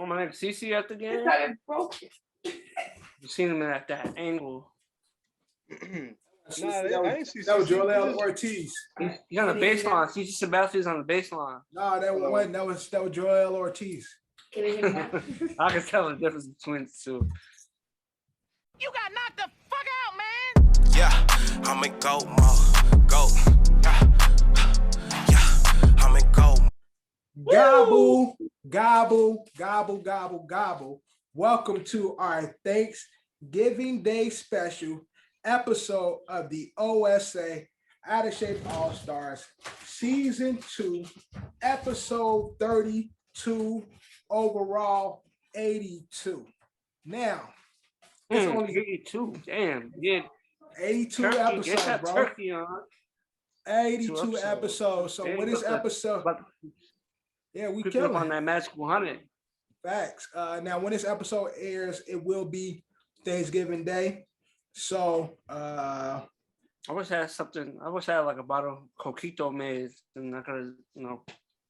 Oh, my nigga CC at the game? It's broken. You seen him at that angle. Nah, I ain't see that was CC. Ortiz. He's on the baseline. CC Sabathia's on the baseline. Nah, that was Jerellz Ortiz. Can you hear me now? I can tell the difference between the two. You got knocked the fuck out, man. Yeah, I'm in go mode. Go. Yeah, I'm in go. Gobble, gobble, gobble, gobble, gobble. Welcome to our Thanksgiving Day special episode of the OSA Out of Shape Allstars Season 2, Episode 32, overall 82. Now, it's only 82. Damn. Yeah. 82 turkey, episodes, get that bro. Turkey on. 82 episodes. So with this episode, we killing on that magic 100. Facts. Now, when this episode airs, it will be Thanksgiving Day. So, I wish I had something. I wish I had like a bottle of coquito made, and I could,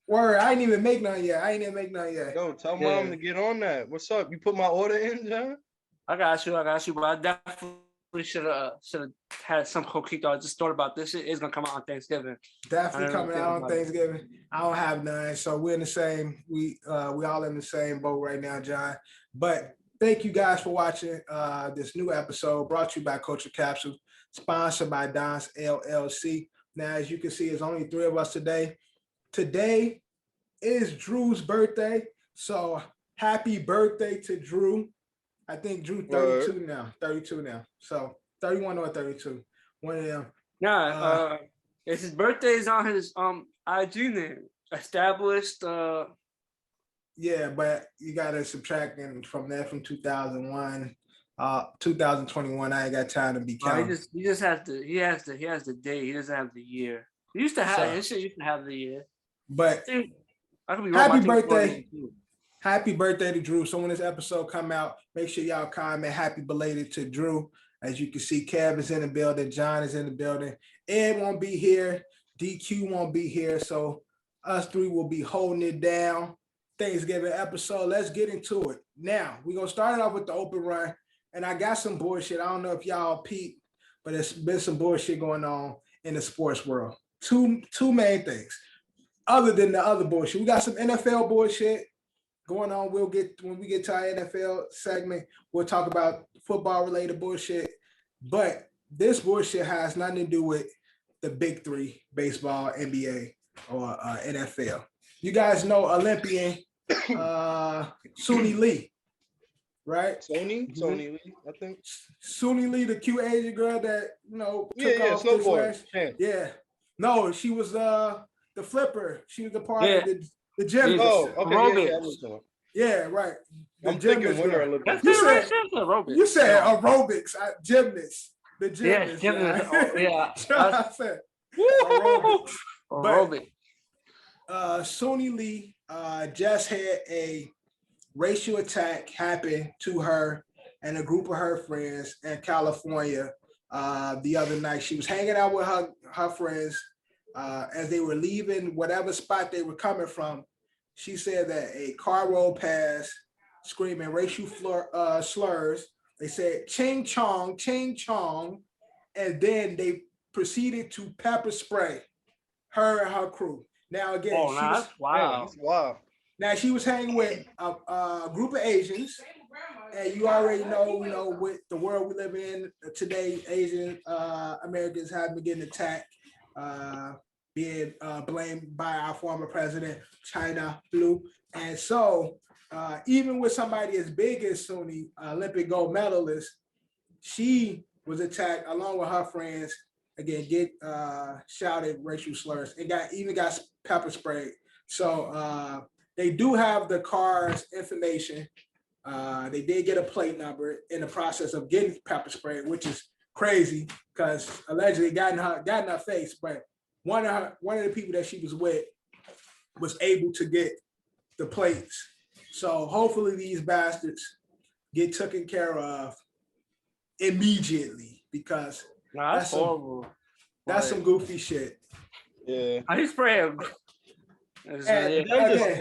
Word, I ain't even make none yet. Yo, tell mom to get on that. What's up? You put my order in, John? I got you. But I definitely should have had some coquito. I just thought about this. Shit is gonna come out on Thanksgiving. Definitely coming out on Thanksgiving. I don't have none, so we're in the same. We all in the same boat right now, John. But thank you guys for watching this new episode brought to you by Culture Capsule, sponsored by Don's LLC. Now, as you can see, there's only 3 of us today. Today is Drew's birthday, so happy birthday to Drew. I think Drew 32 now. 32 now. So 31 or 32. One of them. Nah, it's his birthday is on his IG name. Established. Yeah, but you gotta subtract in from 2001, 2021. I ain't got time to be counting. He just has the day. He doesn't have the year. He used to have his shit. Used to have the year. But I could be happy birthday. Happy birthday to Drew. So when this episode come out, make sure y'all comment happy belated to Drew. As you can see, Kev is in the building. John is in the building. Ed won't be here. DQ won't be here. So us 3 will be holding it down. Thanksgiving episode. Let's get into it. Now, we're going to start it off with the open run. And I got some bullshit. I don't know if y'all peep, but it's been some bullshit going on in the sports world. Two main things. Other than the other bullshit. We got some NFL bullshit going on. When we get to our NFL segment, we'll talk about football related bullshit. But this bullshit has nothing to do with the big 3, baseball, NBA, or NFL. You guys know Olympian Suni Lee, right? Sony Lee, I think. Suni Lee, the cute Asian girl that took off snowboard. Yeah. No, she was the flipper. She was a part of the gym. Oh, okay. Yeah, right. The I'm thinking Winter Olympics. You said aerobics, gymnast. The gymnast. Yeah, gymnast. I said aerobic. Suni Lee just had a racial attack happen to her and a group of her friends in California the other night. She was hanging out with her friends as they were leaving whatever spot they were coming from. She said that a car rolled past screaming racial slurs. They said ching chong, and then they proceeded to pepper spray her and her crew. Now again, wow. Now she was hanging with a group of Asians, and you already know, with the world we live in today, Asian Americans have been getting attacked, being blamed by our former president, China Blue. And so even with somebody as big as Suni, Olympic gold medalist, she was attacked along with her friends. Again, get shouted racial slurs and got pepper sprayed. So they do have the car's information. They did get a plate number in the process of getting pepper sprayed, which is crazy because allegedly got in her face. But one of the people that she was with was able to get the plates. So hopefully these bastards get taken care of immediately because that's horrible. That's some goofy shit. Yeah. I just pray. And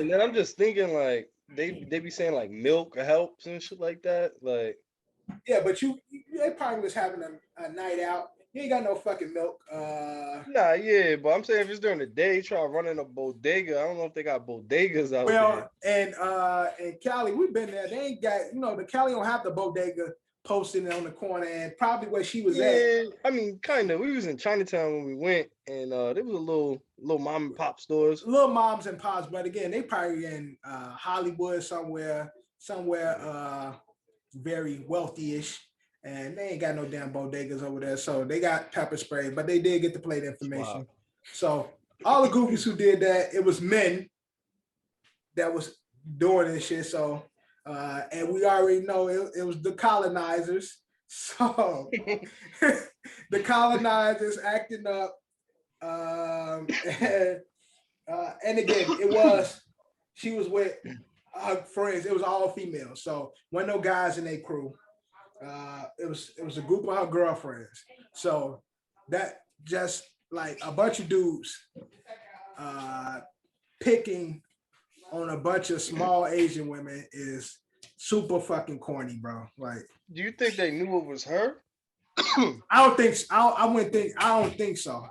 then I'm just thinking, like, they be saying like milk helps and shit like that. Like, Yeah, but they probably was having a night out. You ain't got no fucking milk. nah, yeah, but I'm saying if it's during the day, try running a bodega. I don't know if they got bodegas out Well, there. and Cali, we've been there. They ain't got, the Cali don't have the bodega posted on the corner, and probably where she was at. Yeah, I mean, kind of. We was in Chinatown when we went, and there was a little mom and pop stores. Little moms and pops, but again, they probably in Hollywood somewhere very wealthy-ish, and they ain't got no damn bodegas over there. So they got pepper spray, but they did get the plate information. Wow. So all the goofies who did that, it was men that was doing this shit. So and we already know it was the colonizers. So the colonizers acting up. And again, she was with her friends. It was all females. So wasn't no guys in their crew. It was a group of her girlfriends. So that just like a bunch of dudes picking on a bunch of small Asian women is super fucking corny, bro. Like, do you think they knew it was her? I don't think so. I don't think so.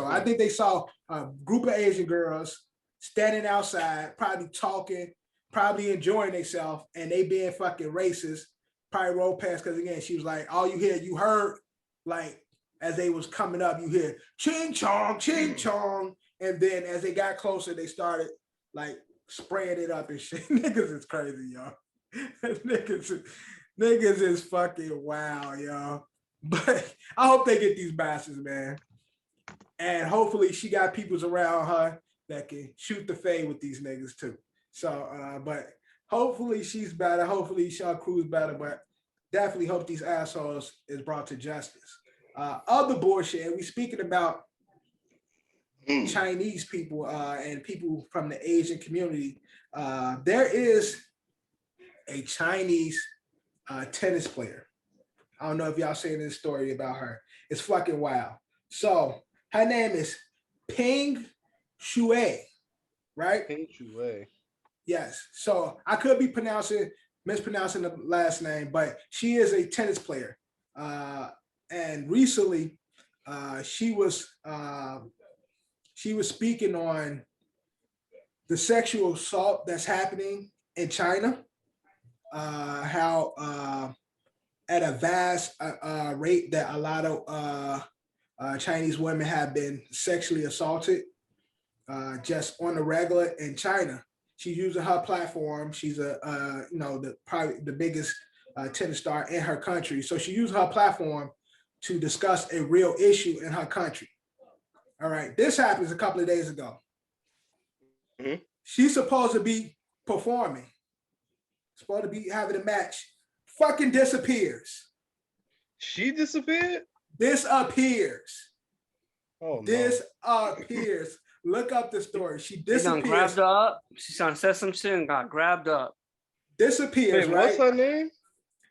I think they saw a group of Asian girls standing outside, probably talking, probably enjoying themselves, and they being fucking racist. Probably rolled past because again, she was like, all you heard, like as they was coming up, you hear ching chong, and then as they got closer, they started like spraying it up and shit. Niggas is crazy, y'all. Niggas is fucking wow, y'all. But I hope they get these bastards, man. And hopefully she got peoples around her that can shoot the fade with these niggas too. So, but hopefully she's better. Hopefully Shaw Crew's better, but definitely hope these assholes is brought to justice. Other bullshit, and we speaking about Chinese people and people from the Asian community. There is a Chinese tennis player. I don't know if y'all seen this story about her. It's fucking wild. So her name is Peng Shuai, right? Peng Shuai. Yes. So I could be mispronouncing the last name, but she is a tennis player. And recently, she was speaking on the sexual assault that's happening in China. How at a vast rate that a lot of Chinese women have been sexually assaulted just on the regular in China. She's using her platform. She's probably the biggest tennis star in her country. So she used her platform to discuss a real issue in her country. All right, this happens a couple of days ago. Mm-hmm. She's supposed to be performing, supposed to be having a match. Fucking disappears. She disappeared? Disappears. Oh, no. Disappears. Look up the story. She disappears. She grabbed her up. She said some shit and got grabbed up. Disappears. Wait, right? what's her name?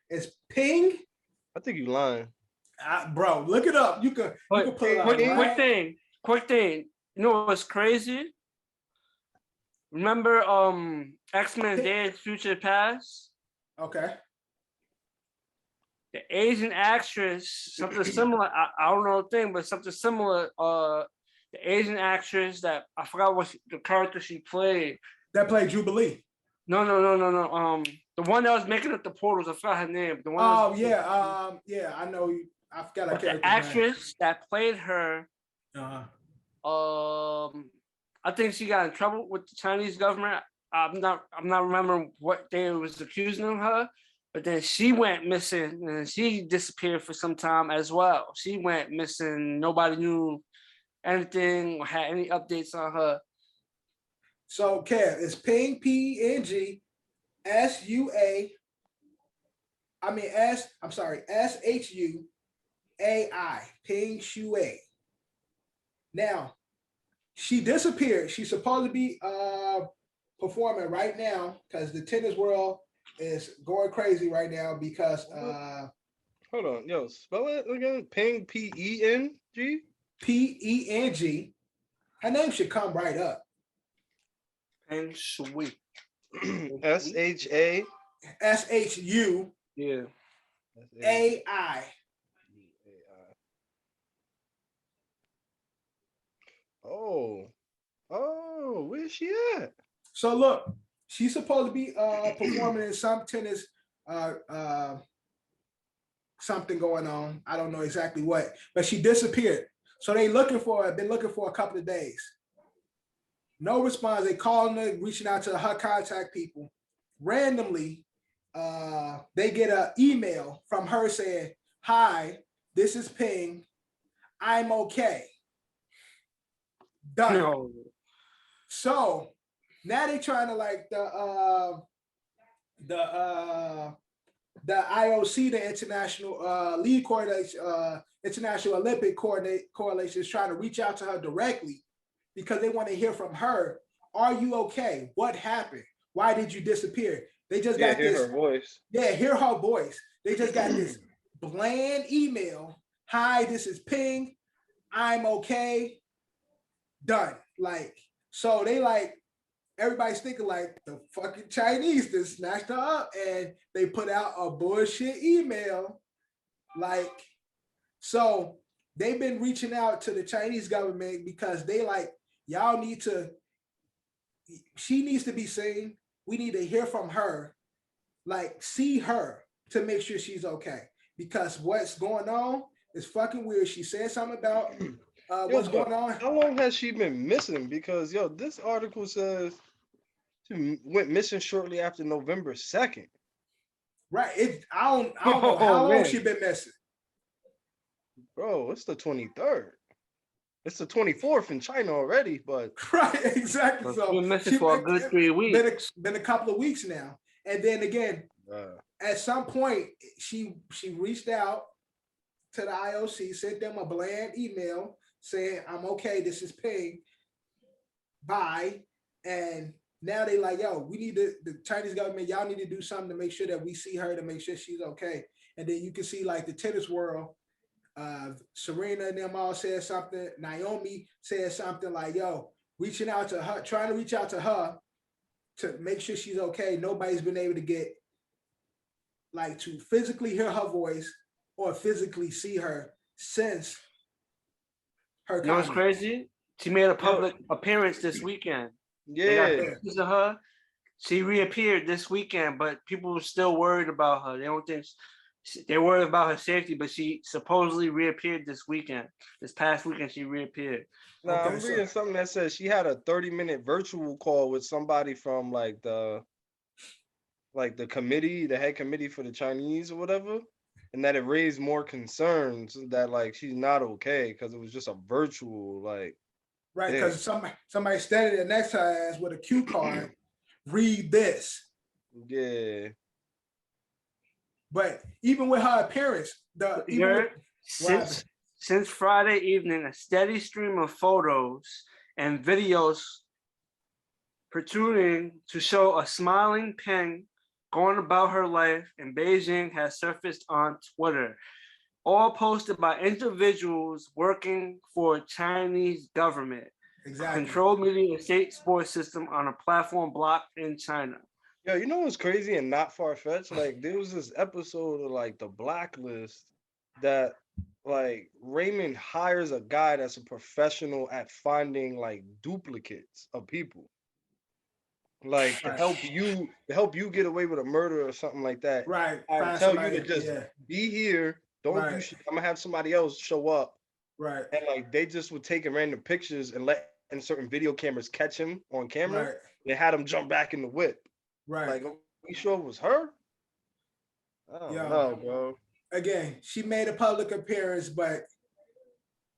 It's Ping. I think you lying. Bro, look it up. You can pull it up. Quick thing. You know what's crazy? Remember X-Men Days of Future Past? Okay. The Asian actress, something similar. I don't know the thing, but something similar. The Asian actress that I forgot what the character she played. That played Jubilee. No. The one that was making up the portals. I forgot her name. The one. I know you. I forgot her character. The actress that played her. I think she got in trouble with the Chinese government. I'm not remembering what they was accusing of her. But then she went missing and she disappeared for some time as well. She went missing. Nobody knew anything or had any updates on her. So, Kev, it's Ping, P-E-N-G, S-U-A. S-H-U-A-I, Ping Shuai. Now, she disappeared. She's supposed to be performing right now because the tennis world is going crazy right now because hold on, yo, spell it again. Ping, P-E-N-G? P-E-N-G. Her name should come right up. Peng Shui. S-H-A. SHUAI. Yeah. Oh, where's she at? So look, she's supposed to be performing in some tennis something going on. I don't know exactly what, but she disappeared. So they looking for her, been looking for a couple of days. No response. They calling her, reaching out to her contact people. Randomly, they get an email from her saying, "Hi, this is Ping. I'm okay." Done. No. So now they trying to like the IOC, the International League Coordination, International Olympic Coalition is trying to reach out to her directly because they want to hear from her. Are you okay? What happened? Why did you disappear? They just got hear this. her voice. Yeah, hear her voice. They just got this bland email. "Hi, this is Ping. I'm okay." Done. Like, so they like, everybody's thinking like the fucking Chinese just snatched her up and they put out a bullshit email. Like, so they've been reaching out to the Chinese government because they like, y'all need to, she needs to be seen. We need to hear from her, like see her to make sure she's okay. Because what's going on is fucking weird. She said something about what's going on. How long has she been missing? Because this article says she went missing shortly after November 2nd. Right. I don't know how long she been missing. Bro, it's the 23rd. It's the 24th in China already, but right, exactly. So been missing for a good 3 weeks. Been a couple of weeks now. And then again, at some point, she reached out to the IOC, sent them a bland email saying, "I'm okay, this is Ping. Bye." And now they like, yo, we need the Chinese government, y'all need to do something to make sure that we see her, to make sure she's okay. And then you can see like the tennis world, Serena and them all said something. Naomi said something like, yo, reaching out to her, trying to reach out to her to make sure she's okay. Nobody's been able to get like to physically hear her voice or physically see her since her. You know what's crazy? She made a public appearance this weekend. Yeah. They got pictures of her. She reappeared this weekend, but people were still worried about her. They don't think they're worried about her safety, but she supposedly reappeared this weekend. This past weekend, she reappeared. No, I'm reading something that says she had a 30-minute virtual call with somebody from like the committee, the head committee for the Chinese or whatever, and that it raised more concerns that like she's not okay because it was just a virtual like. Right, because somebody standing there next to her ass with a cue card, read this. Yeah. But even with her appearance, since Friday evening, a steady stream of photos and videos protruding to show a smiling Ping going about her life in Beijing has surfaced on Twitter, all posted by individuals working for Chinese government. Exactly. Controlled media state sports system on a platform blocked in China. Yo, you know what's crazy and not far-fetched? Like, there was this episode of, like, The Blacklist that, like, Raymond hires a guy that's a professional at finding, like, duplicates of people. Like, to help you get away with a murder or something like that. Right. I tell you to just be here. Don't do shit. I'm going to have somebody else show up. Right. And, like, they just would take random pictures and let certain video cameras catch him on camera. Right. They had him jump back in the whip. Right. Like, are you sure it was her? I don't know, bro. Again, she made a public appearance, but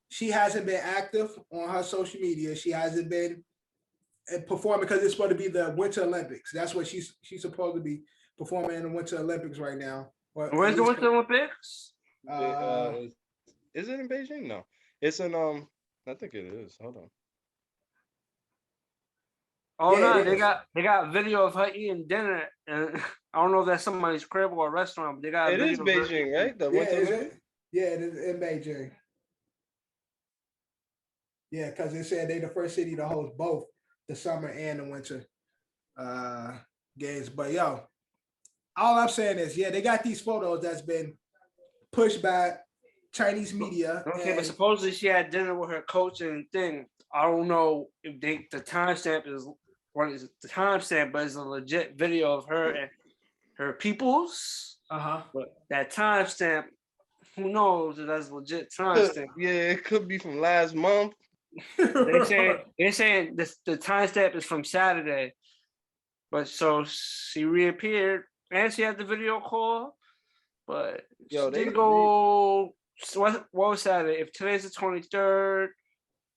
she hasn't been active on her social media. She hasn't been performing because it's supposed to be the Winter Olympics. That's what she's supposed to be performing in the Winter Olympics right now. Where's the Winter Olympics? Is it in Beijing? No. It's in I think it is. Hold on. Oh no, they got video of her eating dinner, and I don't know if that's somebody's crib or a restaurant, but they got. It is Beijing, right? The Winter Olympics? It is in Beijing. Yeah, because they said they're the first city to host both the summer and the winter games. But yo, all I'm saying is, yeah, they got these photos that's been pushed by Chinese media. Okay, but and- supposedly she had dinner with her coach and thing. I don't know if the timestamp is what is the timestamp, but it's a legit video of her and her peoples. uh-huh. But that timestamp, who knows if that's legit timestamp? Yeah, it could be from last month. They're saying this the timestamp is from Saturday. But so she reappeared and she had the video call, but Yo, she they- didn't go. So what was Saturday? If today's the 23rd,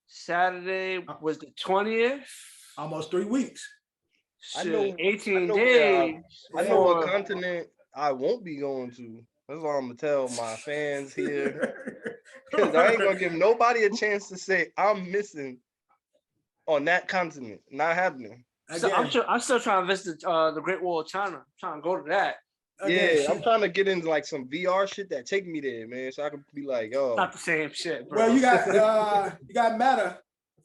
Saturday was the 20th. Almost 3 weeks. I Shit, know- I 18 know days. I know what before- continent I won't be going to. That's what I'm gonna tell my fans here. Because I ain't gonna give nobody a chance to say I'm missing on that continent. Not happening. So I'm still trying to visit the Great Wall of China. I'm trying to go to that. Yeah, I'm trying to get into like some VR shit that take me there, man. So I can be like, oh, Not the same shit, bro. Well, you got Meta.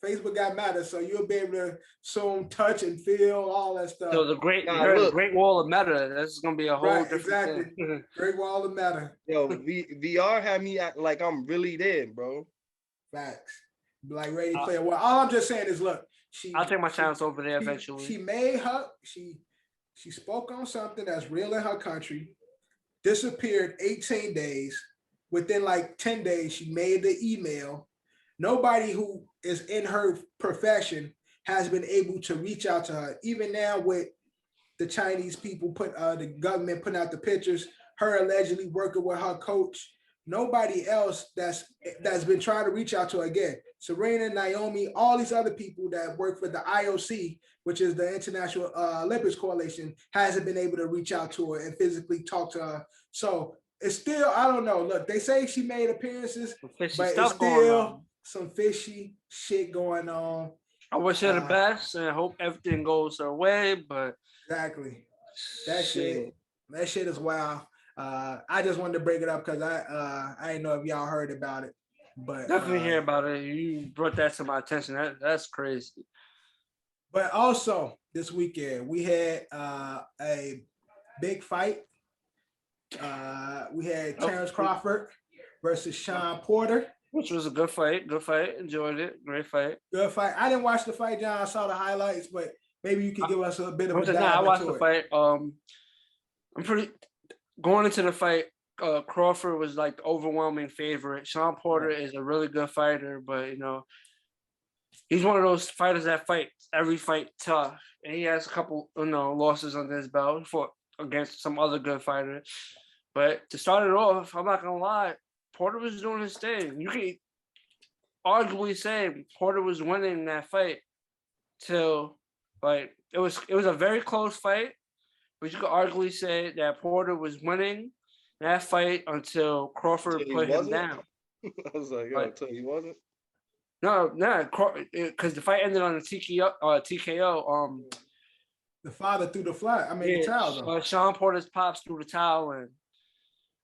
Facebook got Meta, so you'll be able to soon touch and feel all that stuff. So the Great Nah, the look. Great Wall of Meta. That's gonna be a whole Right, different exactly. thing. Great Wall of Meta. yo, VR had me at like I'm really there, bro. Facts. Like Ready Player One. All I'm just saying is, look, I'll take my chance over there eventually. She made her. She spoke on something that's real in her country. Disappeared 18 days. Within like 10 days, she made the email. Nobody who is in her profession has been able to reach out to her. Even now, with the Chinese people the government putting out the pictures, her allegedly working with her coach. Nobody else that's been trying to reach out to her again. Serena, Naomi, all these other people that work for the IOC, which is the International Olympics Coalition, hasn't been able to reach out to her and physically talk to her. So it's still, I don't know. Look, they say she made appearances, Fishy but it's stuff going on. still some fishy shit going on. I wish her the best and I hope everything goes her way, but Exactly. That shit is wild. I just wanted to break it up because I didn't know if y'all heard about it. But definitely hear about it. You brought that to my attention. That's crazy. But also this weekend we had a big fight. We had Terrence Crawford versus Sean Porter. Which was a good fight. Good fight. Enjoyed it. Great fight. Good fight. I didn't watch the fight, John. I saw the highlights, but maybe you could give us a bit of a dive I watched into the it. fight. I'm pretty going into the fight. Crawford was like the overwhelming favorite. Sean Porter is a really good fighter, but you know, he's one of those fighters that fight every fight tough, and he has a couple, losses under his belt. He fought against some other good fighters, but to start it off, I'm not gonna lie, Porter was doing his thing. You can arguably say Porter was winning that fight till like it was a very close fight, but you could arguably say that Porter was winning that fight until Crawford Until he put him wasn't? down. I was like, yo, Right. until he wasn't. No, because the fight ended on a TKO. The father threw the flag. I mean, the towel though. Sean Porter's pops threw the towel in,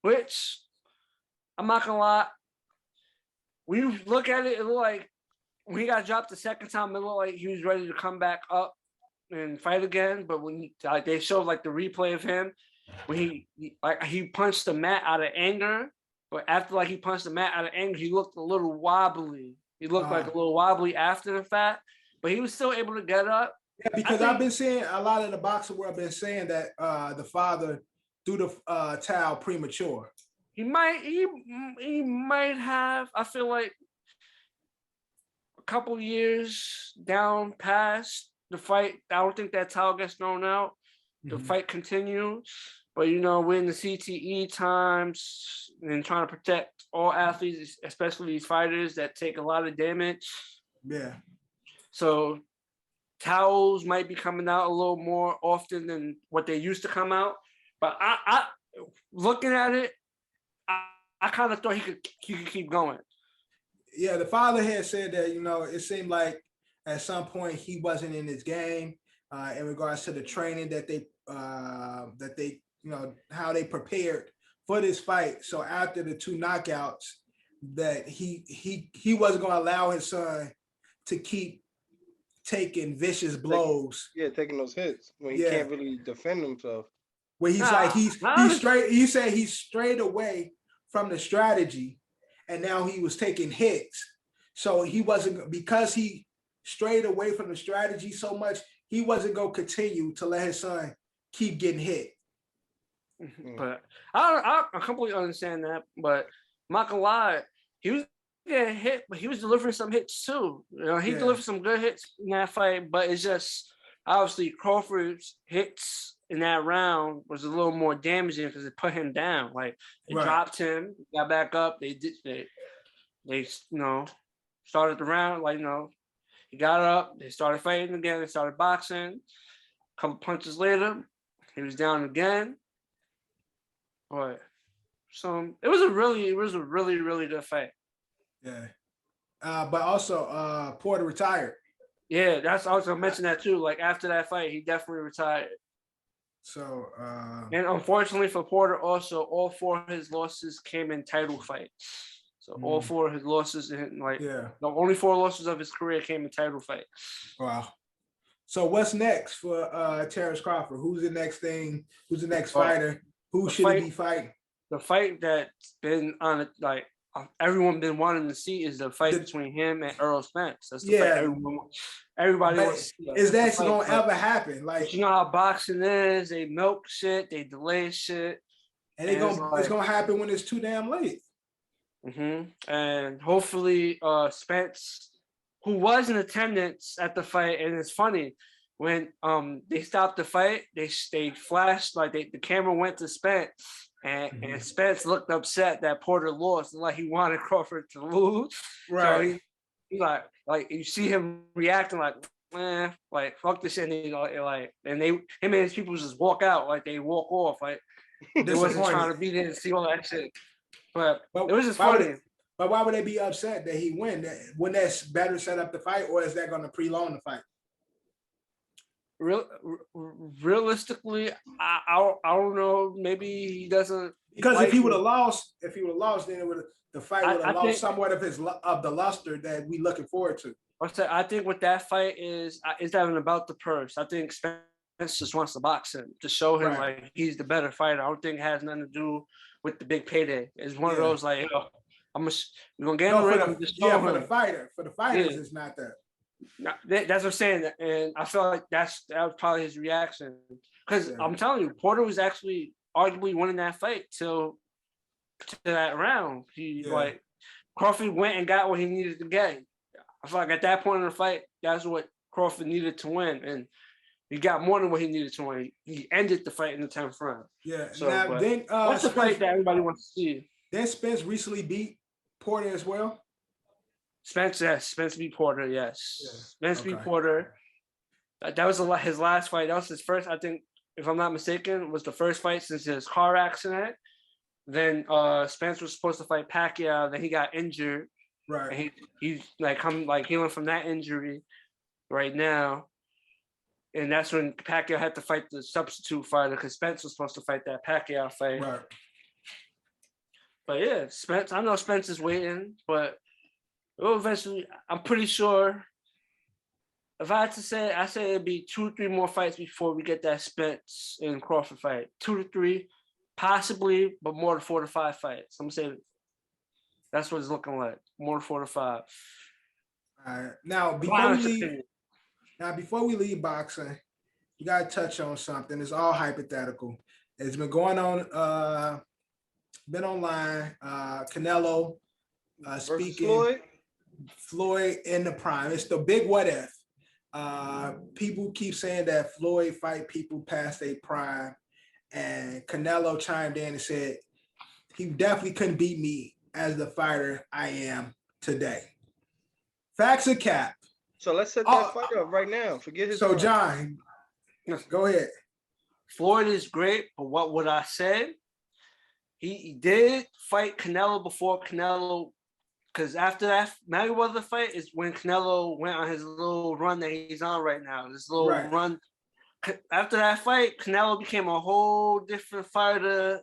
which I'm not gonna lie. When you look at it, it looked like when he got dropped the second time, it looked like he was ready to come back up and fight again. But when they showed like the replay of him, when he punched the mat out of anger, but after he punched the mat out of anger, he looked a little wobbly. He looked like a little wobbly after the fact, but he was still able to get up. Yeah, because I've been seeing a lot of the boxing world been saying that the father threw the towel premature. He might have. I feel like a couple years down past the fight, I don't think that towel gets thrown out. The fight continues, but we're in the CTE times and trying to protect all athletes, especially these fighters that take a lot of damage. Yeah. So towels might be coming out a little more often than what they used to come out. But I looking at it, I kind of thought he could keep going. Yeah, the father had said that, it seemed like at some point he wasn't in his game in regards to the training that they how they prepared for this fight. So after the 2 knockouts, that he wasn't going to allow his son to keep taking vicious blows. Yeah, taking those hits when he Yeah. can't really defend himself. Where he's like he's straight. He said he strayed away from the strategy, and now he was taking hits. So he wasn't, because he strayed away from the strategy so much, he wasn't gonna continue to let his son keep getting hit. But I completely understand that. But I'm not gonna lie, he was getting hit, but he was delivering some hits too. You know, he delivered some good hits in that fight, but it's just obviously Crawford's hits in that round was a little more damaging because it put him down. Like it dropped him, got back up. They started the round. Like he got up. They started fighting again. They started boxing. A couple punches later, he was down again. But so it was a really good fight. Yeah. But also Porter retired. Yeah, I was gonna mention that too. Like after that fight, he definitely retired. So and unfortunately for Porter, also all 4 of his losses came in title fights. So all 4 of his losses in the only 4 losses of his career came in title fights. Wow. So what's next for Terrence Crawford? Who's the next thing? Who's the next fighter? Who should he be fighting? The fight that's been on it, like everyone been wanting to see, is the fight between him and Errol Spence. That's the fight everybody wants to see. Is that gonna ever happen? Like, you know how boxing is, they milk shit, they delay shit. And it's gonna happen when it's too damn late. And hopefully Spence, who was in attendance at the fight, and it's funny, when they stopped the fight, they flashed, like the camera went to Spence, and Spence looked upset that Porter lost, like he wanted Crawford to lose. Right. So he like you see him reacting like, like fuck this shit, and him and his people just walk out, like they walk off, like they wasn't trying to be there to see all that shit. But it was just funny. But why would they be upset that he win? Wouldn't that better set up the fight, or is that going to prolong the fight? Realistically, I don't know. Maybe he doesn't, because if he would have lost, then the fight would have lost somewhat of the luster that we looking forward to. I think with that fight is not even about the purse. I think Spence just wants to box him to show him like he's the better fighter. I don't think it has nothing to do with the big payday. It's one of those like, we're gonna get him rid of him. For the fighters, it's not that. That's what I'm saying, and I feel like that was probably his reaction. Because I'm telling you, Porter was actually arguably winning that fight to that round. Crawford went and got what he needed to get. I feel like at that point in the fight, that's what Crawford needed to win, and he got more than what he needed to win. He ended the fight in the 10th round. Yeah. So, then what's the fight that everybody wants to see? Then Spence recently beat Porter as well. Spence beat Porter, yes. Yeah. Spence beat Porter. That was his last fight. That was his first, I think, if I'm not mistaken, was the first fight since his car accident. Then Spence was supposed to fight Pacquiao. Then he got injured. Right. And he's healing from that injury right now. And that's when Pacquiao had to fight the substitute fighter, because Spence was supposed to fight that Pacquiao fight. Right. But yeah, Spence, I know Spence is waiting, but eventually, I'm pretty sure, if I had to say, I say it'd be 2 or 3 more fights before we get that Spence and Crawford fight. 2 to 3, possibly, but more than 4 to 5 fights. I'm saying that's what it's looking like. More than 4 to 5. All right. Now, before we leave boxing, you gotta touch on something. It's all hypothetical. It's been going on, been online. Canelo speaking. Floyd in the prime. It's the big what if. People keep saying that Floyd fight people past their prime, and Canelo chimed in and said he definitely couldn't beat me as the fighter I am today. Facts or cap? So let's set that fight up right now. Forget his. So John, go ahead. Floyd is great, but what would I say? He did fight Canelo before Canelo. Because after that Mayweather fight is when Canelo went on his little run that he's on right now. This little run. After that fight, Canelo became a whole different fighter.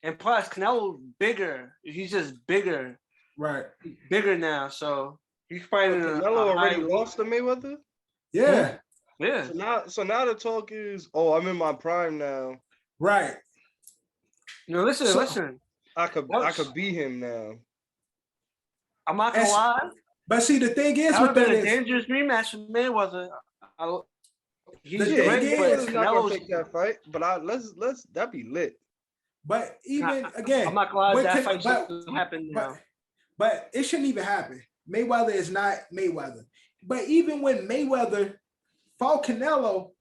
And plus, Canelo's bigger. He's just bigger. Right. He's bigger now. So he's fighting. Canelo already lost to Mayweather? Yeah, Yeah. So now the talk is, oh, I'm in my prime now. right. No, listen, So- listen. I could beat him now. I'm not gonna That's- lie. But see, the thing is That would with have been that a is, dangerous rematch with Mayweather. He's The Yeah, thing great, is- but Mayweather's not gonna Canelo's. take that fight, but let's that be lit. but even again, I'm not glad when that Can- fight but- shouldn't happen now. but it shouldn't even happen. Mayweather is not Mayweather. But even when Mayweather fought Canelo,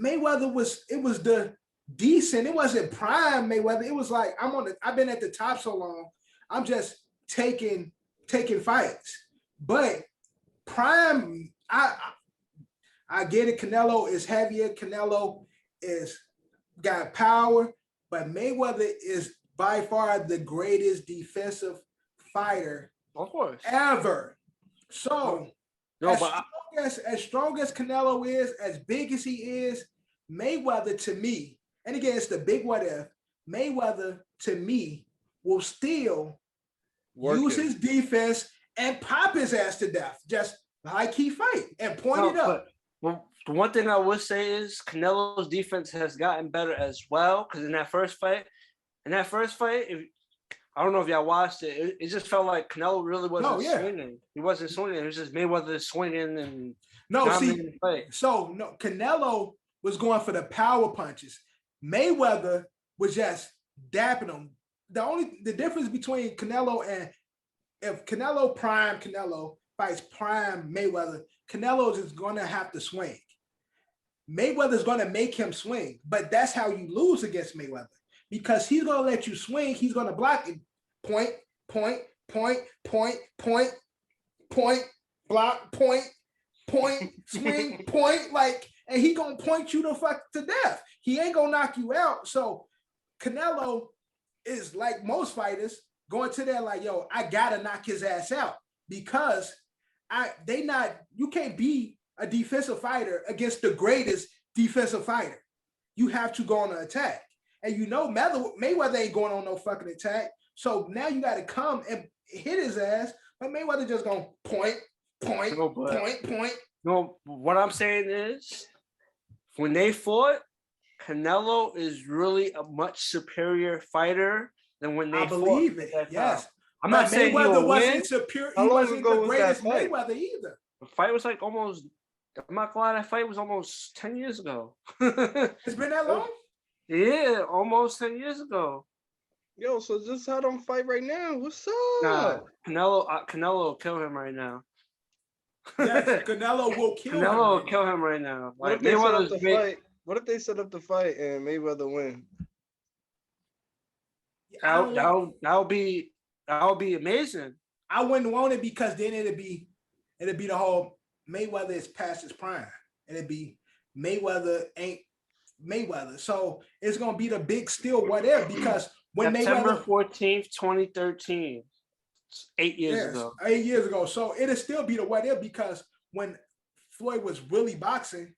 Mayweather was the decent. It wasn't prime Mayweather. It was like I've been at the top so long. I'm just taking fights. But prime, I get it. Canelo is heavier. Canelo is got power, but Mayweather is by far the greatest defensive fighter Of course. ever. So No, but as strong as Canelo is, as big as he is, Mayweather to me, and again, it's the big what if, Mayweather to me will still use his defense and pop his ass to death, just like he fight and point it up. Well, the one thing I would say is Canelo's defense has gotten better as well. Because in that first fight, I don't know if y'all watched it. It just felt like Canelo really wasn't swinging. He wasn't swinging. It was just Mayweather swinging and dominating the fight. So Canelo was going for the power punches. Mayweather was just dapping him. The difference between Canelo and if Canelo fights prime Mayweather, Canelo is going to have to swing. Mayweather's going to make him swing, but that's how you lose against Mayweather because he's going to let you swing. He's going to block it. Point, block, point, swing, point, like, and he going to point you the fuck to death. He ain't going to knock you out. So Canelo is like most fighters going to there like, yo, I got to knock his ass out because you can't be a defensive fighter against the greatest defensive fighter. You have to go on an attack. And you know Mayweather ain't going on no fucking attack. So now you got to come and hit his ass. But Mayweather just going point. No, what I'm saying is when they fought, Canelo is really a much superior fighter than when they fought. I believe it, yes. I'm not saying Mayweather wasn't win. superior. How He long wasn't ago the was that greatest fight? Mayweather either. The fight was like almost, I'm not glad that fight was almost 10 years ago. It's been that long? Yeah, almost 10 years ago. Yo, so just have them fight right now. What's Nah, up? Canelo will kill him right now. Yes, Canelo will kill him. Canelo will kill him right now. What Like if they set up Mayweather's the great. fight? What if they set up the fight and Mayweather win? That would be amazing. I wouldn't want it because then it'd be the whole Mayweather is past his prime. It'd be Mayweather ain't Mayweather. So it's gonna be the big still whatever because when September Mayweather 14th, 2013. It's 8 years ago. 8 years ago. So it'll still be the what if because when Floyd was really boxing,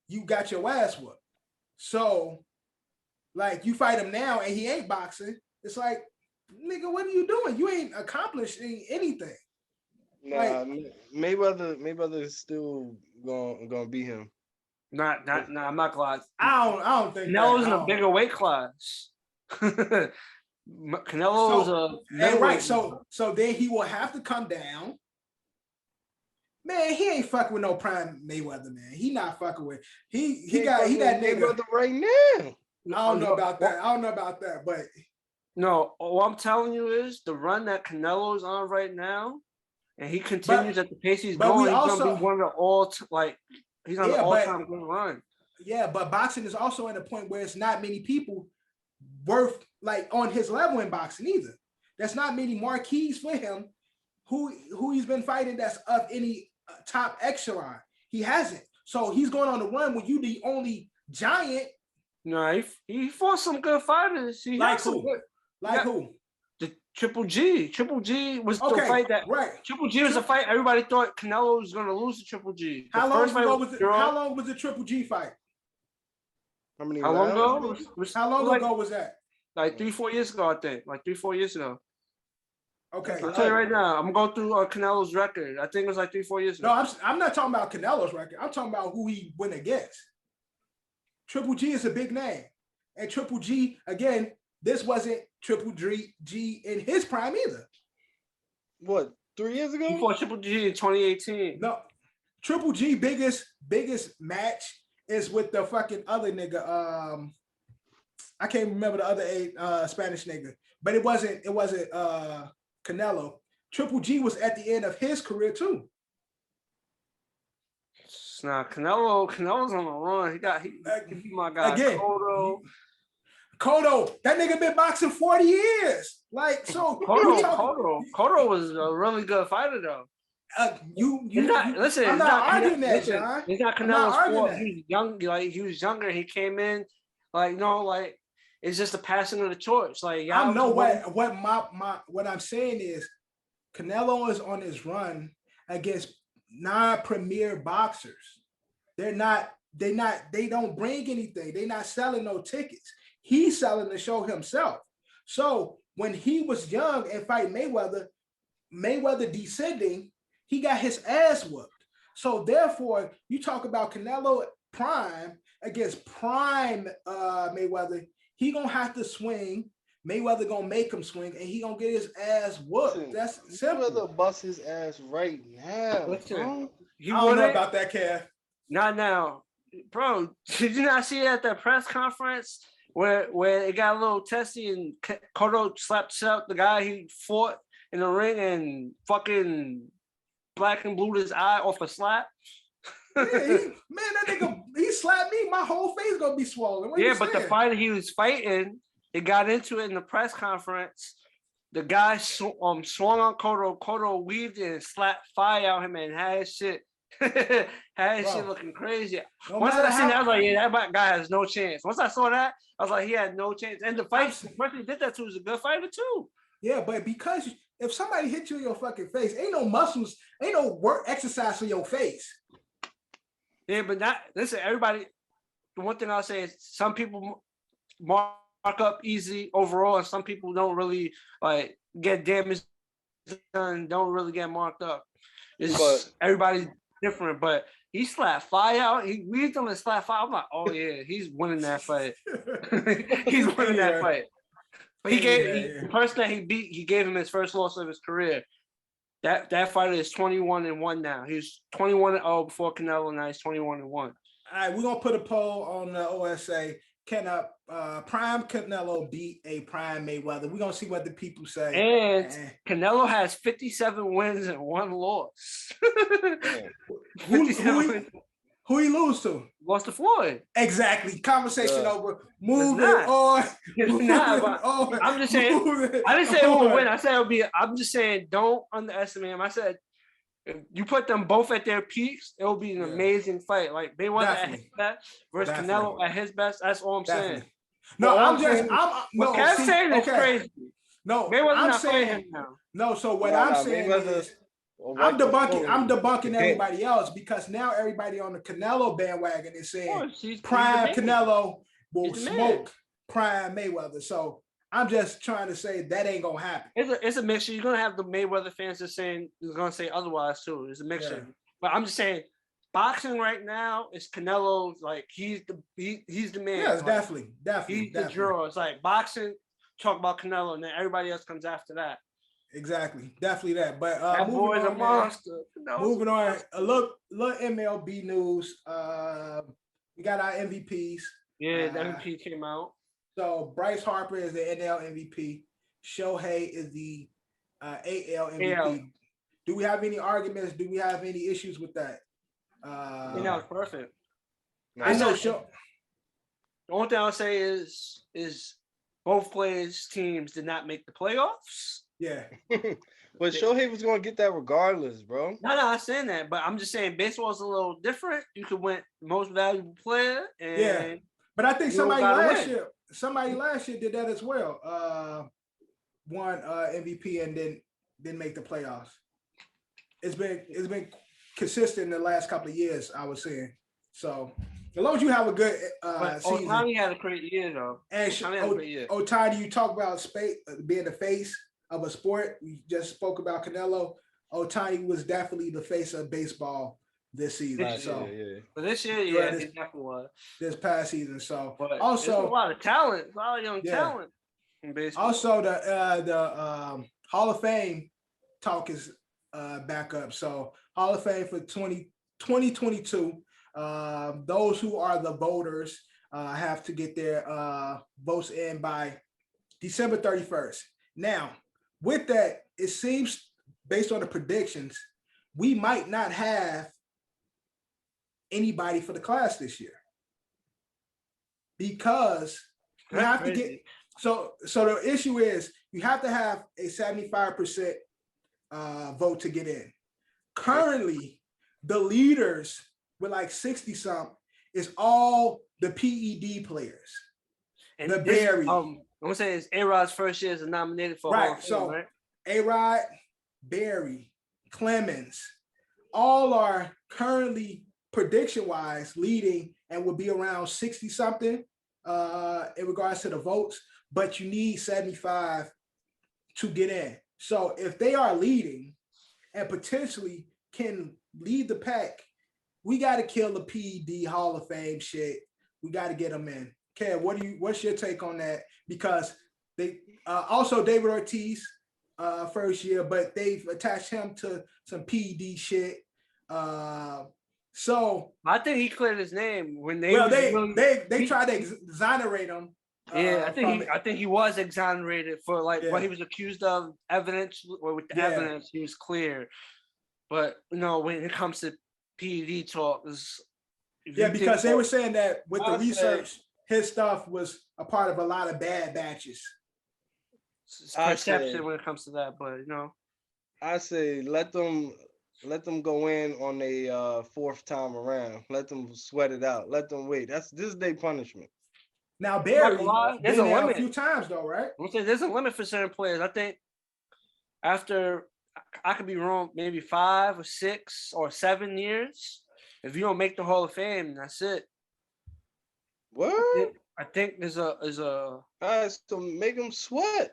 you got your ass whooped. So like you fight him now and he ain't boxing, it's like, nigga, what are you doing? You ain't accomplishing anything. Nah, Mayweather is still gonna beat him. Not, I'm not glad. I don't think Canelo's in that. a bigger weight class. Canelo's a and right. So then he will have to come down. Man, he ain't fucking with no prime Mayweather, man. He not fucking with. He that nigga Mayweather right now. I don't know about that, but no. All I'm telling you is the run that Canelo's on right now, and he continues at the pace he's going. He's gonna be one of the he's on an all-time good run. Yeah, but boxing is also at a point where it's not many people worth like on his level in boxing either. There's not many marquees for him who he's been fighting that's of any top echelon. He hasn't. So he's going on the run when you the only giant. No, he fought some good fighters. He like had some who? good, like who? The Triple G. Triple G was the fight that Triple G was a fight everybody thought Canelo was going to lose to Triple G. How long was the Triple G fight? How long ago? How long ago was that? Like 3-4 years ago, I think. Like 3-4 years ago. Okay. I'll tell you right now. I'm going through Canelo's record. I think it was like 3-4 years ago. No, I'm not talking about Canelo's record. I'm talking about who he went against. Triple G is a big name. And Triple G, again, this wasn't Triple G in his prime either. What, 3 years ago? He fought Triple G in 2018. No, Triple G biggest match is with the fucking other nigga. I can't remember the other Spanish nigga, but it wasn't Canelo. Triple G was at the end of his career too. Nah, Canelo's on the run. He beat my guy Again, Cotto, that nigga been boxing 40 years. Like, so Cotto was a really good fighter though. I'm not arguing that, John. It's not Canelo's fault. He was young, like he was younger. He came in, like like it's just a passing of the torch. Like I know what I'm saying is Canelo is on his run against non-premier boxers. They don't bring anything. They're not selling no tickets. He's selling the show himself. So when he was young and fight Mayweather descending, he got his ass whooped. So therefore, you talk about Canelo prime against prime Mayweather, he gonna have to swing. Mayweather gonna make him swing, and he gonna get his ass whooped. Listen, that's simple. Mayweather bust his ass right now. Listen, I don't know about that, Kev. Not now, bro. Did you not see it at the press conference where it got a little testy and Cotto slapped out the guy he fought in the ring and fucking black and blued his eye off a slap? Yeah, that nigga, he slapped me. My whole face gonna be swollen. What But the fighter he was fighting, they got into it in the press conference. The guy swung on Cotto. Cotto weaved it and slapped fire out him and had his shit. Shit looking crazy. Once I seen that, I was like, yeah, that guy has no chance. Once I saw that, I was like, he had no chance. And the person he did that to was a good fighter too. Yeah, but because if somebody hit you in your fucking face, ain't no muscles, ain't no work exercise for your face. Yeah, but listen, everybody, the one thing I'll say is some people mark up easy overall, and some people don't really like get damaged done, don't really get marked up. Everybody's different, but he slapped fire out. He weaved him and slapped fire. I'm like, oh yeah, he's winning that fight. He's winning that fight. But the person that he beat, he gave him his first loss of his career. That fighter is 21-1 now. He was 21-0 before Canelo. Now he's 21-1. All right, we're gonna put a poll on the OSA. Can prime Canelo beat a prime Mayweather? We're gonna see what the people say. And Canelo has 57 wins and 1 loss. Who he lose to? Lost to Floyd. Exactly. Conversation over. Moving on. I'm just saying. I didn't say who would win. I said it would be. I'm just saying don't underestimate him. I said if you put them both at their peaks, it will be an amazing fight. Like Mayweather at his best versus Canelo at his best. That's all I'm saying. No, what Kev's saying is crazy. No, Mayweather's not fighting him now. No, so what I'm saying is I'm debunking everybody else because now everybody on the Canelo bandwagon is saying prime Canelo will smoke prime Mayweather. So I'm just trying to say that ain't gonna happen. It's a mixture. You're gonna have the Mayweather fans that's saying they're gonna say otherwise too. It's a mixture. Yeah. But I'm just saying boxing right now is Canelo. Like he's the man. Yeah, it's like, definitely. He's the draw. It's like boxing. Talk about Canelo, and then everybody else comes after that. Exactly, definitely that. But that boy's a monster. Moving on, a look MLB news. We got our MVPs. Yeah, the MVP came out. So Bryce Harper is the NL MVP. Shohei is the AL MVP. Do we have any arguments? Do we have any issues with that? It's perfect. I know. The only thing I'll say is both players' teams did not make the playoffs. Yeah. But Shohei was going to get that regardless, bro. No, I'm saying that. But I'm just saying baseball is a little different. You could win most valuable player. And but I think somebody last year did that as well. Won MVP and then didn't make the playoffs. It's been consistent in the last couple of years, I was saying. So as long as you have a good season. Ohtani had a great year though. And Ohtani, you talk about being the face. of a sport. We just spoke about Canelo. Ohtani was definitely the face of baseball this season. Right, So yeah. But this year, Yeah, yeah, this- he definitely was. this past season. So But there's a also, lot of talent, a lot of young Yeah. talent in baseball. also the Hall of Fame talk is back up. So Hall of Fame for 2022. Those who are the voters have to get their votes in by December 31st. Now, with that, it seems based on the predictions, we might not have anybody for the class this year because you That's have to crazy. get so the issue is you have to have a 75% vote to get in. Currently, the leaders with like 60 something is all the PED players. And the this, Barry. I'm gonna say it's A-Rod's first year as nominated for Hall Right. of Fame, So right? A-Rod, Barry, Clemens, all are currently prediction-wise leading and will be around 60 something in regards to the votes, but you need 75 to get in. So if they are leading and potentially can lead the pack, we got to kill the PED Hall of Fame shit. We got to get them in. Kev, what's your take on that? Because they also David Ortiz first year, but they've attached him to some PED shit. So I think he cleared his name when they well, was they really- tried to exonerate him. Yeah, I from think he was exonerated for like Yeah. what he was accused of, evidence, or with the Yeah. evidence he was clear. But when it comes to PED talk, because they were saying that with the I'll say- research, his stuff was a part of a lot of bad batches. it's I'd perception say- when it comes to that. But I say let them go in on a fourth time around. Let them sweat it out. Let them wait. This is their punishment. Now Barry lie, been there's a there a limit. few times though, right? I'm saying there's a limit for certain players. I think after, I could be wrong, maybe 5 or 6 or 7 years, if you don't make the Hall of Fame, that's it. What? I think there's a All right, so make them sweat.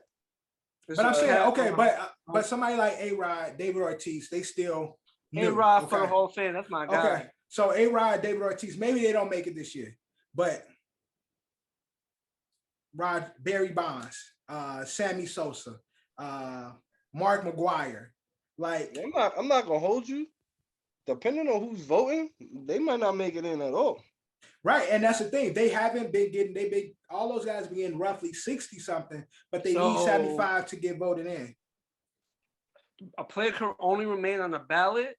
there's But I'm a saying, cap okay, on- but somebody like A-Rod, David Ortiz, they still new. A-Rod for the Okay. Hall of Fame. That's my guy. Okay, so A-Rod, David Ortiz, maybe they don't make it this year, but Barry Bonds, Sammy Sosa, Mark McGuire, like I'm not gonna hold you. Depending on who's voting, they might not make it in at all. right, and that's the thing. They haven't been getting. All those guys be in roughly 60 something, but they need So- 75 to get voted in. A player can only remain on the ballot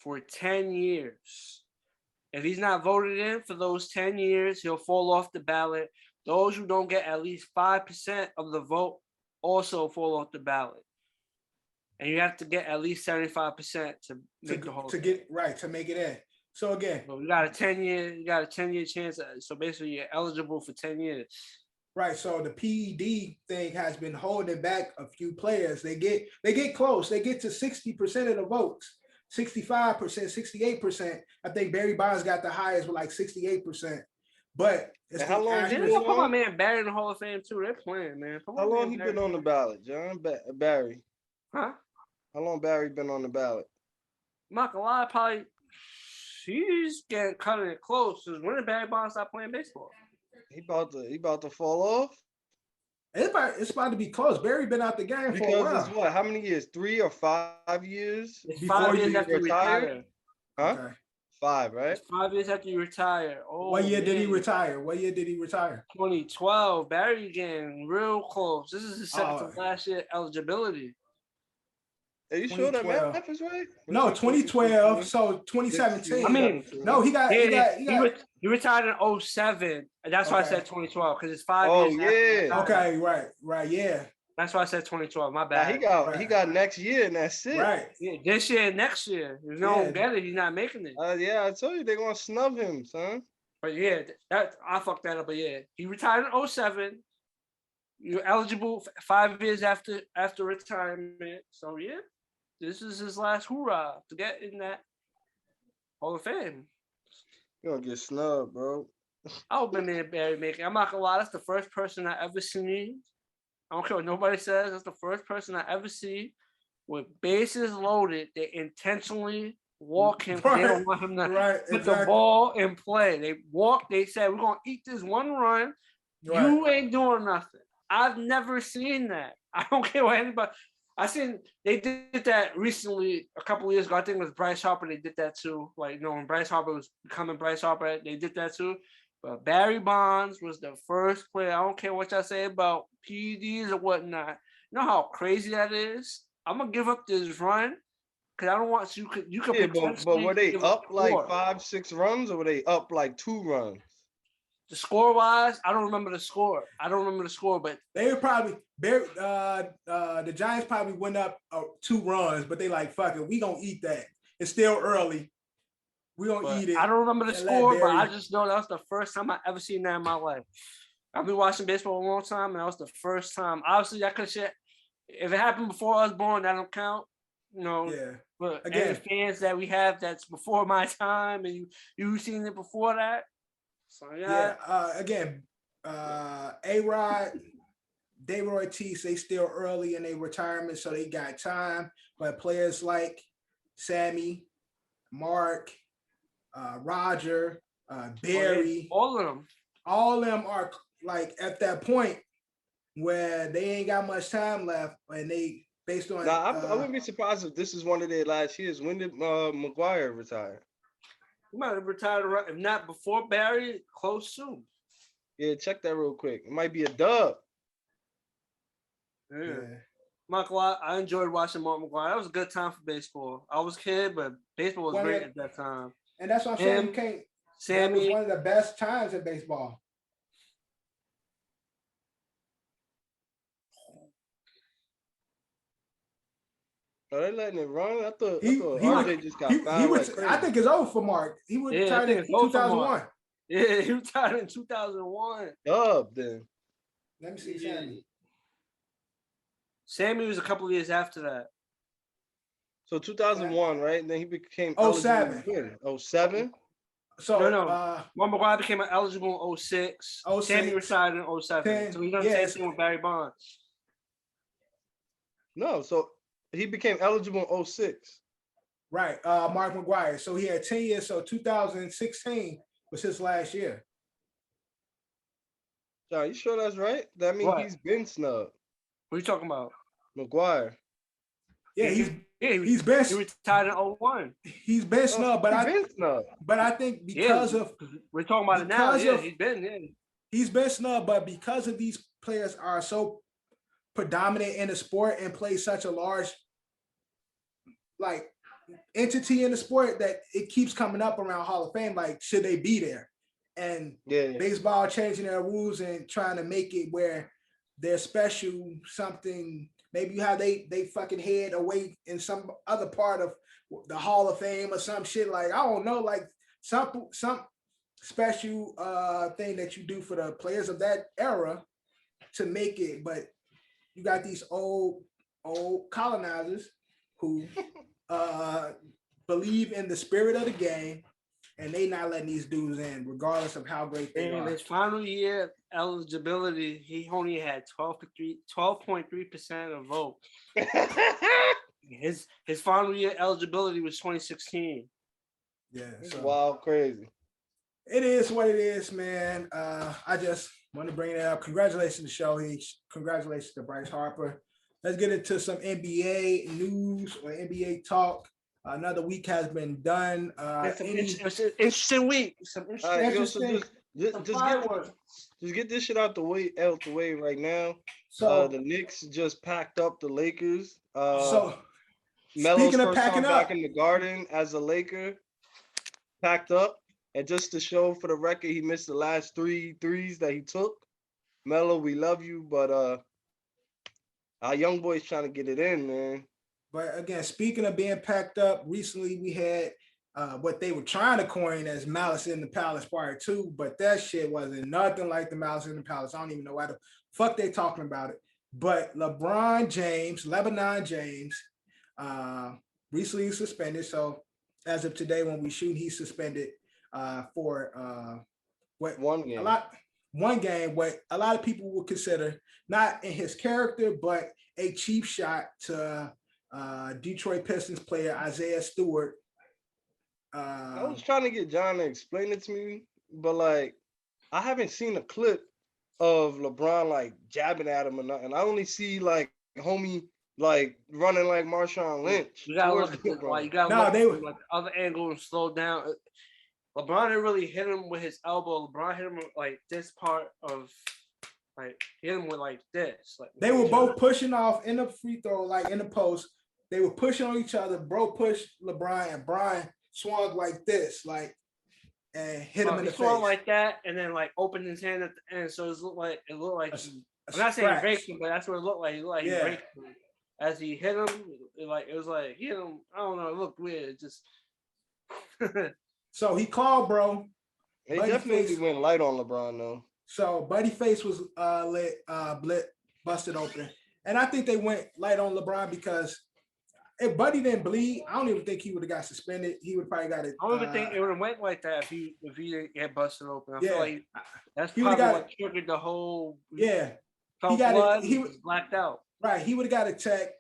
for 10 years. If he's not voted in for those 10 years, he'll fall off the ballot. Those who don't get at least 5% of the vote also fall off the ballot. And you have to get at least 75% to make the whole to get right to make it in. So again, So you got a 10-year chance. So basically you're eligible for 10 years. right. So the PED thing has been holding back a few players. They get close. They get to 60% of the votes, 65%, 68%. I think Barry Bonds got the highest with like 68%. But it's And how the long actual- did he- Put my man Barry in the Hall of Fame too. They're playing, man. Put my How long man he Barry. been on the ballot, John? Barry. Huh? How long Barry been on the ballot? I'm not gonna lie, probably she's getting cutting it close. Because when did Barry Bonds stop playing baseball? He about to fall off it's about to be close. Barry been out the game for a because it's while. what? How many years? 3 or 5 years? It's Before 5 years you after you retire? retire. Huh? Okay. 5, right? It's 5 years after you retire. Oh, What year did he man. retire? 2012. Barry getting real close. This is his second to Oh. last year eligibility. Are you sure that 2012. math is right? No, 2012. So 2017. I mean, no, he got. He retired in 07. And that's why I Okay. said 2012 because it's 5 Oh, years. after he yeah. retired. Okay, right, yeah, That's why I said 2012. My Nah, bad. he got next year and that's it. right. Yeah, this year, next year. If you don't get it, he's not making it. Yeah, I told you they're gonna snub him, son. But yeah, that I fucked that up. But yeah, he retired in 07. You're eligible 5 years after retirement. So yeah, this is his last hoorah to get in that Hall of Fame. You're gonna get snubbed, bro. I hope my man Barry making. I'm not gonna lie, that's the first person I ever seen I don't care what nobody says. That's the first person I ever see with bases loaded. They intentionally walk him because they don't want him to put the ball in play. They walk. They said, we're going to eat this one run. You ain't doing nothing. I've never seen that. I don't care what anybody. I seen they did that recently a couple of years ago. I think it was Bryce Harper. They did that too. Like, when Bryce Harper was becoming Bryce Harper, they did that too. But Barry Bonds was the first player. I don't care what y'all say about PEDs or whatnot. You know how crazy that is? I'm gonna give up this run because I don't want you could but were they up like 5-6 runs or were they up like 2 runs? The score wise, I don't remember the score. But they were probably the Giants probably went up 2 runs, but they like, fuck it, we gonna eat that. It's still early. We gonna eat it. I don't remember the score, but I just know that was the first time I ever seen that in my life. I've been watching baseball a long time, and that was the first time. Obviously, I could shit. If it happened before I was born, that don't count. Yeah. But again, fans that we have that's before my time, and you seen it before that. So again, A-Rod, David Ortiz, they still early in their retirement, so they got time. But players like Sammy, Mark, Roger, Barry, all of them are like at that point where they ain't got much time left, and they based on. I wouldn't be surprised if this is one of their last years. When did McGuire retire? He might have retired, if not before Barry, close soon. Yeah, check that real quick. It might be a dub. Yeah. Michael, I enjoyed watching Mark McGuire. That was a good time for baseball. I was a kid, but baseball was great at that time. And that's what I'm saying. That was one of the best times in baseball. Are they letting it run? I thought RJ just got fouled. I think it's over for Mark. He was retired in 2001. Yeah, he retired in 2001. Dub then. Let me see Sammy. Sammy was a couple of years after that. So 2001, right? And then he became 07. 07? So Mark McGuire became eligible in 06. Sammy retired in 07. So he done the same thing with Barry Bonds. No, so he became eligible in 06. Right, Mark McGuire. So he had 10 years. So 2016 was his last year. John, you sure that's right? That means he's been snubbed. What are you talking about? McGuire. Yeah, he retired in 01. He's been snubbed, but I think because of we're talking about it now. Yeah, he's been snubbed, but because of these players are so predominant in the sport and play such a large entity in the sport that it keeps coming up around Hall of Fame. Like, should they be there? And baseball changing their rules and trying to make it where they're special something. Maybe you have they fucking head away in some other part of the Hall of Fame or some shit, like, I don't know, like some special thing that you do for the players of that era to make it. But you got these old colonizers who believe in the spirit of the game, and they not letting these dudes in, regardless of how great they are. In his final year eligibility, he only had 12.3% of vote. His final year eligibility was 2016. Yeah, it's wild, crazy. It is what it is, man. I just want to bring it up. Congratulations to Shohei. Congratulations to Bryce Harper. Let's get into some NBA news or NBA talk. Another week has been done. It's an interesting week. Just get this shit out the way right now. So the Knicks just packed up the Lakers. So Melo's first time back in the Garden as a Laker, packed up, and just to show for the record, he missed the last 3 threes that he took. Melo, we love you, but our young boy's trying to get it in, man. But again, speaking of being packed up, recently we had what they were trying to coin as Malice in the Palace Part 2, but that shit wasn't nothing like the Malice in the Palace. I don't even know why the fuck they talking about it. But Lebanon James, recently suspended. So as of today, when we shoot, he's suspended for 1 game. one game what a lot of people would consider not in his character, but a cheap shot to Detroit Pistons player Isaiah Stewart. I was trying to get John to explain it to me, but like I haven't seen a clip of LeBron like jabbing at him or nothing. I only see like homie like running like Marshawn Lynch. You gotta towards look at this, LeBron. like you gotta No, look they at were- like the other angle and slow down. LeBron didn't really hit him with his elbow. LeBron hit him with like this part of like hit him with like this. Like They were both pushing off in the free throw, like in the post. They were pushing on each other. Bro pushed LeBron, and Brian swung like this, like, and hit him in he the swung face. like that, and then like opened his hand at the end. So it looked like A I'm A not saying he scratch. raked him, but that's what it looked like. It looked like Yeah. he raked him. As he hit him, it was like hit him. I don't know. It looked weird. It just So he called, bro. They Buddy definitely face. went light on LeBron though. So Buddy face was lit, busted open, and I think they went light on LeBron because if Buddy didn't bleed, I don't even think he would have got suspended. He would probably got it. I don't even think it would have went like that if he didn't get busted open. I feel Yeah. like that's He would've probably got what triggered the whole. Yeah, Felt got it. blood. He He was- was blacked out. right. He would have got a check,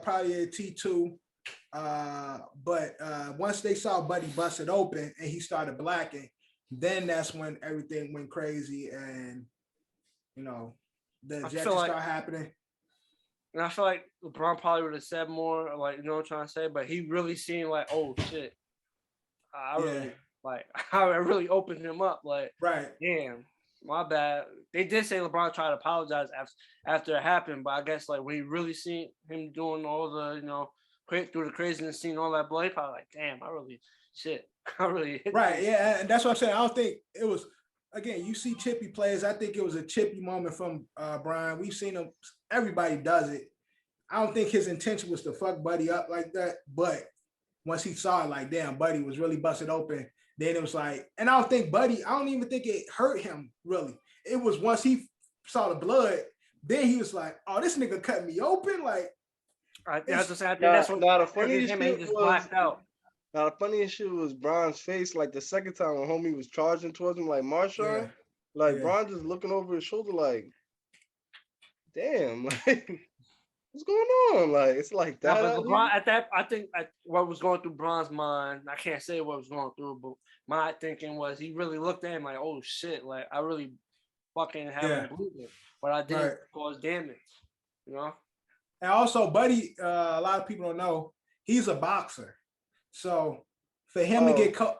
probably a T2. But once they saw Buddy busted open and he started blacking, then that's when everything went crazy and the feel ejections like- start happening. And I feel like LeBron probably would have said more, like, you know what I'm trying to say, but he really seemed like, oh shit. I really opened him up. Like, Right. damn, my bad. They did say LeBron tried to apologize after it happened, but I guess like when he really seen him doing all the, through the craziness, seeing all that blood, he probably like, damn, I really hit Right. this. Yeah. And that's what I'm saying. I don't think it was, again, you see chippy players. I think it was a chippy moment from Brian. We've seen him. Everybody does it. I don't think his intention was to fuck Buddy up like that. But once he saw it, like, damn, Buddy was really busted open. Then it was like, and I don't even think it hurt him really. It was once he saw the blood, then he was like, oh, this nigga cut me open. Like, I think that's what Now the triggered funniest him and he shit just was blacked out. now the funniest shit was Bron's face. Like the second time when homie was charging towards him, like Marshawn, Yeah. like Yeah. Bron just looking over his shoulder, like, damn, like, what's going on? Like, it's like that. But out LeBron, here? I think what was going through Bron's mind, I can't say what was going through, but my thinking was he really looked at him like, oh shit, like I really fucking have Yeah. him bleeding, but I didn't Right. cause damage, and also Buddy, a lot of people don't know, he's a boxer. So for him to get cut,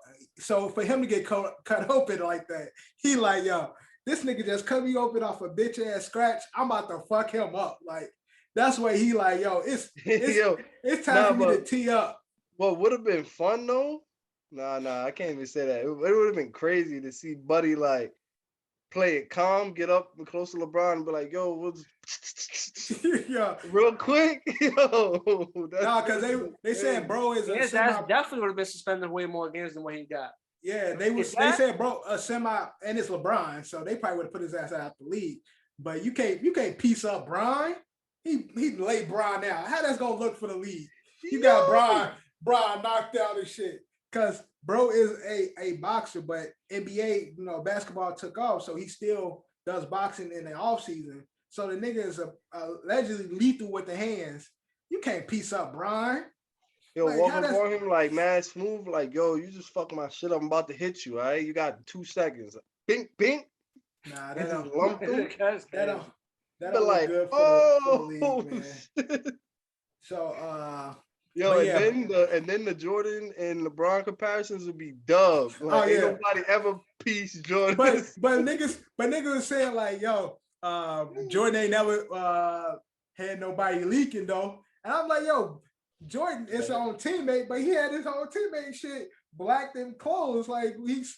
cut open like that, he like, yo, this nigga just cut me open off a bitch ass scratch. I'm about to fuck him up. Like, that's why he like, yo, it's Yo, it's time for me to but- tee up. what would have been fun though? Nah, I can't even say that. It would have been crazy to see Buddy like play it calm, get up and close to LeBron and be like, yo, what's Yeah. real quick? Yo, No, because they said bro is a Yes, semi, that definitely would have been suspended way more games than what he got. yeah, they Is they that- said bro a semi, and it's LeBron, so they probably would have put his ass out the league. But you can't piece up Brian. He laid Brian out. How that's gonna look for the league? You got Brian knocked out and shit. Cause bro is a boxer, but NBA, basketball took off, so he still does boxing in the off season. So the nigga is allegedly lethal with the hands. You can't piece up Brian. Yo, Like, walk how up on him like mad smooth, like, yo, you just fucking my shit up. I'm about to hit you, all right? You got 2 seconds. Bink, bink. Nah, And that just don't lump him. That's that crazy. don't that Be don't look like, good for the oh, league, man. So yo, But and then the Jordan and LeBron comparisons would be dubbed. Like, ain't yeah. nobody ever piece Jordan. but niggas was saying like, yo, Jordan ain't never had nobody leaking though. And I'm like, yo, Jordan is his own teammate, but he had his own teammate shit blacked and clothes. Like, he's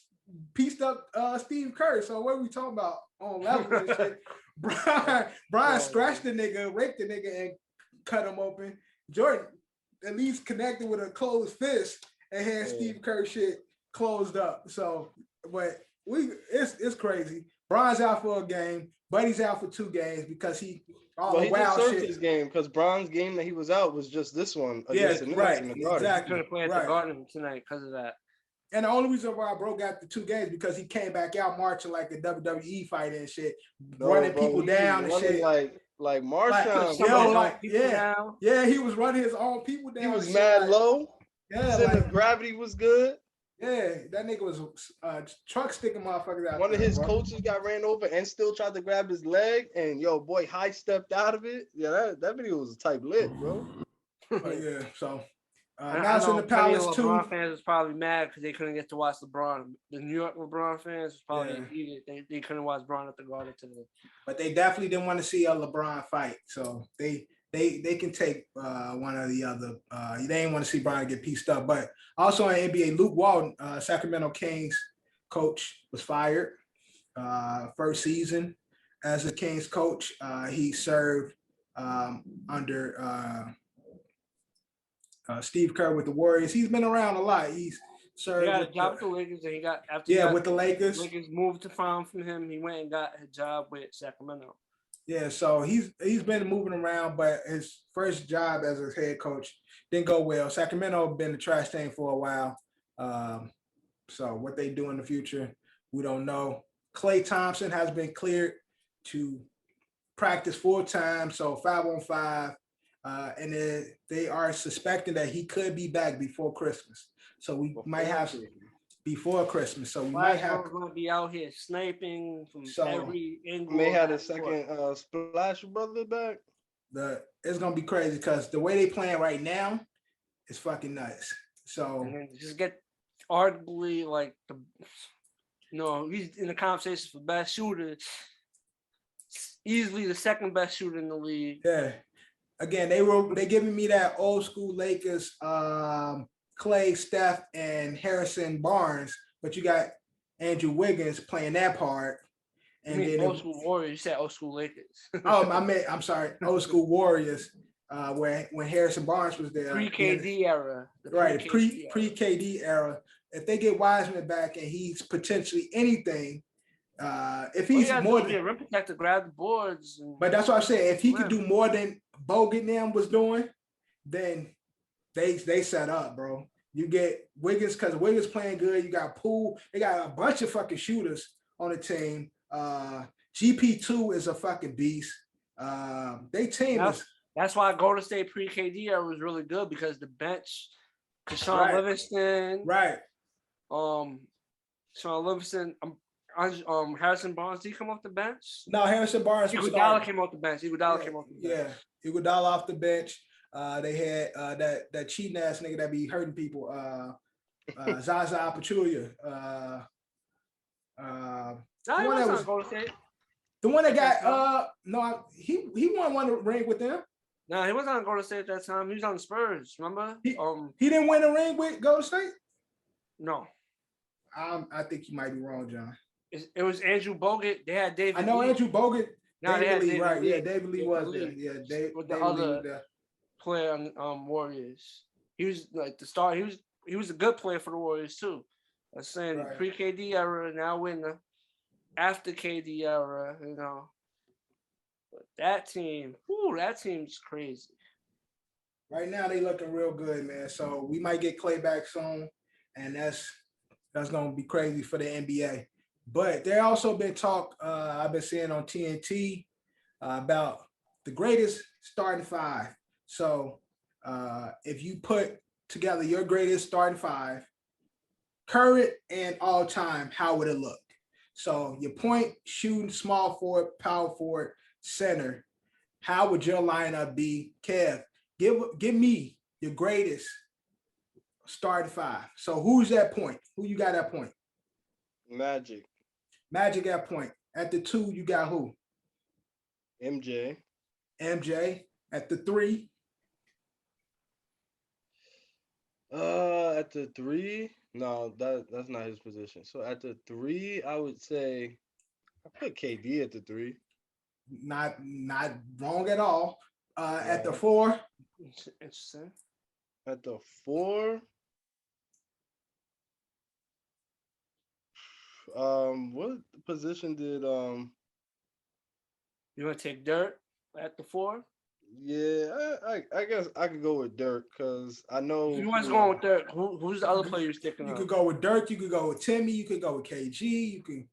pieced up Steve Kerr. So what are we talking about on level and shit? Brian scratched the nigga, raked the nigga, and cut him open. Jordan at least connected with a closed fist and had Steve Kerr shit closed up. So, but it's crazy. Brian's out for a game. Buddy's out for 2 games because he all Well, the he just wild served shit. his game because Bron's game that he was out was just this one Yeah, against the Knicks right, in the Garden. exactly. Could have played at Right. the Garden tonight because of that. And the only reason why bro got the 2 games because he came back out marching like a WWE fight and shit, running bro, people he down was and running shit. like Marshawn. Yo, bro. like, people yeah, down. yeah, he was running his own people down. He was and shit, mad like, low. yeah, Center like, of gravity was good. yeah, that nigga was truck sticking motherfuckers out One of there, his bro. coaches got ran over and still tried to grab his leg, and yo, boy, high stepped out of it. Yeah, that video was type lit, bro. Yeah, so I now it's in know the plenty of Palace too. LeBron fans was probably mad because they couldn't get to watch LeBron. The New York LeBron fans was probably Yeah. heated. They couldn't watch LeBron at the Garden today. But they definitely didn't want to see a LeBron fight, so they can take one or the other. They didn't want to see Bron get pieced up. But also in NBA, Luke Walton, Sacramento Kings coach, was fired. First season as a Kings coach, he served under Steve Kerr with the Warriors. He's been around a lot. He's He served got a with job with the Lakers, and he got after yeah, he got, with the Lakers. Lakers moved to farm from him. He went and got a job with Sacramento. Yeah, so he's been moving around, but his first job as a head coach didn't go well. Sacramento been the trash thing for a while. So what they do in the future, we don't know. Klay Thompson has been cleared to practice full time, so 5-on-5, and they are suspecting that he could be back before Christmas. So we might have before Christmas. So we might have going to be out here sniping from So, every angle. May of had a that second court. Splash Brother back. it's gonna be crazy because the way they playing right now is fucking nuts. So And then just get arguably like he's in the conversation for best shooter. Easily the second best shooter in the league. yeah, again they giving me that old school Lakers, Clay, Steph, and Harrison Barnes, but you got Andrew Wiggins playing that part. And And then old school Warriors. You said old school Lakers. I'm sorry, old school Warriors, when Harrison Barnes was there. Pre KD era. Right, pre KD era. If they get Wiseman back and he's potentially anything, if he's more than a rim protector, grab the boards. but that's what I'm saying. If he could do more than Bogut and was doing, then they set up, bro. You get Wiggins because Wiggins playing good. You got Poole. They got a bunch of fucking shooters on the team. GP2 is a fucking beast. They team is. That's why Golden State pre KD era was really good because the bench, Sean Livingston, right? Sean Livingston, Harrison Barnes. Did he come off the bench? No, Harrison Barnes. Iguodala came off the bench. Came off the bench. Yeah, Iguodala off the bench. They had that cheating ass nigga that be hurting people. Zaza Pachulia. The one that was Golden State. The one that got no, he won one ring with them. No, he wasn't on Golden State at that time. He was on the Spurs. Remember? He didn't win a ring with Golden State. No. I think you might be wrong, John. It was Andrew Bogut. They had David. I know Lee. Andrew Bogut. No, David Lee, right? Lee. Yeah, David Lee was there. Yeah, with the David other Lee player on Warriors. He was like the star. He was a good player for the Warriors too. I'm saying Right. pre KD era. Now we're in the after KD era. But that team's crazy. Right now they looking real good, man. So we might get Clay back soon, and that's gonna be crazy for the NBA. But there also been talk I've been seeing on TNT about the greatest starting 5. So if you put together your greatest starting 5, current and all time, how would it look? So your point, shooting, small forward, power forward, center. How would your lineup be? Kev, give me your greatest starting 5. So who's that point? Who you got at point? Magic at point. At the 2, you got who? MJ. At the 3. At the 3, no, that's not his position. So at the 3, I would say I put KD at the 3. Not wrong at all. At the 4. Interesting. At the 4, what position did You want to take Dirt at the 4? Yeah, I guess I could go with Dirk because I know. If you was going with Dirk, who's the other player you're sticking You on? could go with Dirk. You could go with Timmy. You could go with KG. You could.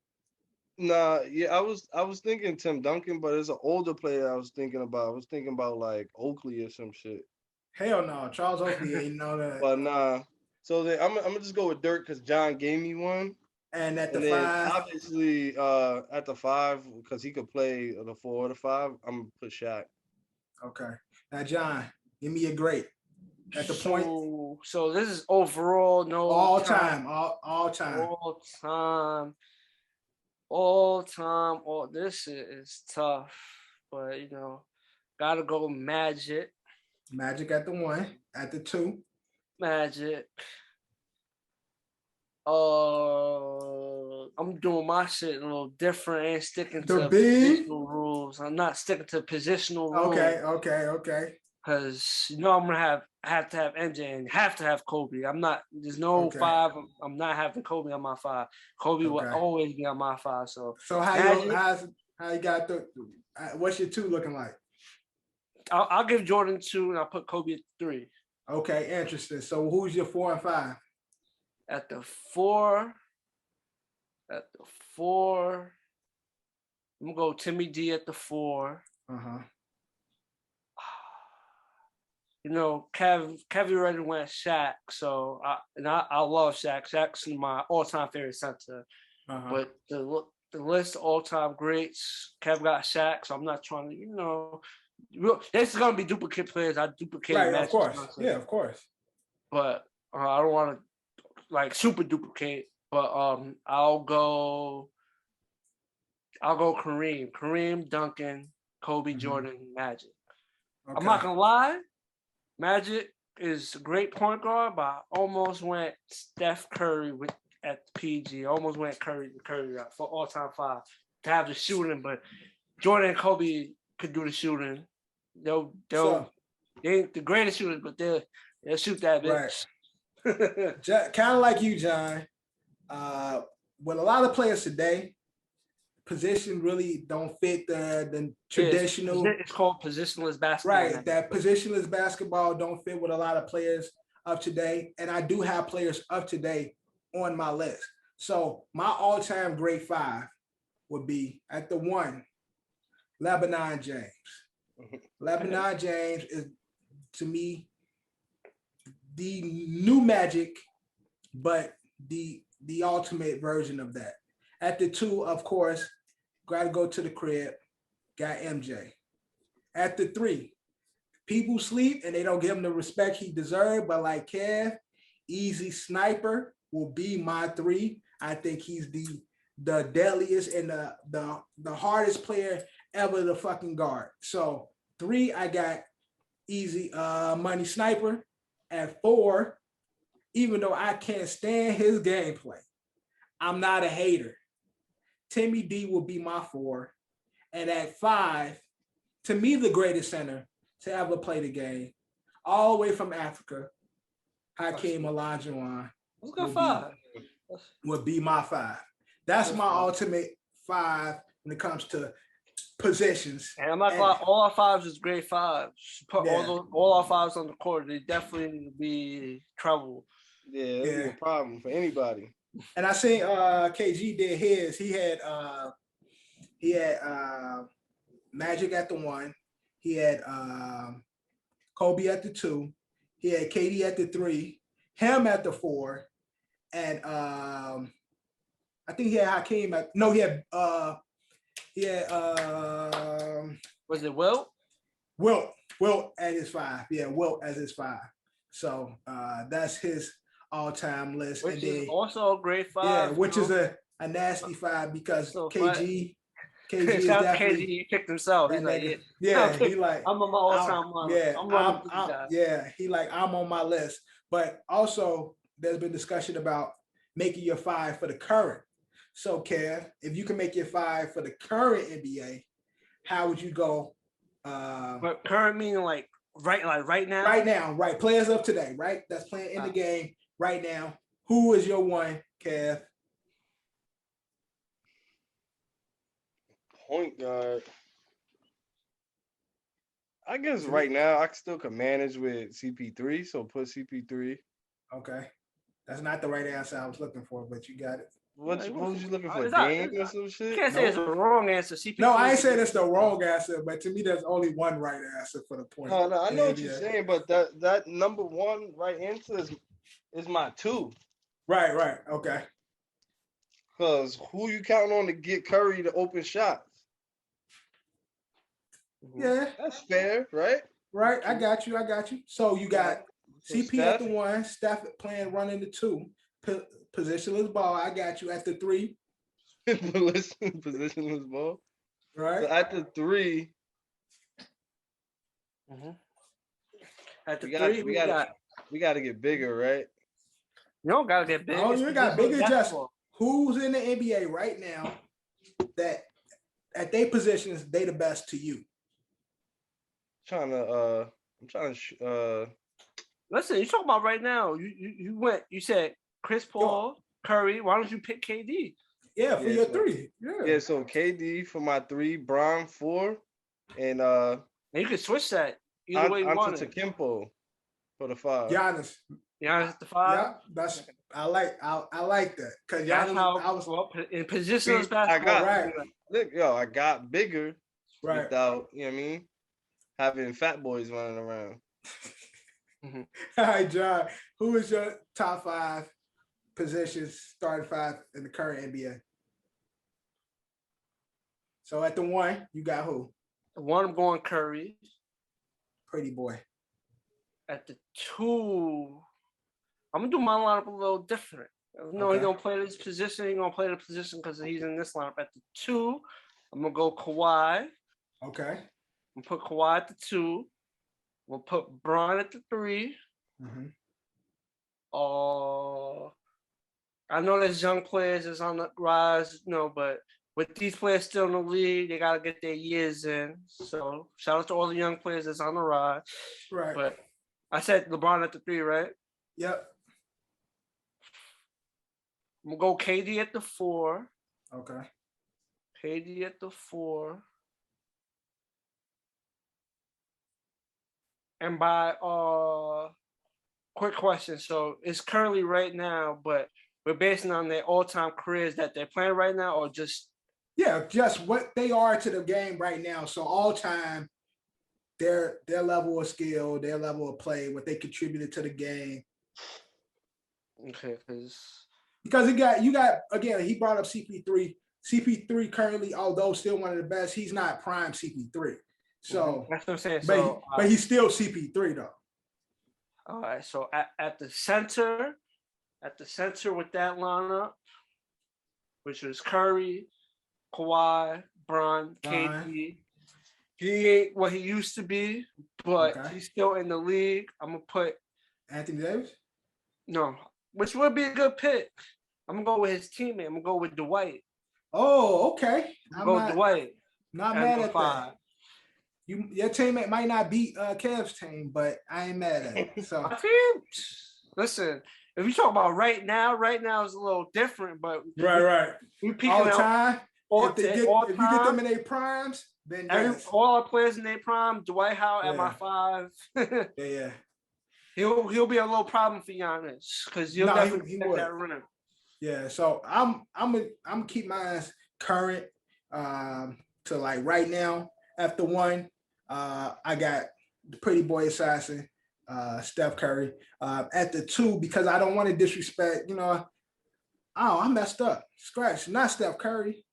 Nah, yeah, I was thinking Tim Duncan, but it's an older player I was thinking about. I was thinking about like Oakley or some shit. Hell no, Charles Oakley ain't know that. But nah. So then I'm gonna just go with Dirk because John gave me one. And at the And then 5, obviously at the 5, because he could play the 4 or the 5, I'm gonna put Shaq. okay. Now, John, give me a great at the point. So this is overall, no All time, all time. all time. Oh, this is tough, but gotta go Magic. Magic at the 1, at the 2. Magic. I'm doing my shit a little different. I ain't sticking The to big? positional rules. I'm not sticking to positional rules. Okay. Because I'm gonna have to have MJ and have to have Kobe. I'm not. There's no Okay. 5. I'm not having Kobe on my 5. Kobe will Okay. always be on my 5. So how you got what's your 2 looking like? I'll give Jordan 2 and I'll put Kobe at 3. Okay, interesting. So who's your 4 and 5? At the 4, I'm gonna go Timmy D at the 4. Kev already went Shaq, so I love Shaq. Shaq's my all-time favorite center. But the list of all-time greats, Kev got Shaq, so I'm not trying to, this is gonna be duplicate players. I duplicate Right, Magic of course. Johnson. Yeah, of course. But I don't want to like super duplicate. But I'll go Kareem, Duncan, Kobe, Jordan, Magic. Okay. I'm not gonna lie, Magic is a great point guard, but I almost went Steph Curry at PG. Almost went Curry for all-time 5 to have the shooting, but Jordan and Kobe could do the shooting. They ain't the greatest shooters, but they'll shoot that bitch. Right. Kind of like you, John. With a lot of players today, position really don't fit the traditional. It's called positionless basketball. Right, that positionless basketball don't fit with a lot of players of today, and I do have players of today on my list. So my all-time great 5 would be at the 1, LeBron James. LeBron James is, to me, the new Magic, but the ultimate version of that. At the 2, of course, got to go to the crib, got MJ. At the 3, people sleep and they don't give him the respect he deserved, but like Kev, Easy Sniper will be my 3. I think he's the deadliest and the hardest player ever to fucking guard. So 3, I got Easy Money Sniper. At 4, even though I can't stand his gameplay, I'm not a hater. Timmy D will be my 4. And at 5, to me, the greatest center to ever play the game, all the way from Africa, Hakeem Olajuwon would be my 5. That's my ultimate 5 when it comes to positions. And I'm not gonna lie, all our 5s is great 5s. Put all our 5s on the court, they definitely need to be trouble. Yeah, it'd be a problem for anybody. And I seen KG did his. He had Magic at the 1. He had Kobe at the 2. He had KD at the 3. Him at the 4. And I think he had Hakeem at he had was it Wilt? Wilt at his 5. Yeah, Wilt as his 5. So that's his all-time list. Which and is then, also a great 5. Yeah, which is a nasty 5 because So KG is definitely. He picked himself. He's like, he like I'm on my all-time one. I'm on my list. But also, there's been discussion about making your 5 for the current. So, Kev, if you can make your 5 for the current NBA, how would you go? But current meaning right now. Right now, right. Players of today, right? That's playing in the game right now. Who is your 1, Kev? Point guard. I guess right now I still can manage with CP3, so put CP3. Okay. That's not the right answer I was looking for, but you got it. What was you looking for? It's not- Dame or some You shit? can't say it's a wrong answer. CP3 No, I ain't saying it's the wrong answer, but to me, there's only one right answer for the point. No, I know what you're Yeah. saying, but that number one right answer is my 2. Right. Okay. Cause who you counting on to get Curry to open shots? Yeah. That's fair, right? Right. I got you. So you got So CP at the Steph? 1, Steph playing running the 2, positionless ball. I got you at the 3. Positionless ball. Right. So at the 3, At the we three, got to get bigger, right? you don't gotta get big. Oh, It's you got positional bigger just basketball. who's in the NBA right now that at their positions they the best to you. I'm trying to Listen, you talking about right now. You said Chris Paul, Curry. Why don't you pick KD? Yeah, for Yeah, your so- 3. Yeah. so KD for my 3, Bron 4, and And you can switch that either way you want it. Antetokounmpo for the 5. Giannis. Giannis at the 5. Yeah, that's I like that because That's Giannis. how I was well, in positions See, I basketball. got- right. Look, I got bigger Right. without, you know what I mean, having fat boys running around. All right, John. Who is your top 5 positions, starting 5 in the current NBA? So at the 1, you got who? The 1, I'm going Curry. Pretty boy. At the 2, I'm gonna do my lineup a little different. No, he Okay. don't play this position. He gonna play the position because he's in this lineup. At the 2, I'm gonna go Kawhi. Okay. I'm gonna put Kawhi at the 2. We'll put Bron at the 3. Mm-hmm. I know there's young players that's on the rise, but with these players still in the league, they gotta get their years in. So shout out to all the young players that's on the rise. Right. But I said LeBron at the 3, right? Yep. I'm gonna go KD at the 4. Okay. KD at the 4. And by quick question. So it's currently right now, but we're basing on their all-time careers that they're playing right now, or just just what they are to the game right now. So all time, their level of skill, their level of play, what they contributed to the game. okay? Because you got again, he brought up CP3. CP3 currently, although still one of the best, he's not prime CP3. So that's what I'm saying. but he's still CP3 though. All right. So at the center with that lineup, which was Curry, Kawhi, Bron, KD. He ain't what he used to be, but he's still in the league. I'm gonna put Anthony Davis. No, which would be a good pick. I'm gonna go with his teammate. I'm gonna go with Dwight. Oh, okay. Dwight. Not mad at that. Your teammate might not beat Kev's team, but I ain't mad at it. So My team, listen, if you talk about right now is a little different, but right. We peaking all the out time. if You get them in their primes, then yes. all our players in their prime. Dwight Howard at my 5. Yeah. He'll be a little problem for Giannis because you'll definitely get that rim. Yeah, so I'm gonna keep mine current to like right now. After 1, I got the pretty boy assassin, Steph Curry. At the 2, because I don't want to disrespect, I messed up. Scratch, not Steph Curry.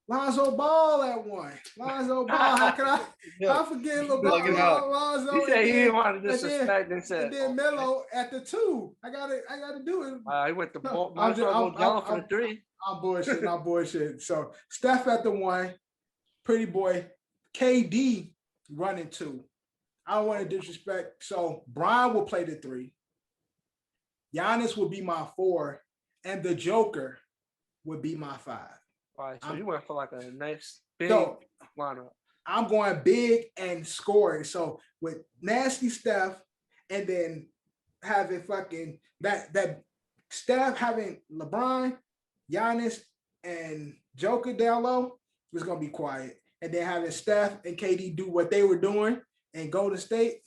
Lonzo Ball at 1. Lonzo Ball, how can I forget LeBron? Lonzo. He said he didn't want to disrespect and then Melo at the 2. I gotta do it. He went to ball. I'm for the 3. I'm bullshitting. So Steph at the 1, pretty boy, KD running 2. I don't want to disrespect. So Brian will play the 3. Giannis will be my 4, and the Joker would be my 5. All right, so you went for like a nice big lineup. I'm going big and scoring. So with nasty Steph, and then having fucking that Steph having LeBron, Giannis, and Joker down low, it's gonna be quiet. and then having Steph and KD do what they were doing in Golden State,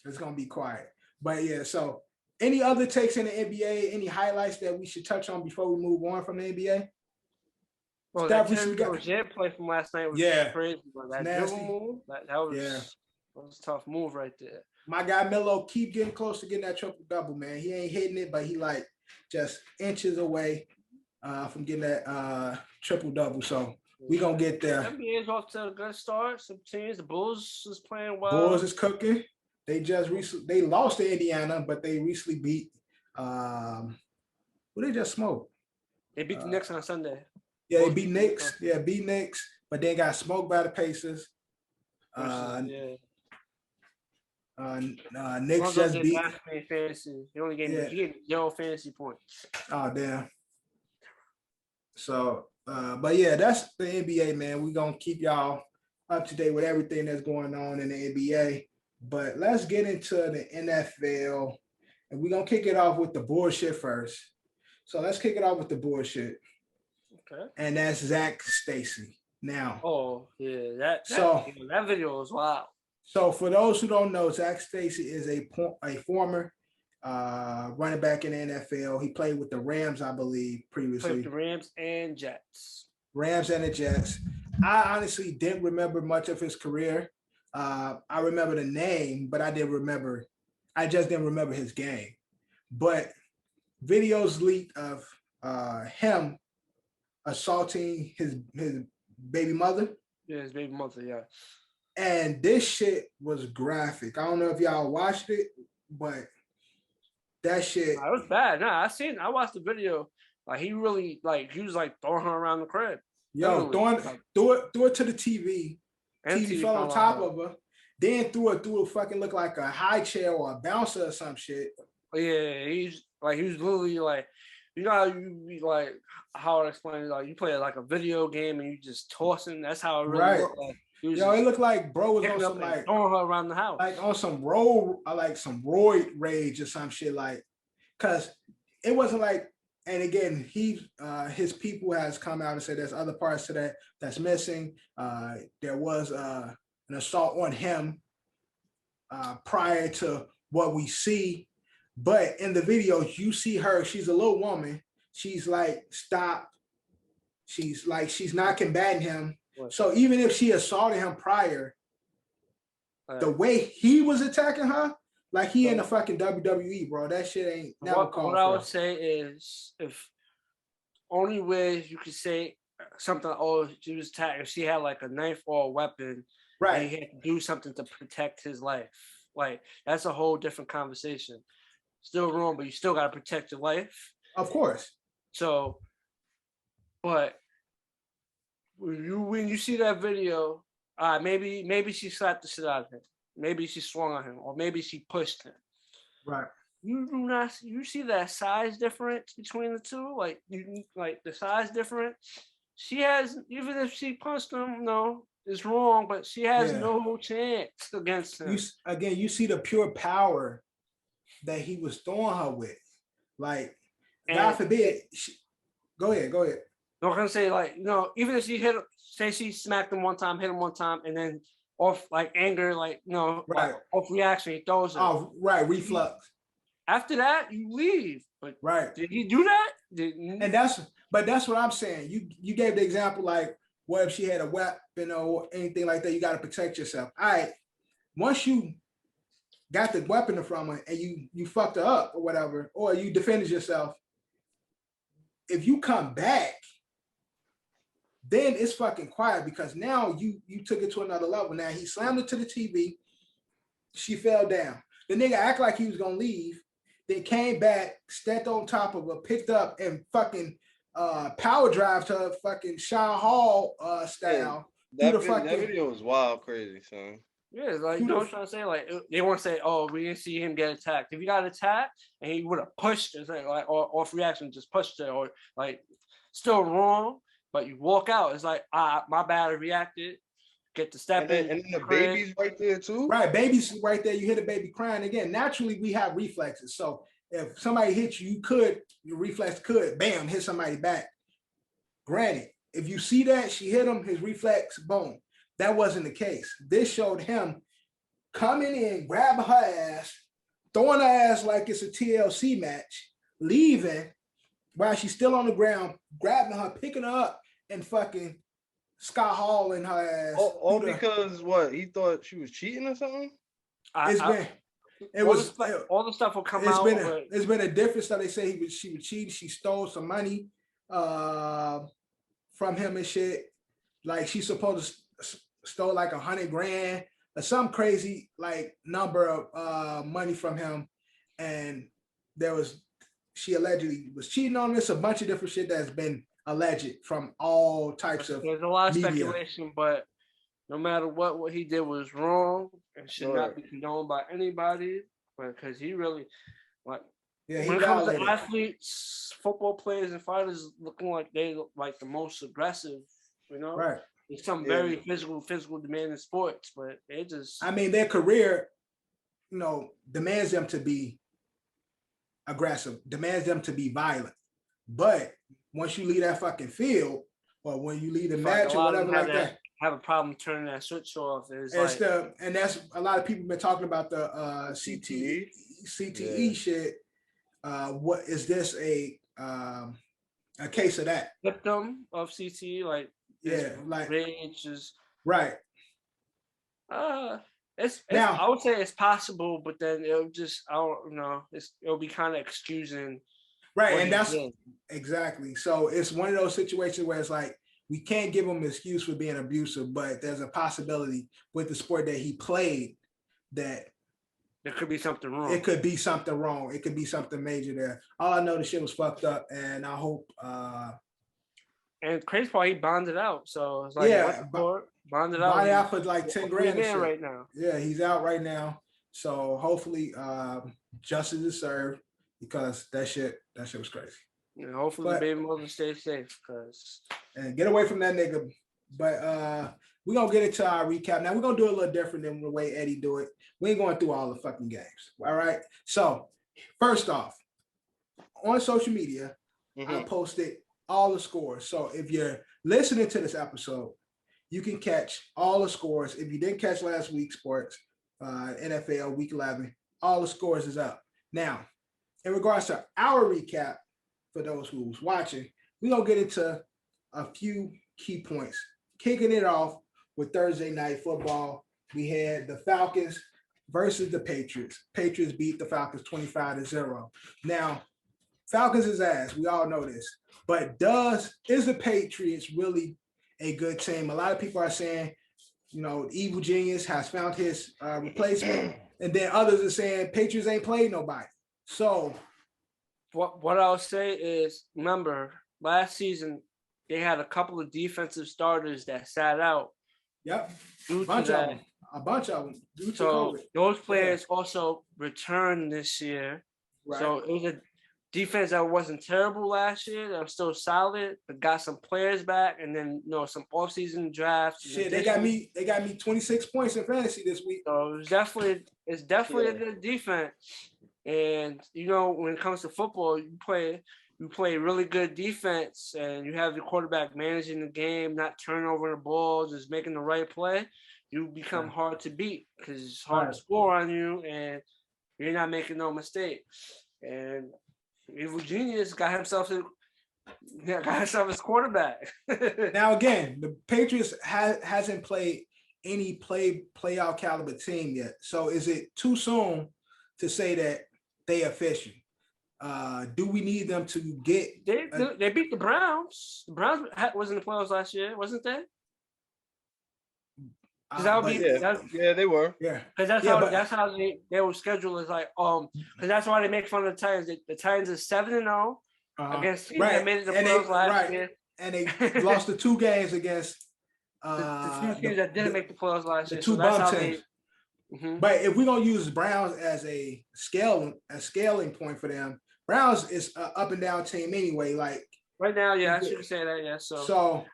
it's gonna be quiet. But yeah, so any other takes in the NBA, any highlights that we should touch on before we move on from the NBA? Well, Steph, that we Terry should got- Rozier play from last night was Yeah. crazy. But that Nasty. dribble move, that was a tough move right there. My guy Melo keep getting close to getting that triple double, man. He ain't hitting it, but he like just inches away from getting that triple double. So we gonna get there. NBA is off to a good start. Some teams, the Bulls is playing well. Bulls is cooking. They just recently they lost to Indiana, but they recently beat who they just smoked. They beat the Knicks on Sunday. Yeah, they beat Knicks. Yeah, beat Knicks, but they got smoked by the Pacers. Yeah. Knicks just beat. Fantasy. He only gave Yeah. me 0 fantasy points. Oh damn. So, but yeah, that's the NBA, man. We're gonna keep y'all up to date with everything that's going on in the NBA. But let's get into the NFL, and we're gonna kick it off with the bullshit first. So let's kick it off with the bullshit, Okay. and that's Zach Stacy. Now, Oh yeah, that video was wild. so for those who don't know, Zach Stacy is a former running back in the NFL. He played with the Rams, I believe, previously. Played with the Rams and Jets. Rams and the Jets. I honestly didn't remember much of his career. I remember the name, but I just didn't remember his game. But videos leaked of him assaulting his baby mother. Yeah, his baby mother, yeah. And this shit was graphic. I don't know if y'all watched it, but that shit. Nah, it was bad. Nah, I watched the video. Like he really he was like throwing her around the crib. Yo, threw it to the TV. And TV fell on top of her. Then threw a fucking look like a high chair or a bouncer or some shit. Yeah, he was literally like, you know how you be like, how I explain it, like you play like a video game and you just tossing. That's how it really looked like. Yo, it looked like bro was on some like throwing her around the house, like on some roid rage or some shit, like, cause it wasn't like. And again, his people has come out and said there's other parts to that that's missing. There was an assault on him prior to what we see, but in the video you see her. She's a little woman. She's like, stop. She's not combating him. What? So even if she assaulted him prior, the way he was attacking her. Like he in the fucking WWE, bro. That shit ain't never called. What I would say is, if only way you could say something, oh, she was attacked, if she had like a knife or a weapon, right? And he had to do something to protect his life. Like that's a whole different conversation. Still wrong, but you still got to protect your life. Of course. So, but when you see that video, maybe she slapped the shit out of him. Maybe she swung on him, or maybe she pushed him. Right. You see that size difference between the two? Like the size difference. She has, even if she punched him, no, it's wrong, but she has no chance against him. You see the pure power that he was throwing her with. Like, God forbid. Go ahead. I'm gonna say, like, even if she say she smacked him one time, hit him one time, and then off like anger, like right, off reaction, he throws it. Oh, right, reflux. After that, you leave. But right, did he do that? And that's what I'm saying. You gave the example, like, what if she had a weapon or anything like that? You got to protect yourself. All right, once you got the weapon from her and you fucked her up or whatever, or you defended yourself, if you come back, then it's fucking quiet, because now you took it to another level. Now he slammed her to the TV. She fell down. The nigga act like he was gonna leave, then came back, stepped on top of her, picked up and fucking power drive to her fucking Sean Hall style. Yeah, that video was wild crazy, son. Yeah, like, I'm trying to say, like, they want to say, oh, we didn't see him get attacked. If he got attacked and he would have pushed her, like, or off reaction, just pushed her, or like, still wrong. But you walk out, it's like, my bad, I reacted. Get the step in. And then the baby's right there too. Right, baby's right there. You hear the baby crying again. Naturally, we have reflexes. So if somebody hits you, your reflex could, bam, hit somebody back. Granted, if you see that she hit him, his reflex, boom. that wasn't the case. This showed him coming in, grabbing her ass, throwing her ass like it's a TLC match, leaving while she's still on the ground, grabbing her, picking her up, and fucking Scott Hall in her ass. All because what? He thought she was cheating or something? All the stuff will come out. It's been a difference that they say she was cheating. She stole some money from him and shit. Like she's supposed to stole like $100 grand or some crazy like number of money from him, and she allegedly was cheating on this. A bunch of different shit that's been alleged from all types of. There's a lot of media. speculation, but no matter what he did was wrong and should not be condoned by anybody, because he really when it comes to athletes, football players, and fighters looking like they look like the most aggressive, right? It's some very physical demanding sports, but they just. I mean, their career, demands them to be aggressive, demands them to be violent. But once you leave that fucking field, or when you leave the match or whatever like that, have a problem turning that switch off. And that's a lot of people been talking about the CTE shit. What is this a case of that? Symptom of CTE, like rage is right. Now I would say it's possible, but then it'll just it'll be kind of excusing. Right, and that's exactly. So it's one of those situations where it's like we can't give him an excuse for being abusive, but there's a possibility with the sport that he played that there could be something wrong. It could be something wrong. It could be something major there. All I know, the shit was fucked up, and I hope. And crazy part, he bonded out, so it's like bonded out for like 10 grand right now. Yeah, he's out right now. So hopefully, justice is served, because that shit was crazy. And hopefully the baby mother stays safe, and get away from that nigga. But we're gonna get into our recap. Now we're gonna do it a little different than the way Eddie do it. We ain't going through all the fucking games. All right. So first off, on social media, I posted all the scores. So if you're listening to this episode, you can catch all the scores. If you didn't catch last week's sports, NFL week 11, all the scores is up. Now, in regards to our recap, for those who's watching, we're going to get into a few key points. Kicking it off with Thursday night football, we had the Falcons versus the Patriots. Patriots beat the Falcons 25-0. Now, Falcons is ass. We all know this. But is the Patriots really a good team? A lot of people are saying, Evil Genius has found his replacement. And then others are saying Patriots ain't played nobody. So what I'll say is, remember, last season they had a couple of defensive starters that sat out. Yep. A bunch of them. So those players also returned this year. Right. So it was a defense that wasn't terrible last year. That was still solid, but got some players back, and then some offseason drafts. Shit, they got me 26 points in fantasy this week. So it's definitely a good defense. And when it comes to football, you play really good defense, and you have your quarterback managing the game, not turning over the ball, just making the right play. You become hard to beat because it's hard to score on you, and you're not making no mistakes. And Evil Genius got himself his quarterback. Now again, the Patriots hasn't played any playoff caliber team yet. So is it too soon to say that they efficient? Do we need them to get? They beat the Browns. The Browns was in the playoffs last year, wasn't they? Yeah, they were. Yeah, because that's how they were scheduled. Is like because that's why they make fun of the Titans. The Titans is 7-0 against teams that made it to the playoffs last year, and they lost the 2 games against the few teams that didn't make the playoffs last year. The 2 bum teams. But if we're gonna use Browns as a scaling point for them, Browns is an up and down team anyway. Like right now, I should say that. Yeah, so.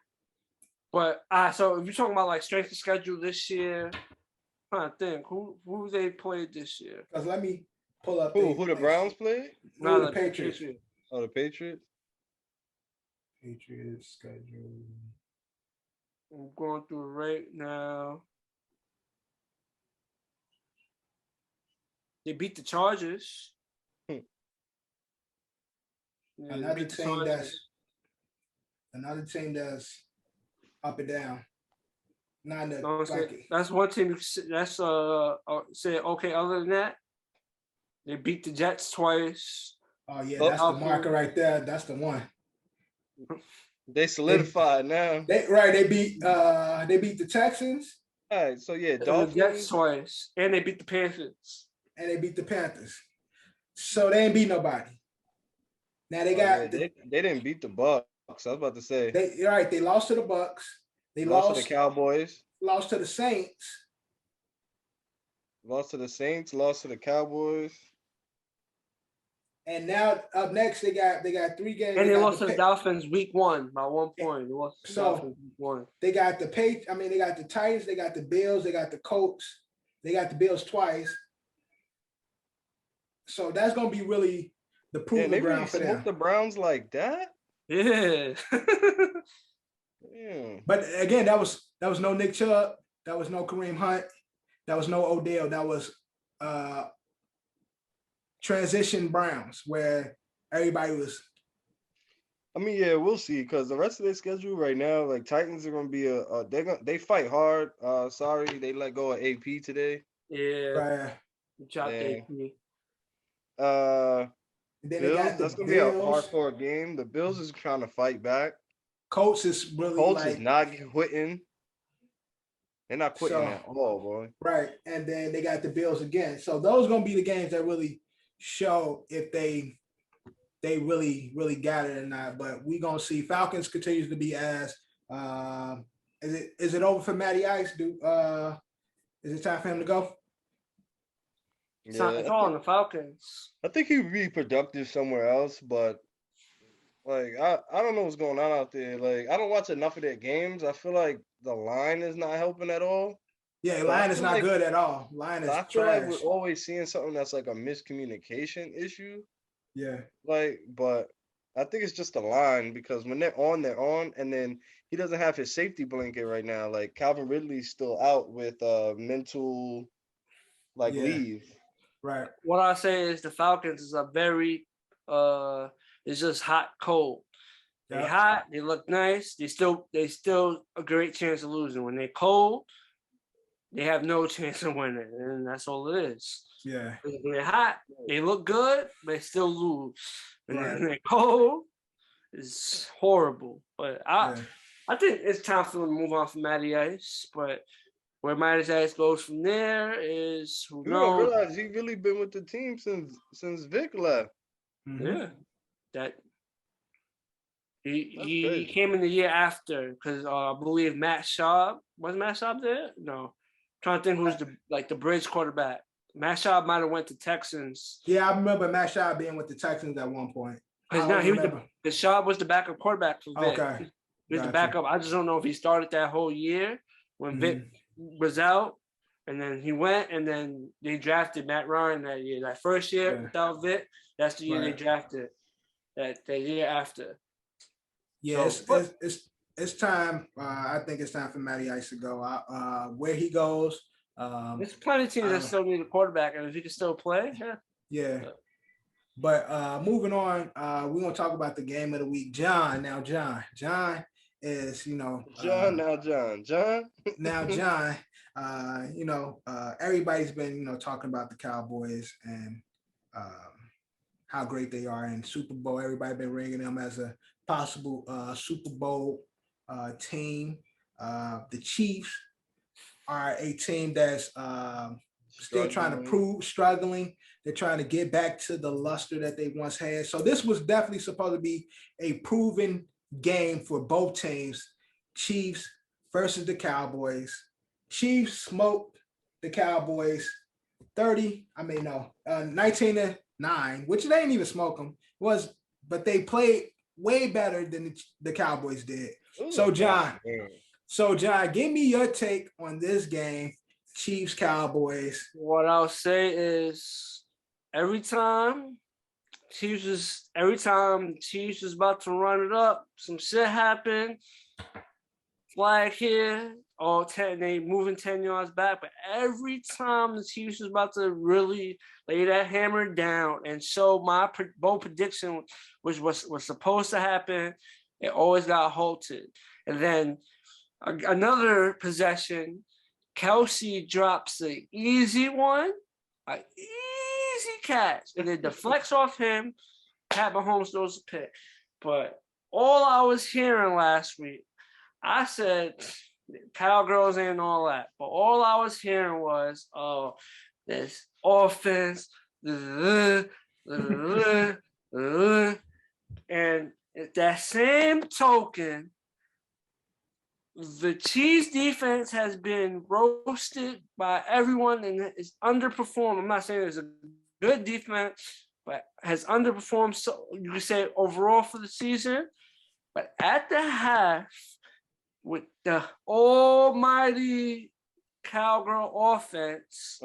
But so if you're talking about like strength of schedule this year, I'm trying to think who they played this year. Because let me pull up who the Browns played? No, the Patriots. Oh, the Patriots. Patriots schedule. I'm going through it right now. They beat the Chargers. Hmm. Yeah, they Another beat the team Chargers. that's up and down. Not the No, like that's one team. That's say okay. Other than that, they beat the Jets twice. oh yeah, Oh, that's the marker right there. That's the one. they solidified now. They beat the Texans All right, so yeah, And the Jets Dolphins. twice, and they beat the Panthers. and they beat the Panthers. So they ain't beat nobody. Now they Oh, got yeah, they didn't beat the Bucks. I was about to say they lost to the Bucks. They lost to lost the Cowboys, lost to the Saints. lost to the Saints, lost to the Cowboys. And now up next they got 3 games. And they got lost to the Pa- Dolphins week 1 by 1 point. They lost to the So- Dolphins week 1. They got the they got the Titans, they got the Bills, they got the Colts, they got the Bills twice. So that's gonna be really the Yeah, proving they really ground for them. smoked the Browns like that. Yeah. Yeah. But again, that was no Nick Chubb, that was no Kareem Hunt, that was no Odell, that was transition Browns where everybody was. I mean, yeah, we'll see because the rest of their schedule right now, like Titans are gonna be they fight hard. Sorry, they let go of AP today. Yeah. Dropped Yeah. AP. And then they Bills, got the that's gonna be a Bills. hardcore game. The Bills is trying to fight back. Colts is really Colts like is not quitting. They're not quitting So- at all, boy. right, and then they got the Bills again. So those gonna be the games that really show if they really got it or not. But we gonna see. Falcons continues to be ass. Is it over for Matty Ice? Is it time for him to go? It's not Yeah, it's all on the Falcons. I think he'd be productive somewhere else, but like I don't know what's going on out there. Like I don't watch enough of their games. I feel like the line is not helping at all. Yeah, But I line is feel not like- good at all. Line is I feel trash. like we're always seeing something that's like a miscommunication issue. Yeah, Like, but I think it's just the line because when they're on, and then he doesn't have his safety blanket right now. Like Calvin Ridley's still out with mental Yeah. leave. right. What I say is the Falcons is a very it's just hot cold. They Yeah. hot, they look nice, they still a great chance of losing. When they're cold, they have no chance of winning, and that's all it is. Yeah, When they're hot, they look good, but they still lose. And Right. then they're cold, it's horrible. But yeah. I think it's time for them to move on from Matty Ice. But where Matty Ice goes from there is who You don't knows. realize he really been with the team since Vic left. Mhm. Yeah, that he crazy. came in the year after because I believe Matt Schaub was Matt Schaub there. No, trying to think who's the bridge quarterback. Matt Schaub might have went to Texans Yeah, I remember Matt Schaub being with the Texans at one point. because I now don't he was remember. the Schaub was the backup quarterback for Vic. Okay. He was the Gotcha. backup. I just don't know if he started that whole year when Vic was out, and then he went, and then they drafted Matt Ryan that year. That first year Yeah. without Vic, that's the year they Right. drafted. That year after. Yeah, So, it's time. I think it's time for Matty Ice to go. Where he goes, There's plenty of teams that still need a quarterback, and if he can still play, yeah. yeah. But moving on, we're gonna talk about the game of the week. John is John. everybody's been talking about the Cowboys and how great they are in Super Bowl. Everybody been ringing them as a possible Super Bowl team. The Chiefs are a team that's still trying to struggling. They're trying to get back to the luster that they once had. So this was definitely supposed to be a proven game for both teams. Chiefs versus the Cowboys. Chiefs smoked the Cowboys 19-9, which they didn't even smoke them, but they played way better than the Cowboys did. So John, give me your take on this game, Chiefs Cowboys. What I'll say is every time Chiefs was about to run it up, some shit happened. flag here, they moving 10 yards back. But every time the Chiefs was about to really lay that hammer down and show my bold prediction, which was supposed to happen, it always got halted. And then another possession, Kelsey drops an easy one, an easy catch, and it deflects off him. Pat Mahomes throws a pick. But all I was hearing last week, I said cowgirls and all that, but all I was hearing was, oh, this offense, and at that same token, the Chiefs defense has been roasted by everyone and is underperformed. I'm not saying it's a good defense, but has underperformed, so you could say overall for the season. But at the half, with the almighty cowgirl offense,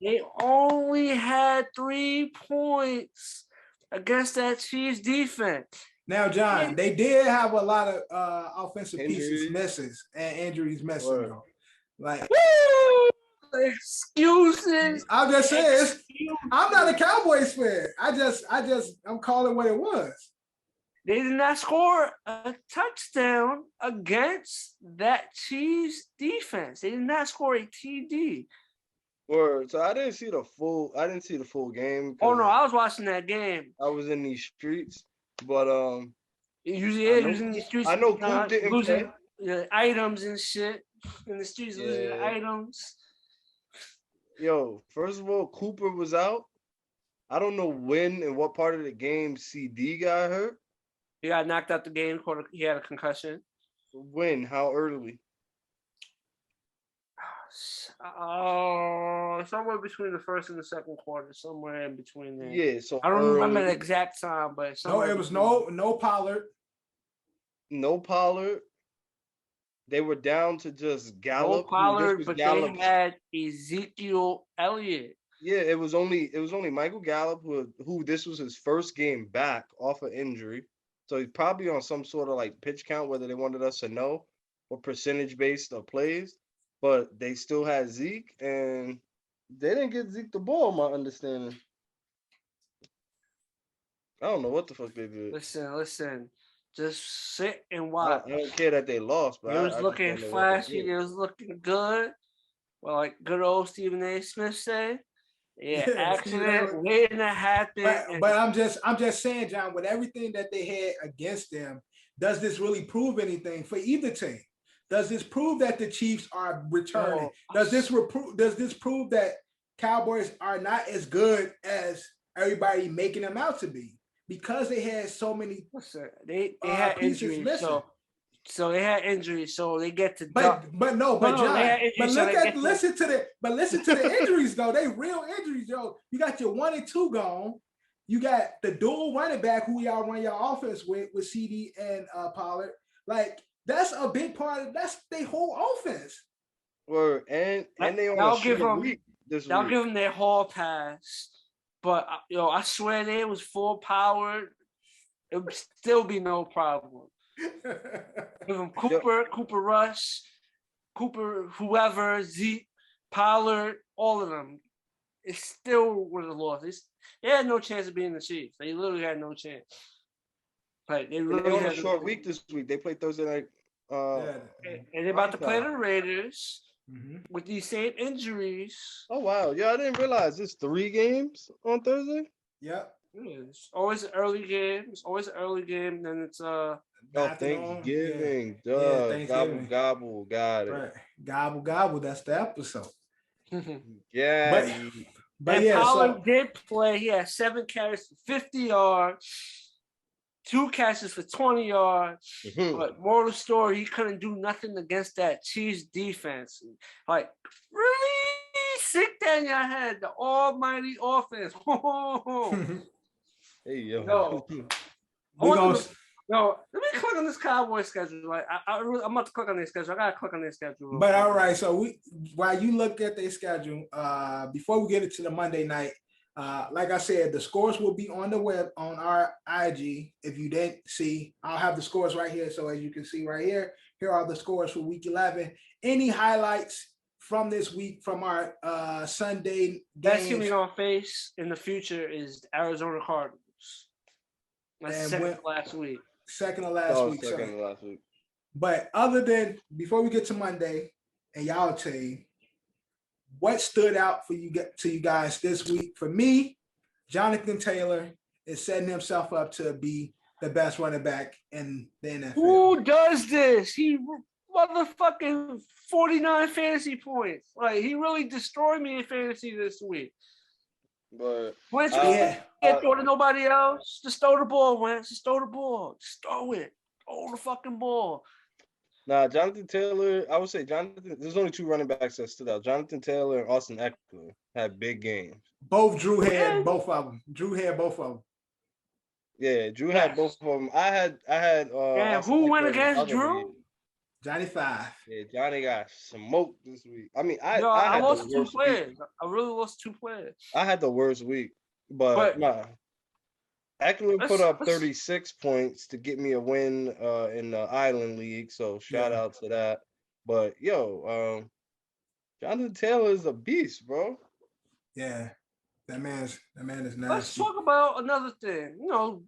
they only had 3 points against that Chiefs defense. Now, John, they did have a lot of offensive pieces misses and injuries missing. Though. Like, excuses. I'm just saying, I'm not a Cowboys fan. I'm calling what it was. They did not score a touchdown against that Chiefs defense. They did not score a TD. So I didn't see the full game. Oh no, I was watching that game. I was in these streets, but using the streets. I know Coop didn't losing play. Items and shit in the streets, losing items. Yo, first of all, Cooper was out. I don't know when and what part of the game CD got hurt. He got knocked out the game. He had a concussion. When? How early? Somewhere between the first and the second quarter, somewhere in between there. Yeah, so I don't remember the exact time, but no, it was no Pollard. No Pollard. They were down to just Gallup. No Pollard, but they had Ezekiel Elliott. Yeah, it was only Michael Gallup who this was his first game back off of injury. So he's probably on some sort of like pitch count, whether they wanted us to know, or percentage based of plays. But they still had Zeke, and they didn't get Zeke the ball, my understanding. I don't know what the fuck they did. Listen. Just sit and watch. I don't care that they lost, but it was looking flashy. It was looking good. Well, like good old Stephen A. Smith said. Yeah, accident waiting to happen. But I'm just saying, John, with everything that they had against them, does this really prove anything for either team? Does this prove that the Chiefs are returning? Does this prove that Cowboys are not as good as everybody making them out to be? Because they had so many. They had injuries, so they had injuries, so they get to. John. Listen to the injuries though. They real injuries, yo. You got your 1 and 2 gone. You got the dual running back who y'all run your offense with CD and Pollard. Like that's a big part of that's their whole offense. And they on a short week this week. I'll give them their hall pass. But I swear they was full powered. It would still be no problem. Give them Cooper Rush, Cooper, whoever, Zeke, Pollard, all of them. It still would have lost. They had no chance of being the Chiefs. They literally had no chance. Like they really had a short week this week. They played Thursday night. And they're about to play the Raiders. With these same injuries. Oh wow! Yeah, I didn't realize it's 3 games on Thursday. Yep. It's always an early game. Then it's Thanksgiving. Yeah, Thanksgiving. Gobble. Got it. Right. Gobble. That's the episode. Yeah. But Pollard did play. He had 7 carries for 50 yards. 2 catches for 20 yards. But moral of the story, he couldn't do nothing against that Chiefs defense. Like, really sick that in your head. The almighty offense. Hey, yo. Let me click on this Cowboys schedule. Like, I'm about to click on their schedule. I got to click on their schedule. But all right, so while you look at their schedule, before we get into the Monday night, like I said, the scores will be on the web on our IG. If you didn't see, I'll have the scores right here. So as you can see right here, Here are the scores for week 11. Any highlights from this week from our Sunday Best team games? we're gonna face in the future is the Arizona Cardinals. That's And second when- to last week. Second to last week. Second So. to last week. But other than, before we get to Monday and y'all team, what stood out for you guys this week? For me, Jonathan Taylor is setting himself up to be the best running back in the NFL. Who does this? He motherfucking 49 fantasy points. Like, he really destroyed me in fantasy this week. But Wentz Yeah. can't throw to nobody else. Just throw the ball, Wentz. Just throw the ball. Just throw it. Throw the fucking ball. nah, Jonathan Taylor, I would say there's only 2 running backs that stood out. Jonathan Taylor and Austin Eckler had big games. Both Drew had both of them. Drew had both of them. Yeah, Drew had both of them. I had And Austin who Eckler went in the against other Drew? league. Johnny 5. Yeah, Johnny got smoked this week. I mean, I I had lost the 2 worst players. week. I really lost 2 players. I had the worst week, but nah. Eckler put up 36 points to get me a win in the Island League, so shout out to that. But yo, Jonathan Taylor is a beast, bro. Yeah, that man is Let's nasty. talk about another thing. You know,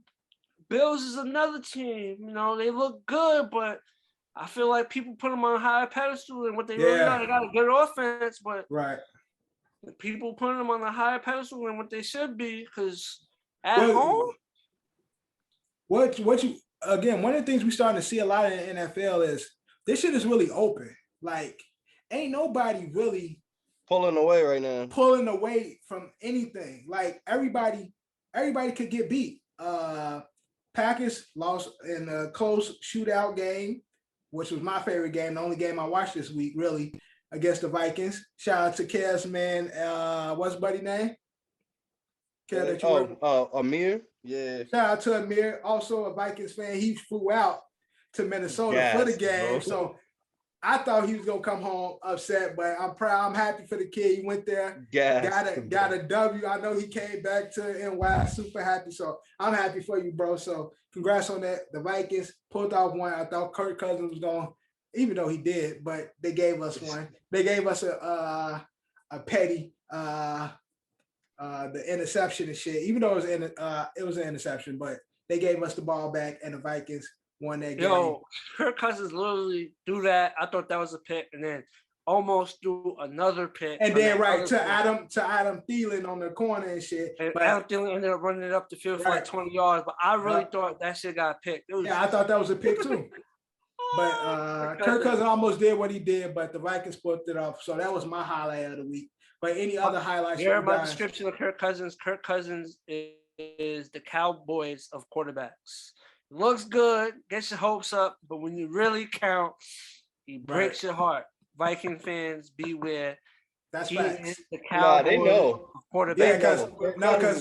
Bills is another team. You know, they look good, but I feel like people put them on a higher pedestal than what they really are. They got a good offense, but Right. people putting them on a higher pedestal than what they should be because at home. What you again? One of the things we starting to see a lot in the NFL is this shit is really open. Like, ain't nobody really Pulling away right now. pulling away from anything. Like everybody could get beat. Packers lost in a close shootout game, which was my favorite game, the only game I watched this week, really, against the Vikings. Shout out to Kev's man. What's buddy name? Kev that you work with? Amir. Yeah. Shout out to Amir, also a Vikings fan. He flew out to Minnesota for the game. Bro. So I thought he was gonna come home upset, but I'm proud. I'm happy for the kid. He went there, got a W. I know he came back to NY super happy. So I'm happy for you, bro. So congrats on that. The Vikings pulled off one. I thought Kirk Cousins was going, even though he did, but they gave us one. They gave us a petty the interception and shit. Even though it was an interception, but they gave us the ball back, and the Vikings won that game. Yo, Kirk Cousins literally do that. I thought that was a pick, and then almost do another pick. And then to Adam Thielen on the corner and shit. And But Adam Thielen ended up running it up the field for like 20 yards. But I really thought that shit got picked. I thought that was a pick too. But Kirk Cousins almost did what he did, but the Vikings pulled it off. So that was my highlight of the week. But any other highlights? Hear my description of Kirk Cousins. Kirk Cousins is the Cowboys of quarterbacks. Looks good, gets your hopes up, but when you really count, he breaks your heart. Viking fans, beware. That's he facts. is the Cowboys they know. of quarterbacks. Yeah,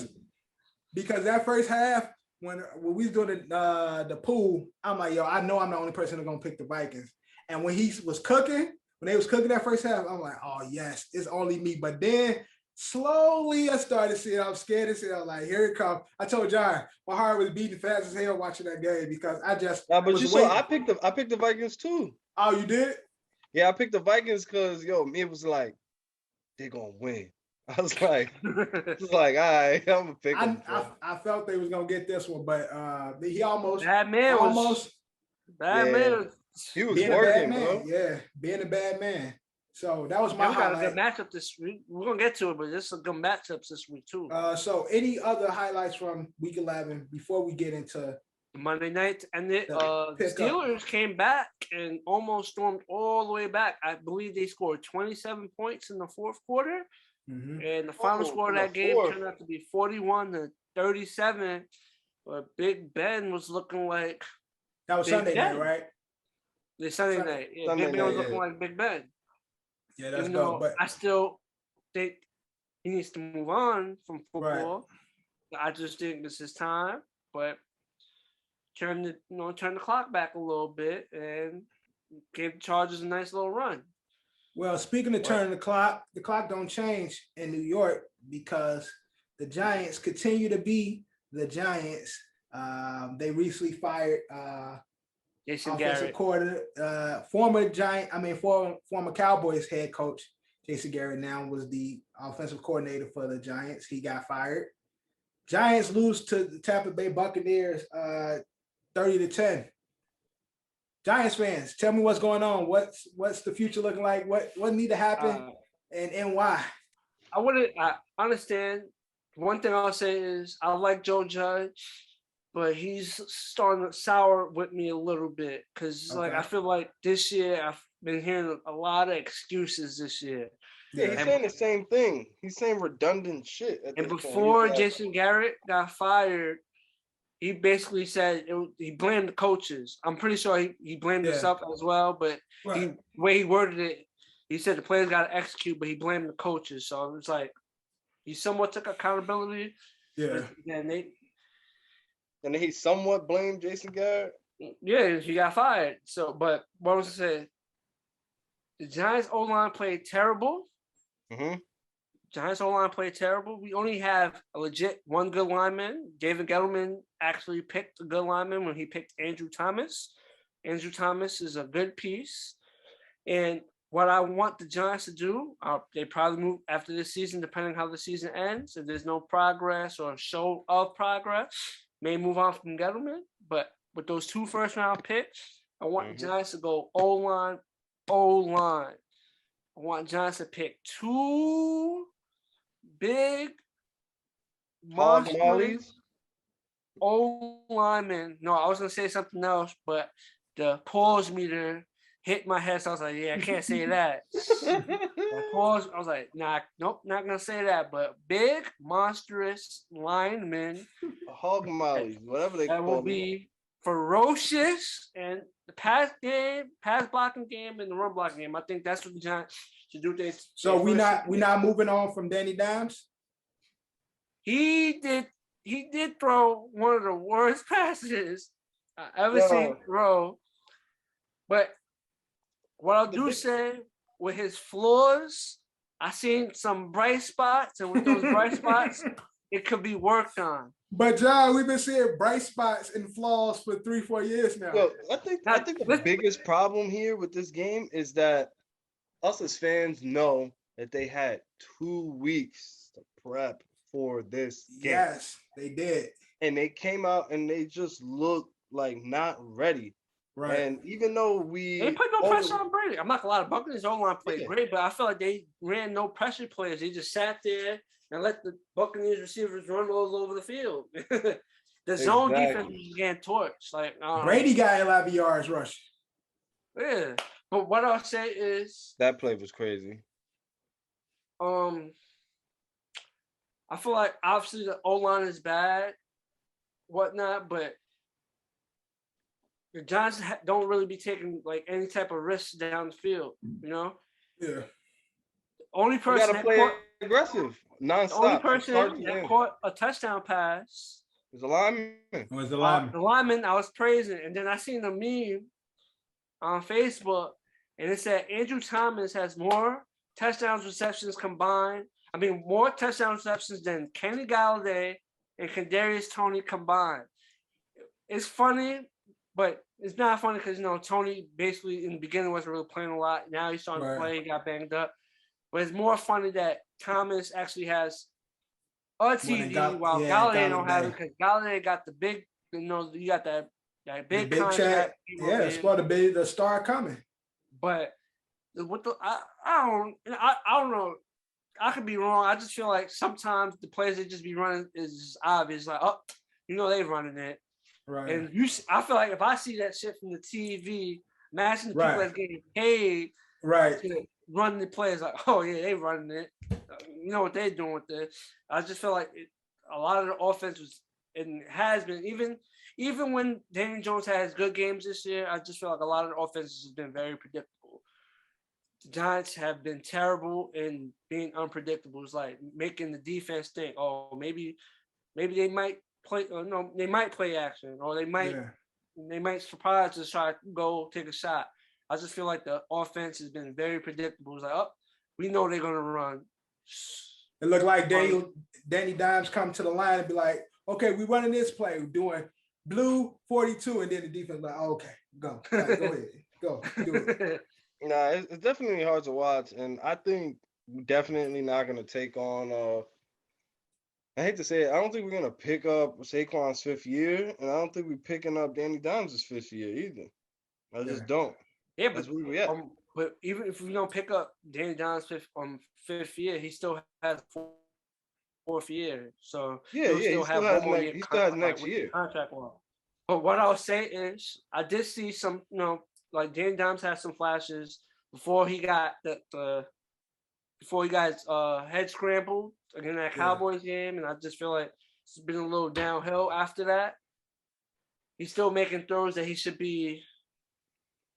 because that first half, when we was doing the pool, I'm like, yo, I know I'm the only person that's gonna pick the Vikings. And when he was cooking, when they was cooking that first half, I'm like, oh yes, it's only me. But then slowly I started seeing, I'm scared to see. I'm like, here it comes. I told John, my heart was beating fast as hell watching that game because I just I picked the Vikings too. Oh, you did? Yeah, I picked the Vikings because it was like they're gonna win. I was like, all right, I'm gonna pick them. I felt they was gonna get this one, but he almost Bad man. He was being working, a bad man. bro. Yeah, being a bad man. So that was my we got a highlight. good matchup this week. We're gonna get to it, but there's some good matchups this week too. So any other highlights from week 11 before we get into Monday night, and the pick Steelers came back and almost stormed all the way back. I believe they scored 27 points in the fourth quarter, and the final score of that game turned out to be 41-37. But Big Ben was looking like that was Big Sunday Ben. night, right? The Sunday night. Yeah, Sunday Big Ben was night, looking like Big Ben. Yeah, that's Even dope. though But I still think he needs to move on from football. Right. I just think this is time, but turn the clock back a little bit and gave the Chargers a nice little run. Well, speaking of turning the clock don't change in New York because the Giants continue to be the Giants. They recently fired Jason offensive Garrett. coordinator, former Cowboys head coach Jason Garrett now was the offensive coordinator for the Giants. He got fired. Giants lose to the Tampa Bay Buccaneers 30-10. Giants fans, tell me what's going on. What's the future looking like? What need to happen and why? I understand. One thing I'll say is I like Joe Judge, but he's starting to sour with me a little bit because like I feel like this year I've been hearing a lot of excuses this year. Yeah, he's saying the same thing. He's saying redundant shit. And before Jason Garrett got fired, he basically said he blamed the coaches. I'm pretty sure he blamed himself as well, but the way he worded it, he said the players got to execute, but he blamed the coaches. So it was like he somewhat took accountability. Yeah. And then he somewhat blamed Jason Garrett. Yeah, he got fired. So, but what was I saying? The Giants O-line played terrible. Mm-hmm. Giants O-line played terrible. We only have a legit one good lineman. David Gettleman actually picked a good lineman when he picked Andrew Thomas. Andrew Thomas is a good piece. And what I want the Giants to do, they probably move after this season, depending how the season ends. If there's no progress or show of progress, may move on from Gettleman. But with those 2 first-round picks, I want the Giants to go O-line. I want Giants to pick 2 big monsters O-linemen. No, I was going to say something else, but the pause meter hit my head, so I was like, yeah, I can't say that. Pause, I was like, nah, nope, not going to say that, but big, monstrous linemen. Hog mollies, whatever they call them. That will be ferocious and the pass blocking game and the run blocking game. I think that's what the Giants should do. So we not moving on from Danny Dimes? He did throw one of the worst passes I ever seen throw. But what I'll do say with his flaws, I seen some bright spots, and with those bright spots, it could be worked on. But John, we've been seeing bright spots and flaws for 3-4 years now. Well, I think the biggest problem here with this game is that us as fans know that they had 2 weeks to prep for this game. Yes, they did. And they came out and they just looked like not ready. Right. And even though they put no pressure on Brady. I'm not gonna lie, the Buccaneers O-line played great, but I feel like they ran no pressure plays. They just sat there and let the Buccaneers receivers run all over the field. The zone defense was getting torched. Like Brady got 11 yards rushing. Yeah, but what I'll say is that play was crazy. I feel like obviously the O-line is bad, whatnot, but the Giants don't really be taking like any type of risks down the field, you know? Yeah. The only person you gotta play aggressive, nonstop. The only person that caught a touchdown pass was the lineman. The lineman I was praising, and then I seen a meme on Facebook, and it said Andrew Thomas has more touchdowns receptions combined. I mean, more touchdown receptions than Kenny Galladay and Kadarius Toney combined. It's funny, but it's not funny because, you know, Toney basically in the beginning wasn't really playing a lot. Now he's starting to play. He got banged up. But it's more funny that Thomas actually has a TD while Galladay don't have it because Galladay got the big, you know, you got that big contract. Yeah, it's supposed to be the star coming. But what I don't know. I could be wrong. I just feel like sometimes the plays they just be running is just obvious. Like, oh, you know they're running it. Right. And I feel like if I see that shit from the TV, imagine the people that's getting paid to run the plays, like, oh yeah, they running it. You know what they're doing with this. I just feel like a lot of the offense was and has been even when Daniel Jones has good games this year. I just feel like a lot of the offense has been very predictable. The Giants have been terrible in being unpredictable. It's like making the defense think, oh, maybe they might play. No, they might play action, or they might surprise to try to go take a shot. I just feel like the offense has been very predictable. It's like, oh, we know they're gonna run. It looked like Danny Dimes come to the line and be like, okay, we're running this play. We're doing blue 42, and then the defense like, oh, okay, go. All right, go ahead. Go. Do it. Nah, it's definitely hard to watch, and I think we're definitely not gonna take on. I hate to say it, I don't think we're gonna pick up Saquon's 5th year, and I don't think we're picking up Danny Dimes' 5th year either. I just don't. Yeah, That's but where we at. but even if we don't pick up Danny Dimes' fifth year, he still has 4th year. So Yeah, he'll he still still have has one more next. year He still has like, next with the year. contract law. But what I'll say is, I did see some, like Danny Dimes had some flashes before he got before he got head scrambled against that Cowboys game, and I just feel like it's been a little downhill after that. He's still making throws that should be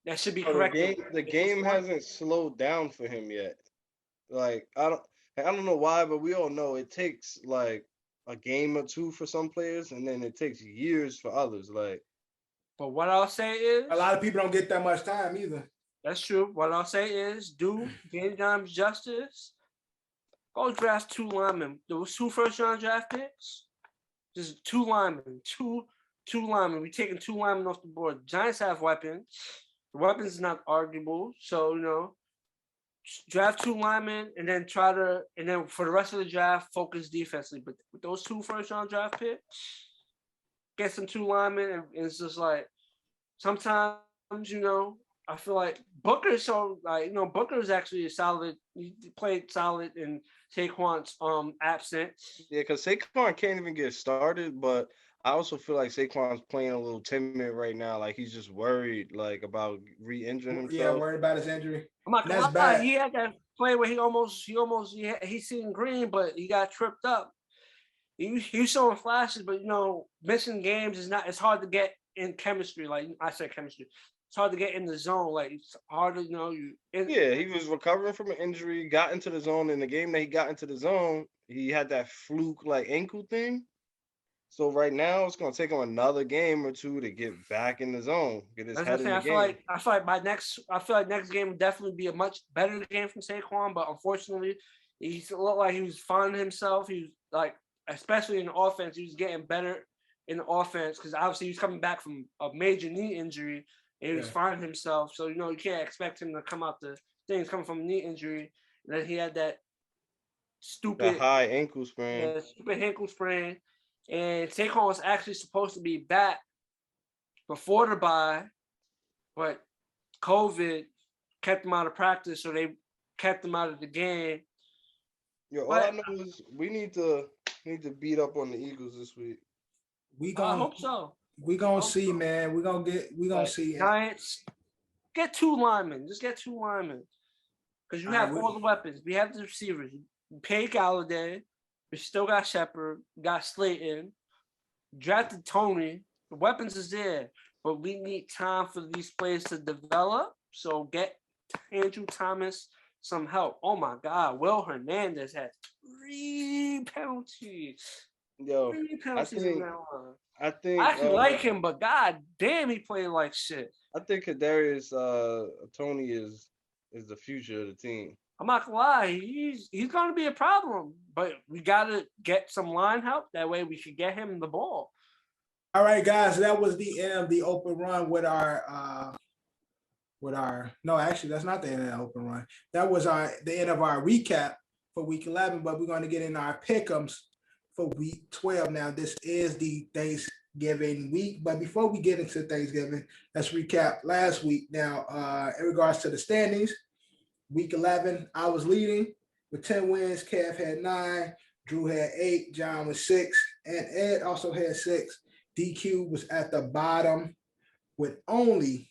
corrected. The game hasn't slowed down for him yet. Like I don't know why, but we all know it takes like a game or two for some players, and then it takes years for others. Like, but what I'll say is, a lot of people don't get that much time either. That's true. What I'll say is, do Danny Dimes justice. Go draft 2 linemen. There was 2 first-round draft picks. Just 2 linemen. Two linemen. We're taking 2 linemen off the board. Giants have weapons. The weapons is not arguable. So, draft 2 linemen and then and then for the rest of the draft, focus defensively. But with those 2 first-round draft picks, get some 2 linemen, and it's just like sometimes, I feel like Booker's Booker's actually a solid. He played solid in Saquon's absence. yeah, because Saquon can't even get started, but I also feel like Saquon's playing a little timid right now. Like he's just worried, like about re-injuring himself. Yeah, worried about his injury. I'm not gonna That's lie, bad. he had that play where he's seen green, but he got tripped up. He's showing flashes, but missing games is not. It's hard to get in chemistry. Like I said, chemistry. It's hard to get in the zone. Like it's hard to Yeah, he was recovering from an injury, got into the zone. In the game that he got into the zone, he had that fluke like ankle thing. So right now it's gonna take him another game or 2 to get back in the zone, get his head in the game. I feel like next game will definitely be a much better game from Saquon, but unfortunately, he looked like he was finding himself. He was like, especially in the offense, he was getting better in the offense because obviously he was coming back from a major knee injury. And he was finding himself. So, you can't expect him to come out the things coming from a knee injury. And then he had that stupid high ankle sprain. Stupid ankle sprain. And Saquon was actually supposed to be back before the bye, but COVID kept him out of practice, so they kept him out of the game. All I know is we need to beat up on the Eagles this week. I hope so. We gonna see, man. We gonna see. Giants, get 2 linemen. Just get 2 linemen. Because you have all the weapons. We have the receivers. We paid Galladay. We still got Shepard. We got Slayton. Drafted Tony. The weapons is there. But we need time for these players to develop. So get Andrew Thomas some help. Oh my God. Will Hernandez had 3 penalties. 3 penalties in that one. I actually like him, but God damn, he played like shit. I think Kadarius Toney is the future of the team. I'm not gonna lie, he's gonna be a problem, but we gotta get some line help. That way we can get him the ball. All right, guys, that was the end of the open run with our no, actually that's not the end of the open run. That was the end of our recap for week 11, but we're gonna get in our pick'ems for week 12. Now, this is the Thanksgiving week, but before we get into Thanksgiving, let's recap last week. Now, in regards to the standings, week 11, I was leading with 10 wins. Kev had 9, Drew had 8, John was 6, and Ed also had 6. DQ was at the bottom with only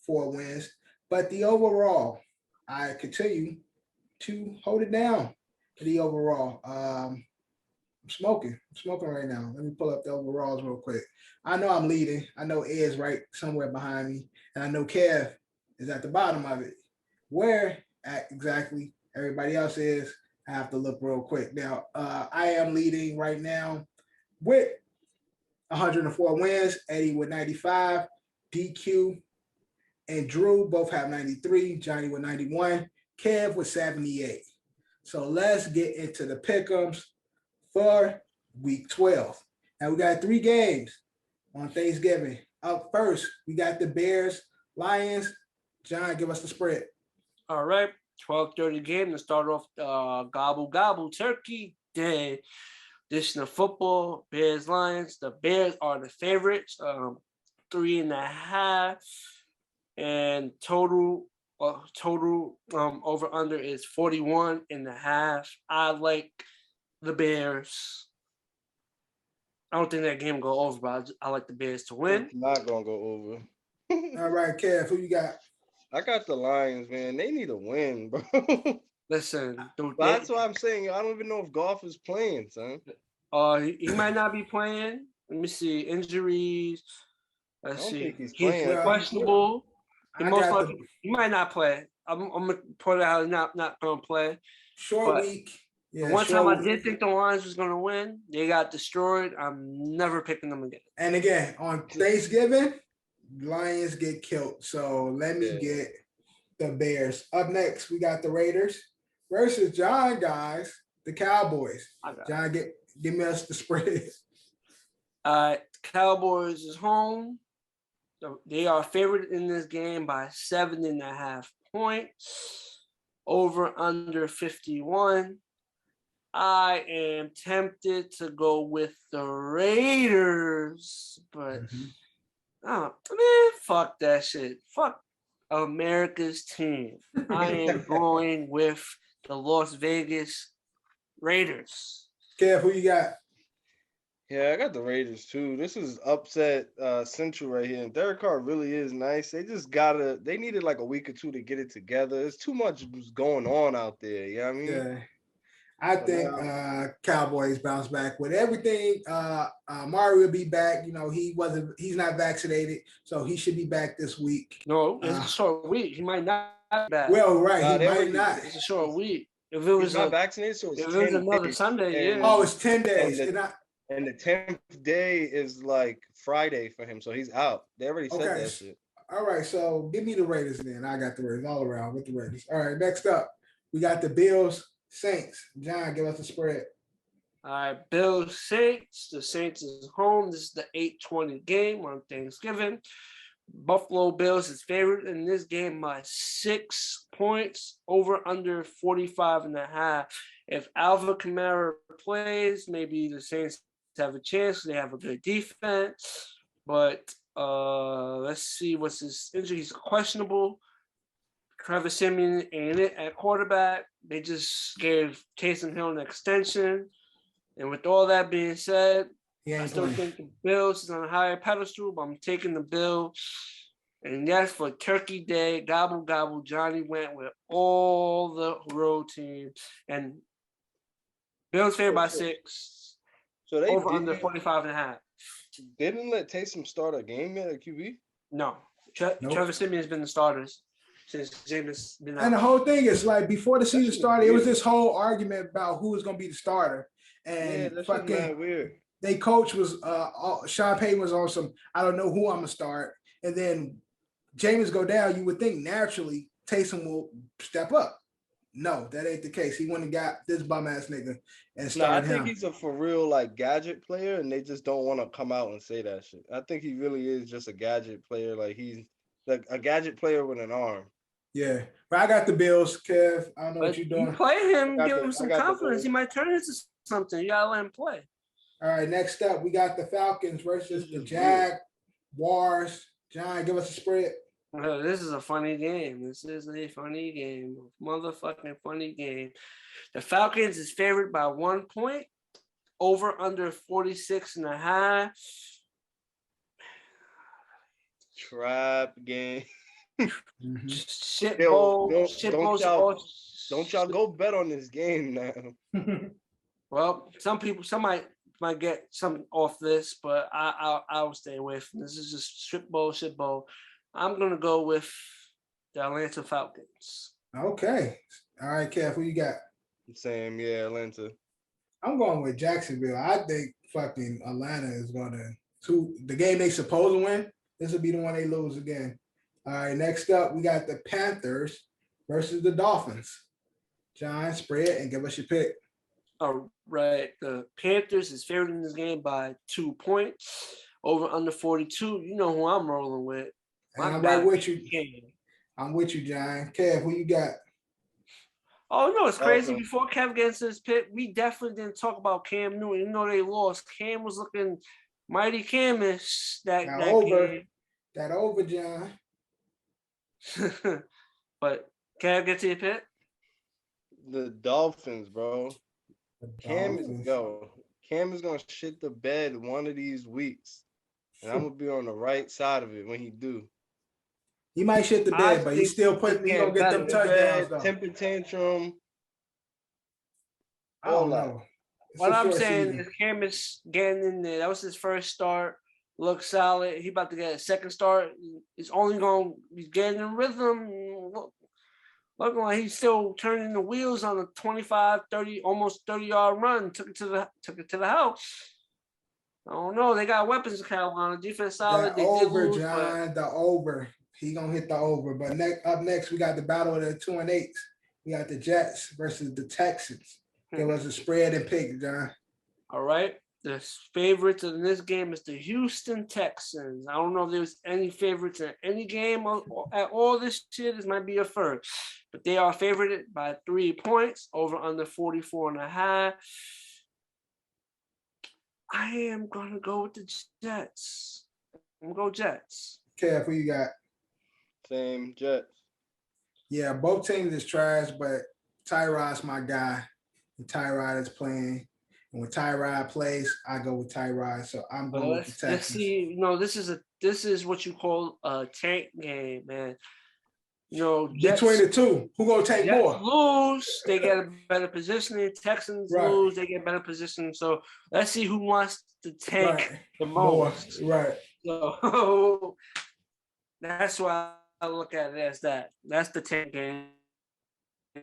4 wins, but the overall, I continue to hold it down for the overall. I'm smoking right now. Let me pull up the overalls real quick. I know I'm leading. I know Ed's right somewhere behind me. And I know Kev is at the bottom of it. Where exactly everybody else is, I have to look real quick. Now, I am leading right now with 104 wins, Eddie with 95, DQ and Drew both have 93, Johnny with 91, Kev with 78. So let's get into the pick'ems for week 12. Now we got 3 games. on Thanksgiving. Up first, we got the Bears, Lions. John, give us the spread. All right, 12:30 game to start off Gobble Gobble Turkey Day. Edition of football, Bears Lions. The Bears are the favorites, 3.5, and total over under is 41.5. I like the Bears. I don't think that game will go over, but I like the Bears to win. It's not gonna go over. All right, Kev, who you got? I got the Lions, man. They need a win, bro. Listen, That's what I'm saying. I don't even know if Goff is playing, son. he might not be playing. Let me see injuries. Let's see. He's He's playing. questionable. He I might not play. I'm gonna put it out. Not gonna play. Short But week. The one time I did think the Lions was gonna win, they got destroyed. I'm never picking them again. And again, on Thanksgiving, Lions get killed. So let me get the Bears. Up next, we got the Raiders versus John, guys, the Cowboys. John, give me us the spread. Cowboys is home. So they are favored in this game by 7.5 points. Over under 51. I am tempted to go with the Raiders, but fuck that shit. Fuck America's team. I am going with the Las Vegas Raiders. Kev, who you got? Yeah, I got the Raiders too. This is upset central right here. And Derek Carr really is nice. They just they needed like a week or two to get it together. There's too much going on out there. You know what I mean? Yeah. I think Cowboys bounce back with everything. Mario will be back. You know, he's not vaccinated, so he should be back this week. No, it's a short week. He might not be back. Well, right, he might not. It's a short week. If it was not vaccinated, so it's if it was another days. Sunday, yeah. Oh, it's 10 days. And the 10th day is like Friday for him, so he's out. They already said that shit. All right, so give me the Raiders then. I got the Raiders all around with the Raiders. All right, next up, we got the Bills. Saints. John, give us the spread. All right, Bills Saints. The Saints is home. This is the 8:20 game on Thanksgiving. Buffalo Bills is favored in this game by 6 points. Over under 45.5. If Alvin Kamara plays, maybe the Saints have a chance. They have a good defense. But let's see what's his injury. He's questionable. Trevor Siemian ain't it at quarterback. They just gave Taysom Hill an extension. And with all that being said, I still think the Bills is on a higher pedestal, but I'm taking the Bills. And that's for Turkey Day. Gobble, gobble. Jonny went with all the road teams. And Bills favored by 6. So they over under 45.5. They didn't let Taysom start a game yet at QB? No. Trevor Siemian has been the starters. James been out. And the whole thing is like before the season started, it was this whole argument about who was going to be the starter. And that's fucking weird. They coach was Sean Payton was on some I don't know who I'm gonna start. And then Jameis go down, you would think naturally Taysom will step up. No, that ain't the case. He went and got this bum ass nigga and started I think he's a for real like gadget player, and they just don't want to come out and say that shit. I think he really is just a gadget player. Like he's like a gadget player with an arm. Yeah, but I got the Bills, Kev. I don't know what you're doing. You play him, give him some confidence. He might turn into something. You gotta let him play. All right, next up, we got the Falcons versus the Jaguars. John, give us a spread. This is a funny game. This is a funny game. Motherfucking funny game. The Falcons is favored by 1 point. Over under 46.5. Trap game. Don't y'all go bet on this game now. Well, some might get some off this, but I'll stay away from this. This is just shit bowl. I'm gonna go with the Atlanta Falcons. Okay. All right, Kev, who you got? Same, yeah, Atlanta. I'm going with Jacksonville. I think fucking Atlanta is gonna the game they supposed to win. This will be the one they lose again. All right, next up, we got the Panthers versus the Dolphins. John, spread and give us your pick. All right, the Panthers is favored in this game by 2 points. Over under 42. You know who I'm rolling with. And My I'm guy, right with you. Cam. I'm with you, John. Kev, who you got? Oh no, it's crazy. Okay. Before Kev gets into this pick, we definitely didn't talk about Cam Newton. You know they lost. Cam was looking mighty Camish that That over, John. game. But Kev, get to your pick. The Dolphins, bro. The Cam Dolphins. Cam is gonna shit the bed one of these weeks, and I'm gonna be on the right side of it when he do. He might shit the I bed, but he's still putting. He gonna get them better. touchdowns though. Temper tantrum. I don't all that. know. It's What a I'm short saying season. is Cam is getting in there. That was his first start. Looked solid. He about to get a second start. He's only going. He's getting in rhythm. Looking like he's still turning the wheels on a 25, 30, almost 30-yard run. Took it to the house. I don't know. They got weapons in Carolina. Defense solid. The They did over, lose, John. The over. He gonna hit the over. But up next, we got the battle of the 2 and 8s. We got the Jets versus the Texans. Give us a spread and pick, John. All right. The favorites in this game is the Houston Texans. I don't know if there's any favorites in any game at all this year. This might be a first. But they are favored by 3 points, over under 44.5. I am going to go with the Jets. I'm going to go Jets. Kev, who you got? Same Jets. Yeah, both teams is trash, but Tyrod's my guy. And Tyrod is playing. And when Tyrod plays, I go with Tyrod. So I'm going with the Texans. Let's see. This is what you call a tank game, man. Between the two, who gonna take Jets more? lose, they get a better position. Texans lose, they get better position. So let's see who wants to tank the most. Right. So that's why I look at it as that. That's the tank game.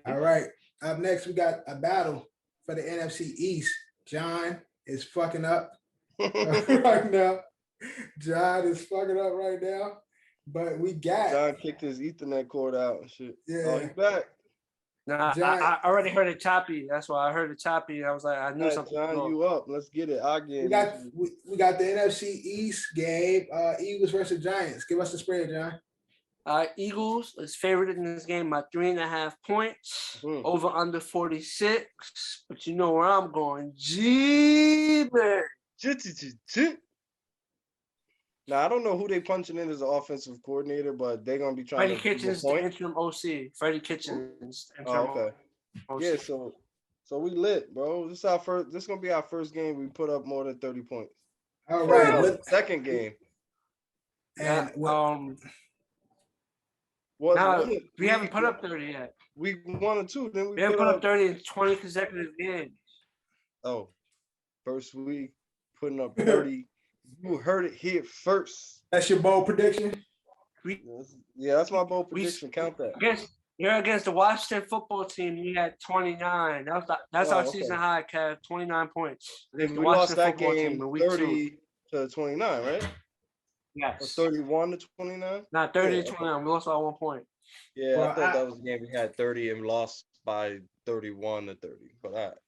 All right. Up next, we got a battle for the NFC East. John is fucking up right now. John is fucking up right now. But we got John kicked his Ethernet cord out and shit. Yeah. Oh, he's back. Nah, I already heard it choppy. That's why I heard it choppy. I was like, I knew Right, something. John, you up? Let's get it. Our game. we got the NFC East game. Eagles versus Giants. Give us the spread, John. Eagles is favored in this game by 3.5 points, over under 46. But you know where I'm going, Jimi. Now I don't know who they punching in as an offensive coordinator, but they're gonna be trying Freddie to Kitchens, the interim OC. Freddie Kitchens. okay. OC. Yeah, so we lit, bro. This is our first. This is gonna be our first game we put up more than 30 points. All right. Second game. And we haven't put up 30 yet. We 1 or 2, then we haven't put up 30 in 20 consecutive games. Oh, first week putting up 30. You heard it here first. That's your bold prediction? Yeah, that's my bold prediction. Count that. You're against the Washington football team. You had 29. That's our season high, Kev. 29 points. We lost that game 30 to 29, right? Yes. Or 31 to 29? Not 30 to 29. We lost by 1 point. Yeah, well, I thought that was the game we had 30 and lost by 31 to 30. But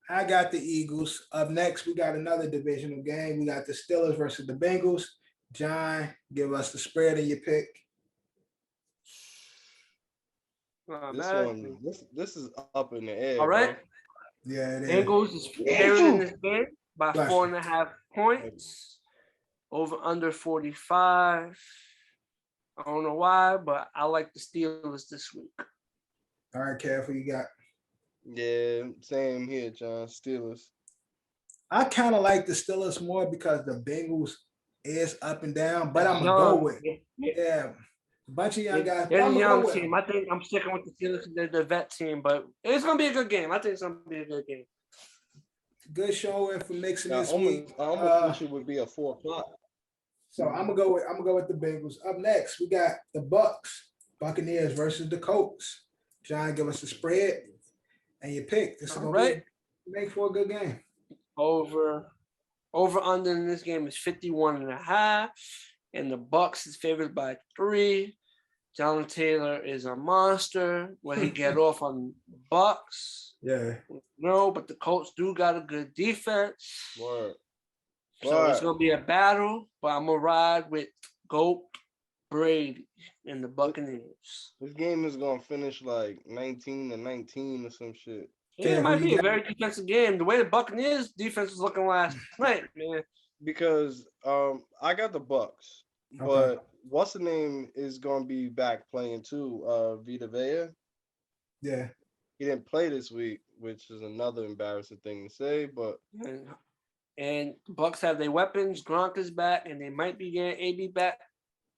I got the Eagles. Up next, we got another divisional game. We got the Steelers versus the Bengals. John, give us the spread of your pick. This is up in the air. All right. Bro. Yeah, it is. Bengals is favored in this game by 4.5 points. Over under 45. I don't know why, but I like the Steelers this week. All right, Kev, who you got? Yeah, same here, John. Steelers. I kind of like the Steelers more because the Bengals is up and down, but I'm gonna go with a bunch of young guys. They're a young team. I think I'm sticking with the Steelers. They're the vet team, but it's gonna be a good game. I think it's gonna be a good game. Good showing for mixing this week. I almost wish it would be a 4 o'clock. So I'm gonna go with the Bengals. Up next, we got the Buccaneers versus the Colts. John, give us the spread and your pick. This is gonna make for a good game. Over under in this game is 51.5, and the Bucs is favored by 3. Jonathan Taylor is a monster. Will he get off on the Bucs? Yeah. No, but the Colts do got a good defense. Word. So it's Right. gonna be a battle, but I'm gonna ride with Goat Brady and the Buccaneers. This game is gonna finish like 19-19 or some shit. Yeah, Okay, it might who be you a got? very defensive game. The way the Buccaneers defense was looking last night, man. Because I got the Bucks, Okay. but what's the name is gonna be back playing too. Vita Vea. Yeah. He didn't play this week, which is another embarrassing thing to say, but And the Bucks have their weapons. Gronk is back, and they might be getting AB back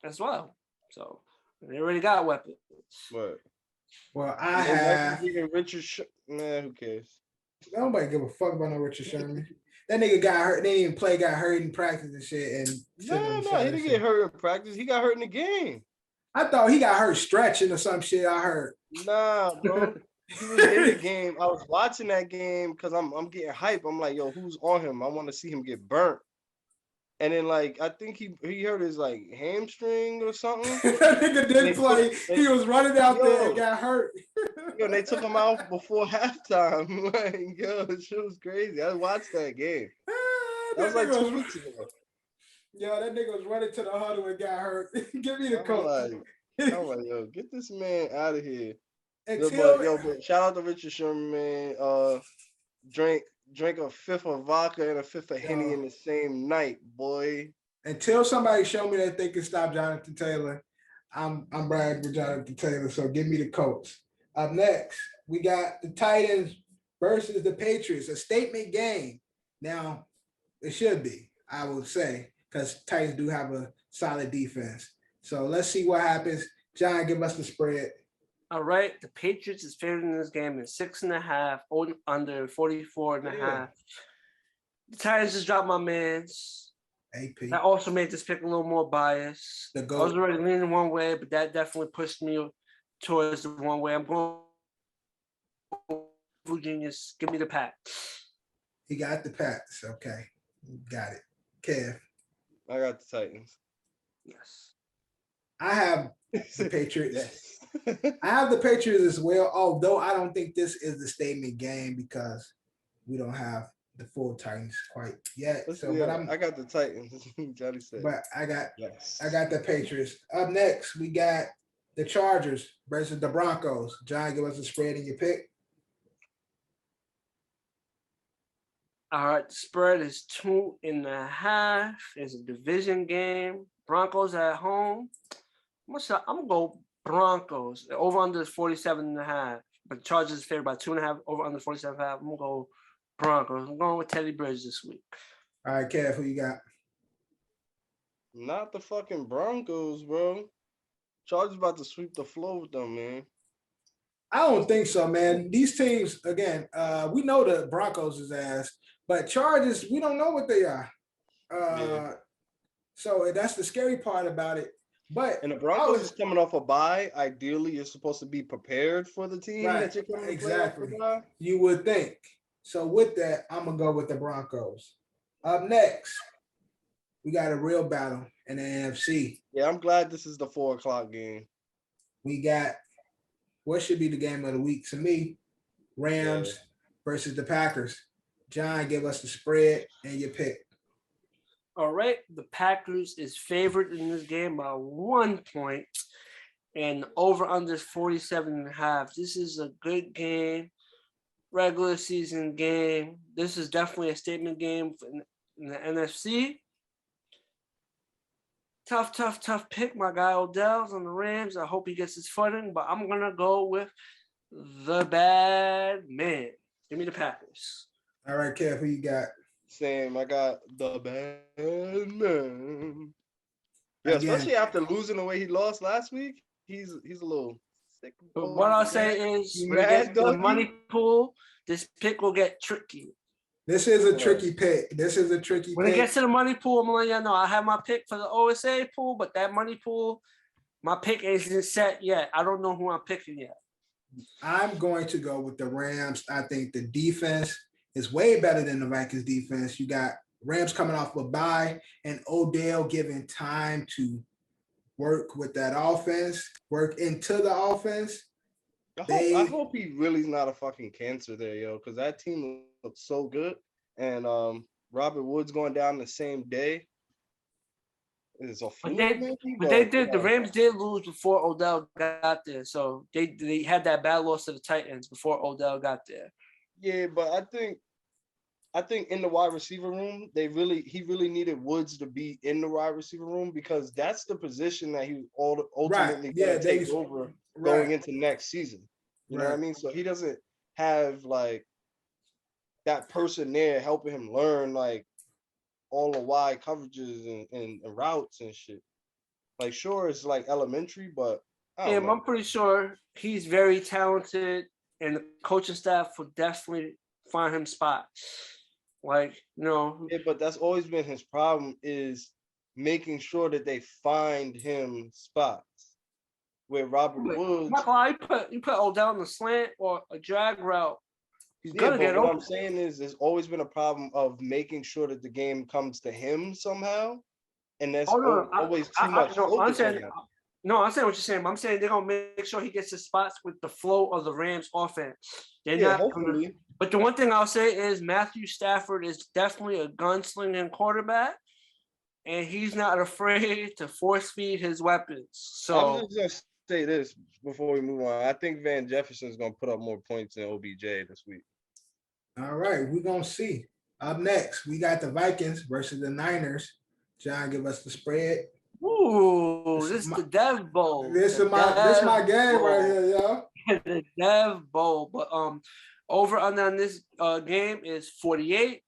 as well. So they already got weapons. but Well, I they might have. be getting Richard. Nah, who cares? Nobody give a fuck about no Richard Sherman. That nigga got hurt. They didn't even play. Got hurt in practice and shit. And No, he didn't get hurt in practice. He got hurt in the game. I thought he got hurt stretching or some shit. I heard. Nah, bro. He was in the game. I was watching that game because I'm getting hype. I'm like, yo, who's on him? I want to see him get burnt. And then like I think he hurt his like hamstring or something. That nigga did play. He was running out there and got hurt. Yo, they took him out before halftime. Like, yo, this shit was crazy. I watched that game. That was like 2 weeks ago. Yo, that nigga was running to the huddle and got hurt. Give me the I'm coach. like, yo, get this man out of here. Until But shout out to Richard Sherman, man. Drank a fifth of vodka and a fifth of Henny in the same night, boy. until somebody show me that they can stop Jonathan Taylor, I'm bragging with Jonathan Taylor. So give me the Colts. Up next, we got the Titans versus the Patriots, a statement game. Now, it should be, I would say, because Titans do have a solid defense. So let's see what happens. John, give us the spread. All right, the Patriots is favored in this game at 6.5, under 44.5. Yeah. The Titans just dropped my man's. AP. That also made this pick a little more biased. The I GOAT. was already leaning one way, but that definitely pushed me towards the one way. I'm going Genius. Give me the pack. He got the Pats. Okay. Got it. Kev. I got the Titans. Yes. I have the Patriots. Yes. I have the Patriots as well, although I don't think this is the statement game because we don't have the full Titans quite yet. So, Yeah, but I got the Titans. Johnny said. but I got Yes. the Patriots. Up next, we got the Chargers versus the Broncos. John, give us a spread in your pick. All right, the spread is 2.5. It's a division game. Broncos at home. I'm gonna go Broncos. The over under is 47.5. But Chargers is favored by 2.5. Over under 47.5. I'm gonna go Broncos. I'm going with Teddy Bridge this week. All right, Kev, who you got? Not the fucking Broncos, bro. Chargers about to sweep the floor with them, man. I don't think so, man. These teams, again, we know the Broncos is ass, but Chargers, we don't know what they are. Yeah. So that's the scary part about it. But And the Broncos is coming off a bye. Ideally, you're supposed to be prepared for the team that you're coming to play off exactly. the bye. You would think. So with that, I'm gonna go with the Broncos. Up next, we got a real battle in the NFC. Yeah, I'm glad this is the 4:00 game. We got what should be the game of the week to me, Rams versus the Packers. John, give us the spread and your pick. All right, the Packers is favored in this game by 1 point, and over under is 47.5. This is a good game, regular season game. This is definitely a statement game in the NFC. Tough pick. My guy Odell's on the Rams. I hope he gets his footing, but I'm gonna go with the bad man. Give me the Packers. All right, Kev, who you got? Same. I got the bad man. Yeah, Again. especially after losing the way he lost last week. He's a little sick. But what I'll say is, You when it mad, gets to the doggy? money pool, this pick will get tricky. This is a tricky pick. This is a tricky When pick. it gets to the money pool, I'm letting y'all know I have my pick for the OSA pool, but that money pool, my pick isn't set yet. I don't know who I'm picking yet. I'm going to go with the Rams. I think the defense is way better than the Vikings defense. You got Rams coming off a bye and Odell given time to work with that offense, work into the offense. I hope he really's not a fucking cancer there, yo, because that team looks so good. And Robert Woods going down the same day is a But fluke, they, maybe. but they did. The Rams did lose before Odell got there, so they had that bad loss to the Titans before Odell got there. Yeah, but I think in the wide receiver room, he really needed Woods to be in the wide receiver room because that's the position that he ultimately going to take over going into next season. You know what I mean? So he doesn't have like that person there helping him learn like all the wide coverages and routes and shit. Like, sure, it's like elementary, but I'm pretty sure he's very talented, and the coaching staff will definitely find him spots. Like, Yeah, but that's always been his problem is making sure that they find him spots. Where Robert Woods, you put Odell on the slant or a drag route, he's gonna get what open. I'm saying is there's always been a problem of making sure that the game comes to him somehow. And that's always too much. I'm saying what you're saying. But I'm saying they're gonna make sure he gets his spots with the flow of the Rams offense. They're not hopefully. But the one thing I'll say is Matthew Stafford is definitely a gunslinging quarterback, and he's not afraid to force feed his weapons. So I'm just gonna say this before we move on. I think Van Jefferson's gonna put up more points than OBJ this week. All right, we're gonna see. Up next, we got the Vikings versus the Niners. John, give us the spread. Ooh, this is the Dev Bowl. This is my game right here, y'all. The Dev Bowl. But over under on this game is 48,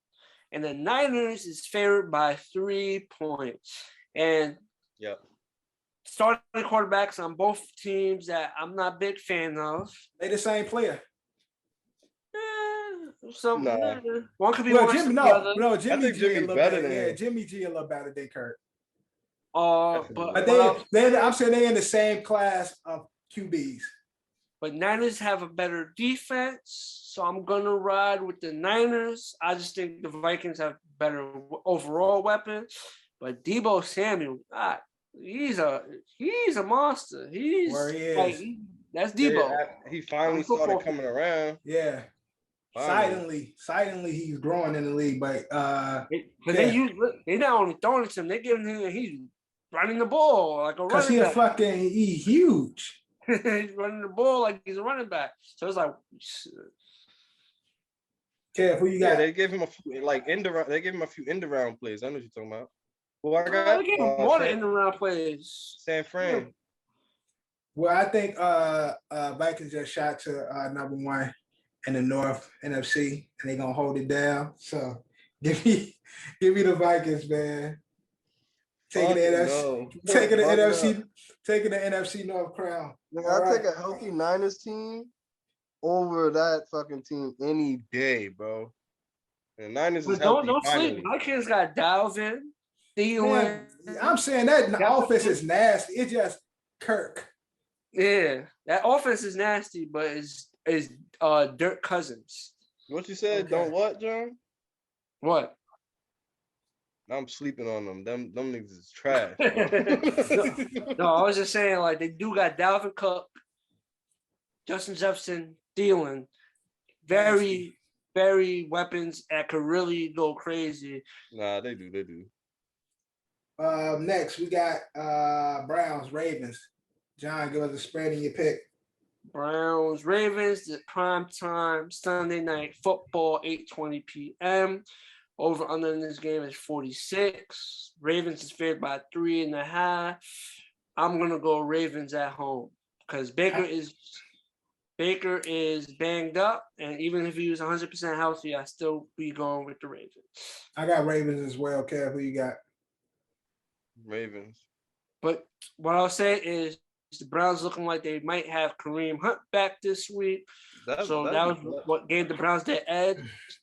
and the Niners is favored by 3 points. And starting quarterbacks on both teams that I'm not a big fan of. They the same player. One could be well, worse Jimmy, than the other. no, Jimmy I think G a Jimmy's little better better. than Yeah, him. Jimmy G a little better than Kurt. But I'm saying they're in the same class of QBs. But Niners have a better defense, so I'm gonna ride with the Niners. I just think the Vikings have better overall weapons. But Deebo Samuel, God, he's a monster. He's where he is. Like, that's Deebo. Yeah, he finally started coming around. Yeah. Silently, he's growing in the league, but they not only throwing it to him, they giving him he's running the ball like a running back. Because he's huge. He's running the ball like he's a running back. So it's like, Kev, who you got? Yeah, they gave him a few end around plays. I know what you're talking about. Well, I got they gave him more than end around plays. San Fran. Yeah. Well, I think Vikings just shot to number one in the North NFC, and they're gonna hold it down. So give me the Vikings, man. Taking the NFC North crown. I'll take a healthy Niners team over that fucking team any day, bro. And Niners is healthy. Don't sleep. My kids got Dalvin, Thielen. I'm saying that the offense is nasty. It's just Kirk. Yeah, that offense is nasty, but it's Dirk Cousins. What you said? Okay. Don't what, John? What? I'm sleeping on them. Them niggas is trash. No, I was just saying, like, they do got Dalvin Cook, Justin Jefferson, Thielen. Very, very weapons that could really go crazy. Nah, they do. Next, we got Browns, Ravens. John, give us a spread in your pick. Browns, Ravens, the prime time Sunday night football, 8:20 p.m. Over under in this game is 46. Ravens is favored by 3.5. I'm gonna go Ravens at home because Baker is banged up, and even if he was 100% healthy, I still be going with the Ravens. I got Ravens as well. Kev, who you got? Ravens. But what I'll say is the Browns looking like they might have Kareem Hunt back this week. That was what gave the Browns their edge.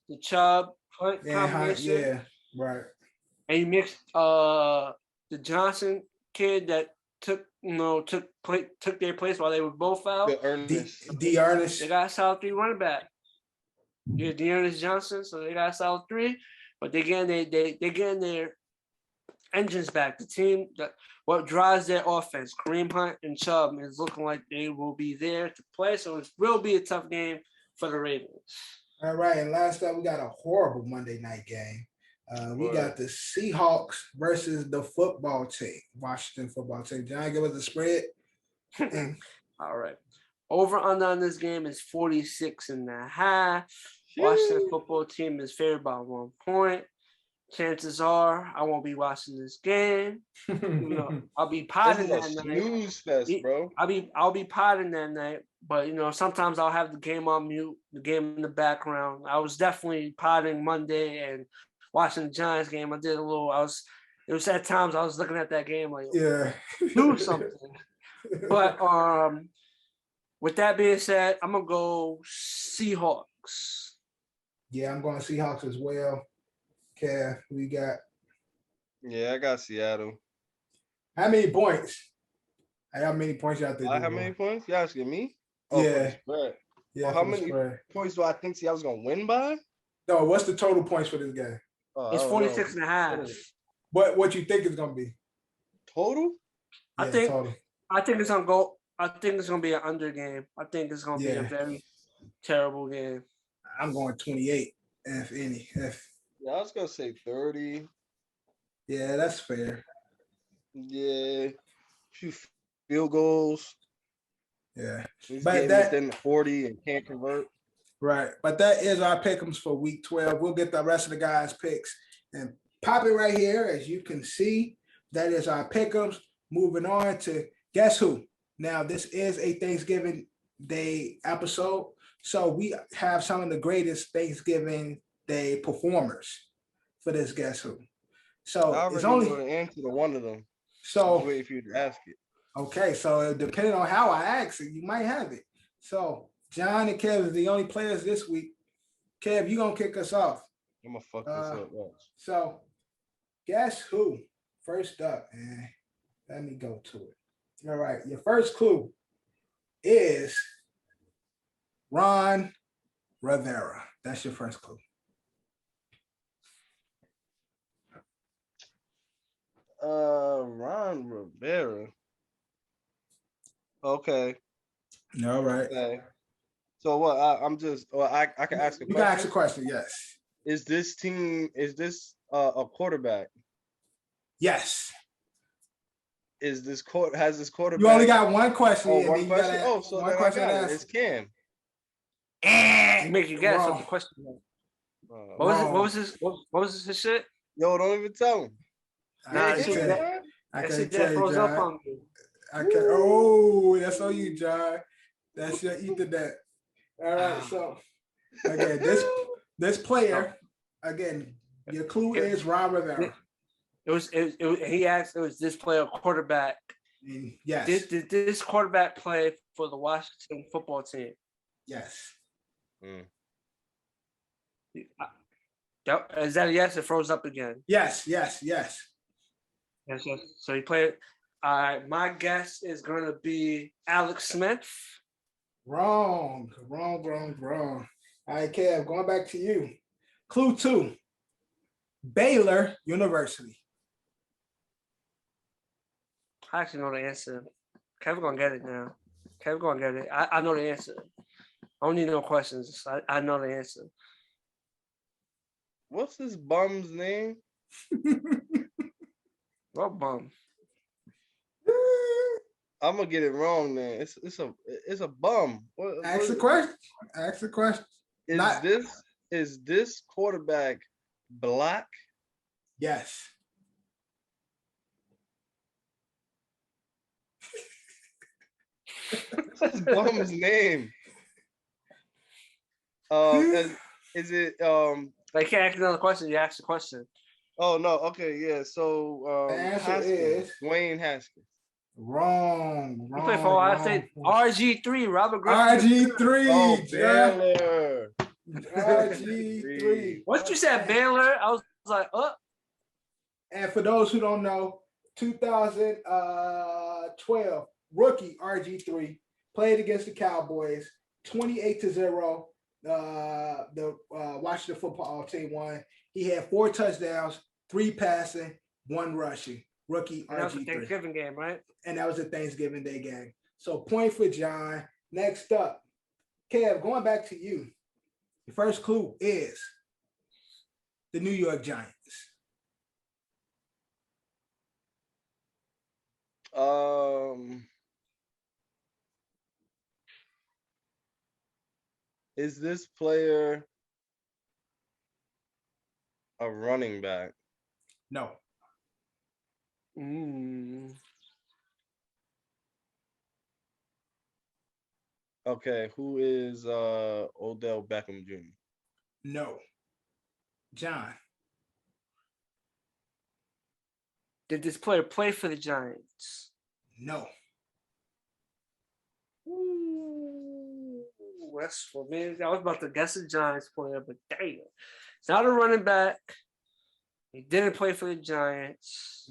The Chubb Hunt combination. Yeah, right. And you mixed the Johnson kid that took their place while they were both out. D. Ernest. They got a solid 3 running back. Yeah, D. Ernest Johnson. So they got a solid 3, but they getting their engines back. The team that what drives their offense, Kareem Hunt and Chubb, is looking like they will be there to play. So it will be a tough game for the Ravens. All right, and last up, we got a horrible Monday night game. We got the Seahawks versus the football team, Washington football team. John, give us the spread. All right. Over under on this game is 46.5. Washington football team is favored by 1 point. Chances are I won't be watching this game. I'll be potting that night. Snooze fest, bro. I'll be potting that night, but sometimes I'll have the game on mute, the game in the background. I was definitely potting Monday and watching the Giants game. It was at times I was looking at that game like, do something. But with that being said, I'm gonna go Seahawks. Yeah, I'm going Seahawks as well. Okay, we got. Yeah, I got Seattle. How many points? How many points y'all think? How many points? You asking me? Yeah. Yeah. Well, how many points do I think Seattle's gonna win by? No, what's the total points for this game? It's 46.5. What you think it's gonna be? Total? I think it's gonna go. I think it's gonna be an under game. I think it's gonna be a very terrible game. I'm going 28, if any. Yeah, I was gonna say 30. Yeah, that's fair. Yeah, few field goals. Yeah, but that within 40 and can't convert. Right, but that is our pick'ems for week 12. We'll get the rest of the guys' picks and pop it right here, as you can see. That is our pick'ems. Moving on to guess who. Now, this is a Thanksgiving Day episode, so we have some of the greatest Thanksgiving Day performers for this guess who. So I it's already only know the answer to one of them. So wait for you to ask it. Okay, so depending on how I ask it, you might have it. So John and Kev is the only players this week. Kev, you gonna kick us off? I'm gonna fuck this up. Watch. So guess who? First up, man. Let me go to it. All right, your first clue is Ron Rivera. That's your first clue. Ron Rivera. Okay. All right. Okay. So what? I can ask a question. You can ask a question. Yes. Is this a quarterback? Yes. Has this quarterback? You only got one question. Oh, one question. So one question. It's Cam. You make your guess on the question. What was his shit? Yo, don't even tell him. I can't tell you, John. Oh, that's on you, John. That's your Ethernet. All right, so again, this player, again, your clue is Ron Rivera. He asked, it was this player quarterback. Yes. Did this quarterback play for the Washington football team? Yes. Is that a yes? It froze up again. Yes. Yes. So he played. My guess is going to be Alex Smith. Wrong. All right, Kev, going back to you. Clue 2. Baylor University. I actually know the answer. Kevin's going to get it now. Kevin's going to get it. I know the answer. I don't need no questions. I know the answer. What's this bum's name? What bum? I'm gonna get it wrong, man. It's a bum. Ask the question. Is this quarterback black? Yes. What's this bum's name? Is it I can't ask another question. You asked the question. Oh no. Okay. Yeah. So the answer is Dwayne Haskins. Wrong. You play for Ohio State. RG3. Robert Griffin. RG3. Oh, Baylor. RG3. Once you said Baylor, I was like, oh. And for those who don't know, 2012 rookie RG3 played against the Cowboys, 28-0. The Washington football team won. He had 4 touchdowns, 3 passing, 1 rushing. Rookie RG3. That was a Thanksgiving game, right? And that was a Thanksgiving Day game. So point for John. Next up, Kev, going back to you. The first clue is the New York Giants. Is this player a running back? No. Okay, who is Odell Beckham Jr.? No. John. Did this player play for the Giants? No. Ooh, that's for me. I was about to guess a Giants player, but damn. It's not a running back. He didn't play for the Giants.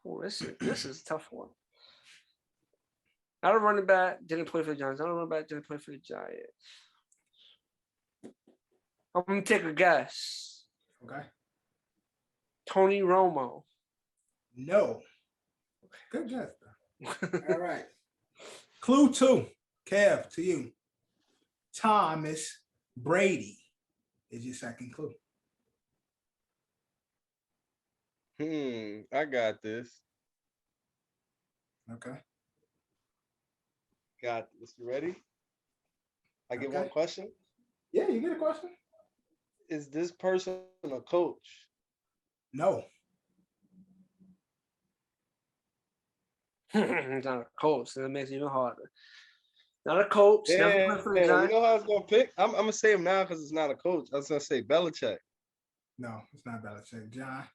Oh, this is a tough one. Not a running back, didn't play for the Giants. Not a running back, didn't play for the Giants. I'm gonna take a guess. Okay. Tony Romo. No. Good guess, though. All right. Clue 2. Kev, to you. Thomas Brady is your second clue. I got this. Okay. Got this. You ready? I get Okay. one question. Yeah, you get a question? Is this person a coach? No. He's not a coach, so that makes it even harder. Not a coach. Never Yeah, played for the you Giants. know how I was gonna pick? I'm gonna say him now because it's not a coach. I was gonna say Belichick. No, it's not Belichick. John.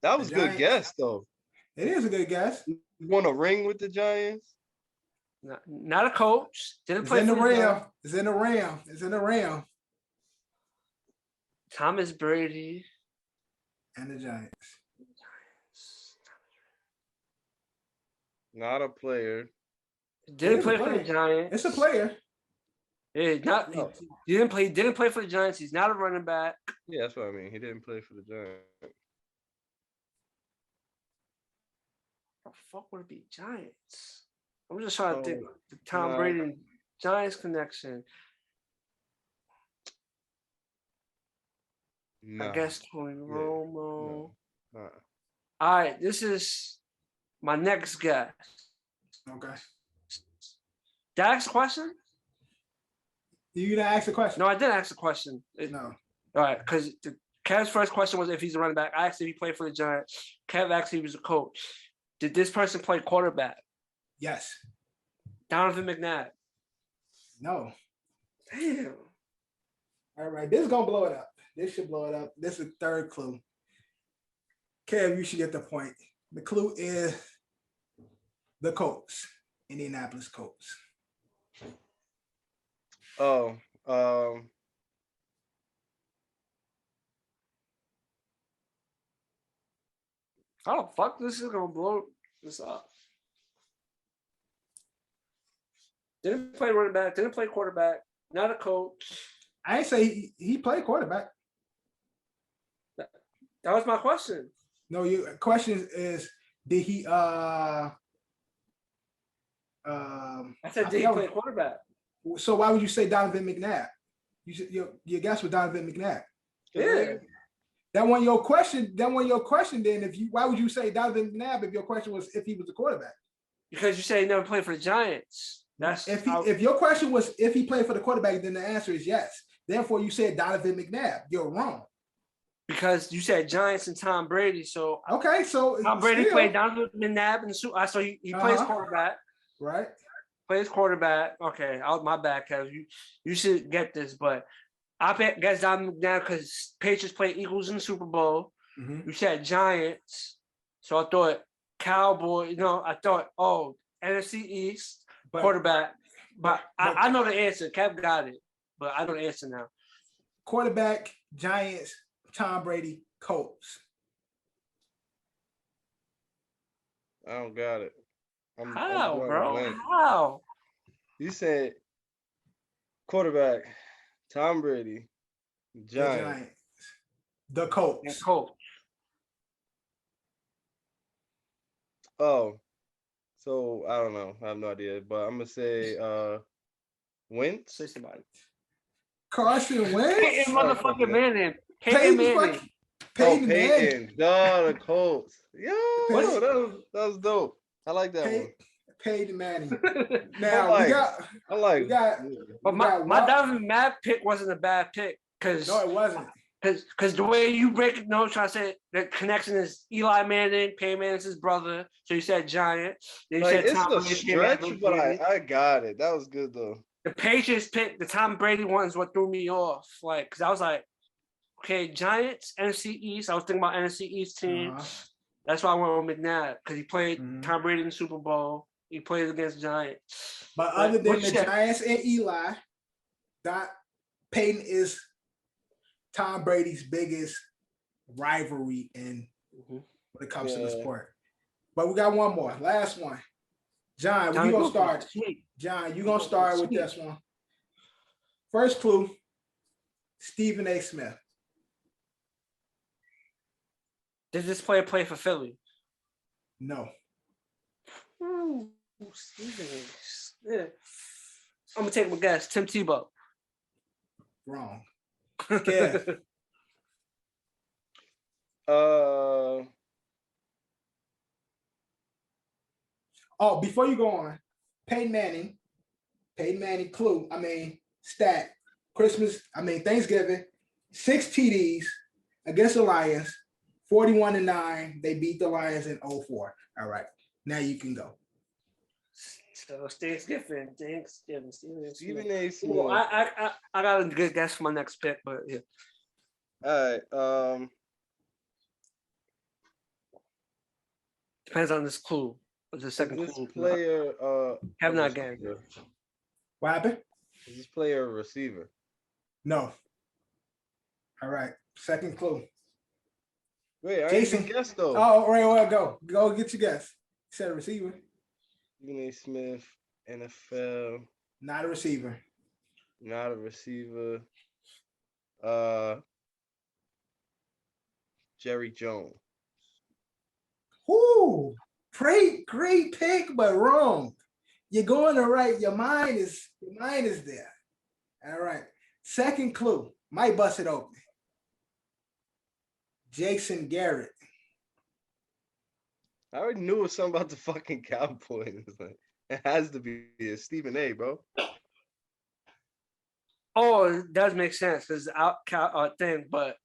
That was a good Giants. guess though. It is a good guess. You won a ring with the Giants? Not a coach. Didn't It's play in for the the Ram. Giants. It's in the Ram. It's in the Ram. Thomas Brady. And the Giants. Not a player. Didn't It is a play for the player. Giants. It's a player. Yeah, not No. he didn't play for the Giants. He's not a running back. Yeah, that's what I mean. He didn't play for the Giants. How the fuck would it be Giants? I'm just trying to think the Tom nah. Brady and Giants connection. Nah, I guess Tony Romo. no. All right, this is my next guess. Okay. Did I ask a question? You gonna ask the question? No, I didn't ask a question. No. All right, because Kev's first question was if he's a running back. I asked if he played for the Giants. Kev asked if he was a coach. Did this person play quarterback? Yes. Donovan McNabb. No. Damn. All right. This is gonna blow it up. This should blow it up. This is the third clue. Kev, you should get the point. The clue is the Colts, Indianapolis Colts. Oh, How the fuck this is gonna blow this up? Didn't play running back, didn't play quarterback, not a coach. I ain't say he played quarterback. That was my question. No, your question is did he I said, did he play quarterback? So why would you say Donovan McNabb? You should, your guess was Donovan McNabb. Yeah. That one your question. Then, why would you say Donovan McNabb if your question was if he was a quarterback? Because you said he never played for the Giants. That's if your question was if he played for the quarterback, then the answer is yes. Therefore, you said Donovan McNabb. You're wrong. Because you said Giants and Tom Brady. So okay, so Tom Brady played Donovan McNabb in the Super. So he plays quarterback. Right. Plays quarterback. Okay, my bad, Kev. You should get this, but I guess Donovan McNabb because Patriots play Eagles in the Super Bowl. Mm-hmm. You said Giants, so I thought Cowboy. I thought NFC East quarterback. But I know the answer. Kev got it, but I know the answer now. Quarterback, Giants, Tom Brady, Colts. I don't got it. How, I'm bro? blank. How? You said quarterback, Tom Brady, Giants. The Colts. The Colts. Oh, so I don't know. I have no idea, but I'm gonna say Wentz. Say somebody. Carson Wentz. Peyton motherfucking Manning. Peyton Peyton Manning. fucking Peyton Manning. Peyton. Duh, the Colts. Yo, Peyton. that was dope. I like that one. Peyton Manning. I Now like, we got But my Donovan Matt pick wasn't a bad pick because no, it wasn't. Because the way you break it, no, trying to say the connection is Eli Manning, Peyton Manning's his brother. So you said Giant. Then you Like, said it's Tom a Brady, stretch, Brady. but I got it. That was good though. The Patriots pick, the Tom Brady one's what threw me off. Like, because I was like, okay, Giants, NFC East. I was thinking about NFC East team. That's why I went with McNabb because he played Tom Brady in the Super Bowl. He played against Giants. But other than the Giants and Eli, Peyton is Tom Brady's biggest rivalry when it comes to the sport. But we got one more, last one. John, you gonna start? John, you gonna start with this one? First clue: Stephen A. Smith. Did this player play for Philly? No. Ooh, Stephen A. Yeah. I'm gonna take my guess. Tim Tebow. Wrong. Yeah. Oh, before you go on, Peyton Manning clue, stat, Thanksgiving, 6 TDs against the Lions, 41-9. They beat the Lions in 04. All right, now you can go. So Thanksgiving. Stephen A. Smith. Well, I got a good guess for my next pick, but yeah. All right. Depends on this clue. The second This clue. player Have not game. What happened? Is this player a receiver? No. All right, second clue. Wait, I Jason. didn't guess though. Oh, right, well, go get your guess. You said a receiver. Stephen A. Smith, NFL. Not a receiver. Not a receiver. Jerry Jones. Whoo! Great pick, but wrong. You're going to right. Your mind is there. All right. Second clue. Might bust it open. Jason Garrett. I already knew it was something about the fucking Cowboys. It has to be a Stephen A, bro. Oh, it does make sense because thing, but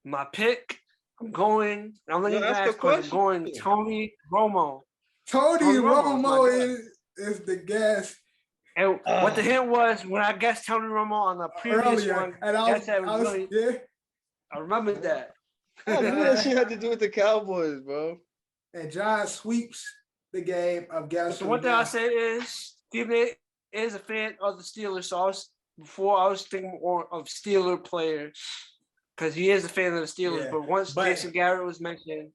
my pick, I'm going Tony Romo. Tony Romo is the guess. And what the hint was when I guessed Tony Romo on the previous one, and I remember that. I knew that shit had to do with the Cowboys, bro. And John sweeps the game of guess. So one thing I say is Stephen A. is a fan of the Steelers. So I was thinking more of Steeler players because he is a fan of the Steelers. Yeah, but once Jason Garrett was mentioned,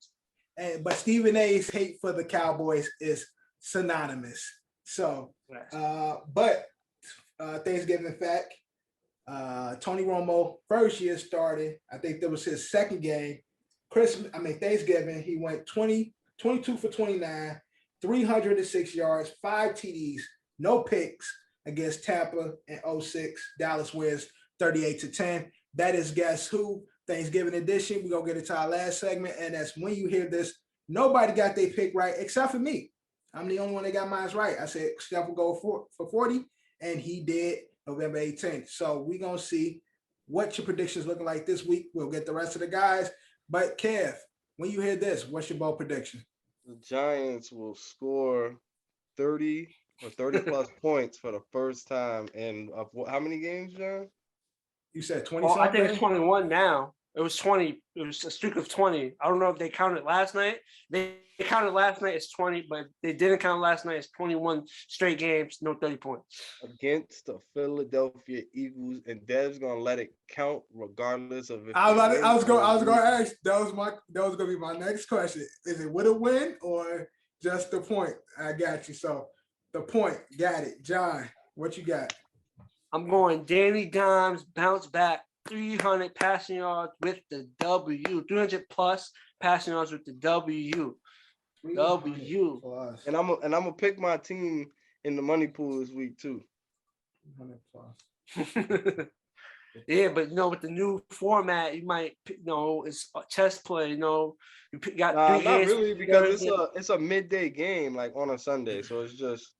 but Stephen A.'s hate for the Cowboys is synonymous. So, Thanksgiving fact, Tony Romo first year started. I think that was his second game. Thanksgiving, he went 22 for 29, 306 yards, 5 TDs, no picks against Tampa in 06. Dallas wins 38-10. That is Guess Who Thanksgiving edition. We're going to get into our last segment, and that's when you hear this. Nobody got their pick right except for me. I'm the only one that got mine right. I said Steph will go for 40, and he did November 18th. So we're going to see what your predictions looking like this week. We'll get the rest of the guys. But Kev, when you hear this, what's your bold prediction? The Giants will score 30 or 30 plus points for the first time in how many games, John? You said 20 I think it's 21 now. It was 20. It was a streak of 20. I don't know if they counted last night. They counted last night as 20, but they didn't count last night as 21 straight games, no 30 points. Against the Philadelphia Eagles, and Dev's gonna let it count regardless of if I was gonna ask, that was gonna be my next question. Is it with a win or just the point? I got you. So the point, got it. John, what you got? I'm going Danny Dimes, bounce back, 300 passing yards with the W, 300 plus passing yards with the W. W. And I'm gonna pick my team in the money pool this week too. 300 plus. Yeah, but with the new format, you might, it's a chess play. You got Nah, 3 not hands. really, because it's a midday game, like on a Sunday. So it's just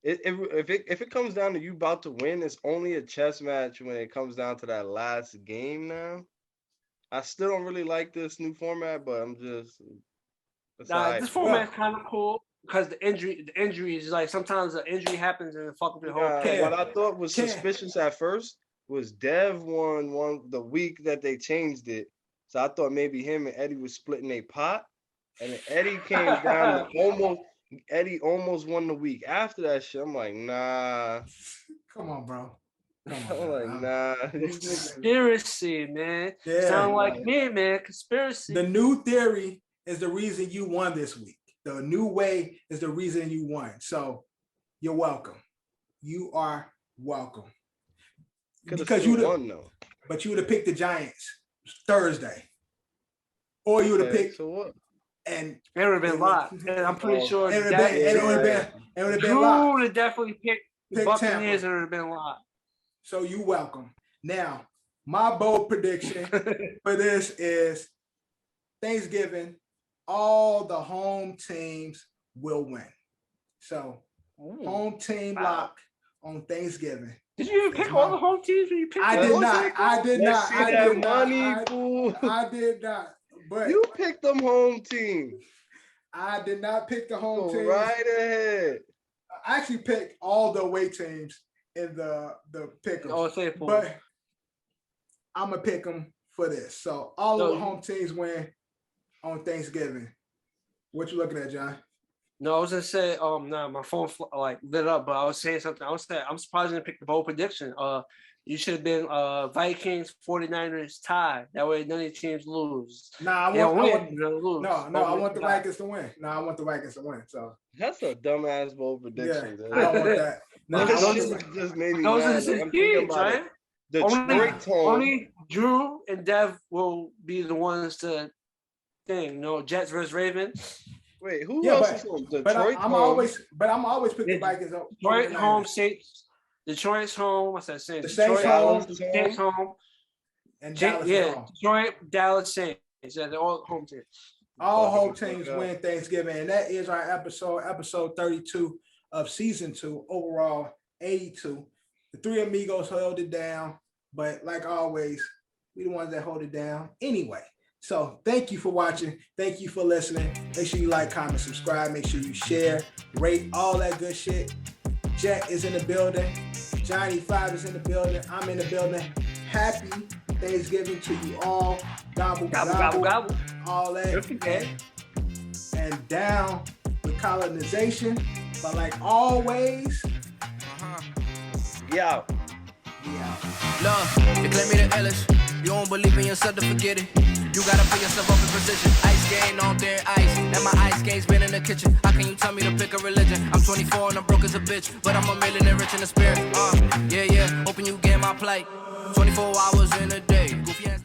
if it comes down to you about to win, it's only a chess match when it comes down to that last game. Now, I still don't really like this new format, but I'm just. This format is kind of cool because the injuries, like sometimes the injury happens and it fuck up your whole game. What I thought was suspicious at first was Dev won the week that they changed it. So I thought maybe him and Eddie was splitting a pot, and then Eddie came down to Eddie almost won the week after that shit. I'm like, nah. Come on, bro. I'm like, nah. Conspiracy, man. Yeah. Sound like me, man. Conspiracy. The new theory is the reason you won this week. The new way is the reason you won. So you're welcome. You are welcome. Because you won though. But you would have picked the Giants Thursday. Or you would have picked. So what? And it would have been locked. And I'm pretty sure it would have been locked. Drew would have definitely picked the Buccaneers and it would have been locked. So you welcome. Now, my bold prediction for this is Thanksgiving, all the home teams will win. So home team lock on Thanksgiving. Did you even pick all the home teams? You picked I did not. But you picked them home teams. I did not pick the home teams. Right ahead. I actually picked all the away teams in the pick 'em. But I'm gonna pick them for this. So all of the home teams win on Thanksgiving. What you looking at, John? No, I was gonna say, my phone lit up, but I was saying something. I'm surprised you didn't pick the bold prediction. You should have been Vikings 49ers tie. That way none of the teams lose. I want the Vikings to win. I want the Vikings to win. So that's a dumbass bold prediction. Yeah, I don't want that. Just made me mad. I'm thinking about it. Detroit only Drew and Dev will be the ones to thing. Jets versus Ravens. Wait, who else is on Detroit? I'm always pick the Vikings up. Detroit home, Saints. Detroit's home. What's that saying? The Saints home. Saints home. And Dallas home. Detroit, Dallas, Saints. Yeah, they're all home teams. All home teams win Thanksgiving, and that is our episode 32 of season 2. Overall, 82. The three amigos held it down, but like always, we the ones that hold it down anyway. So thank you for watching. Thank you for listening. Make sure you like, comment, subscribe. Make sure you share, rate, all that good shit. Jet is in the building. Johnny 5 is in the building. I'm in the building. Happy Thanksgiving to you all. Gobble, gobble, gobble, gobble. All that. And down with colonization. But like always, yeah. Love, you claim me the illest. You don't believe in yourself to forget it. You gotta put yourself up in position. Ice game on there, ice. And my ice game's been in the kitchen. How can you tell me to pick a religion? I'm 24 and I'm broke as a bitch, but I'm a millionaire rich in the spirit. Yeah. Hoping you get my plight. 24 hours in a day. Goofy ass.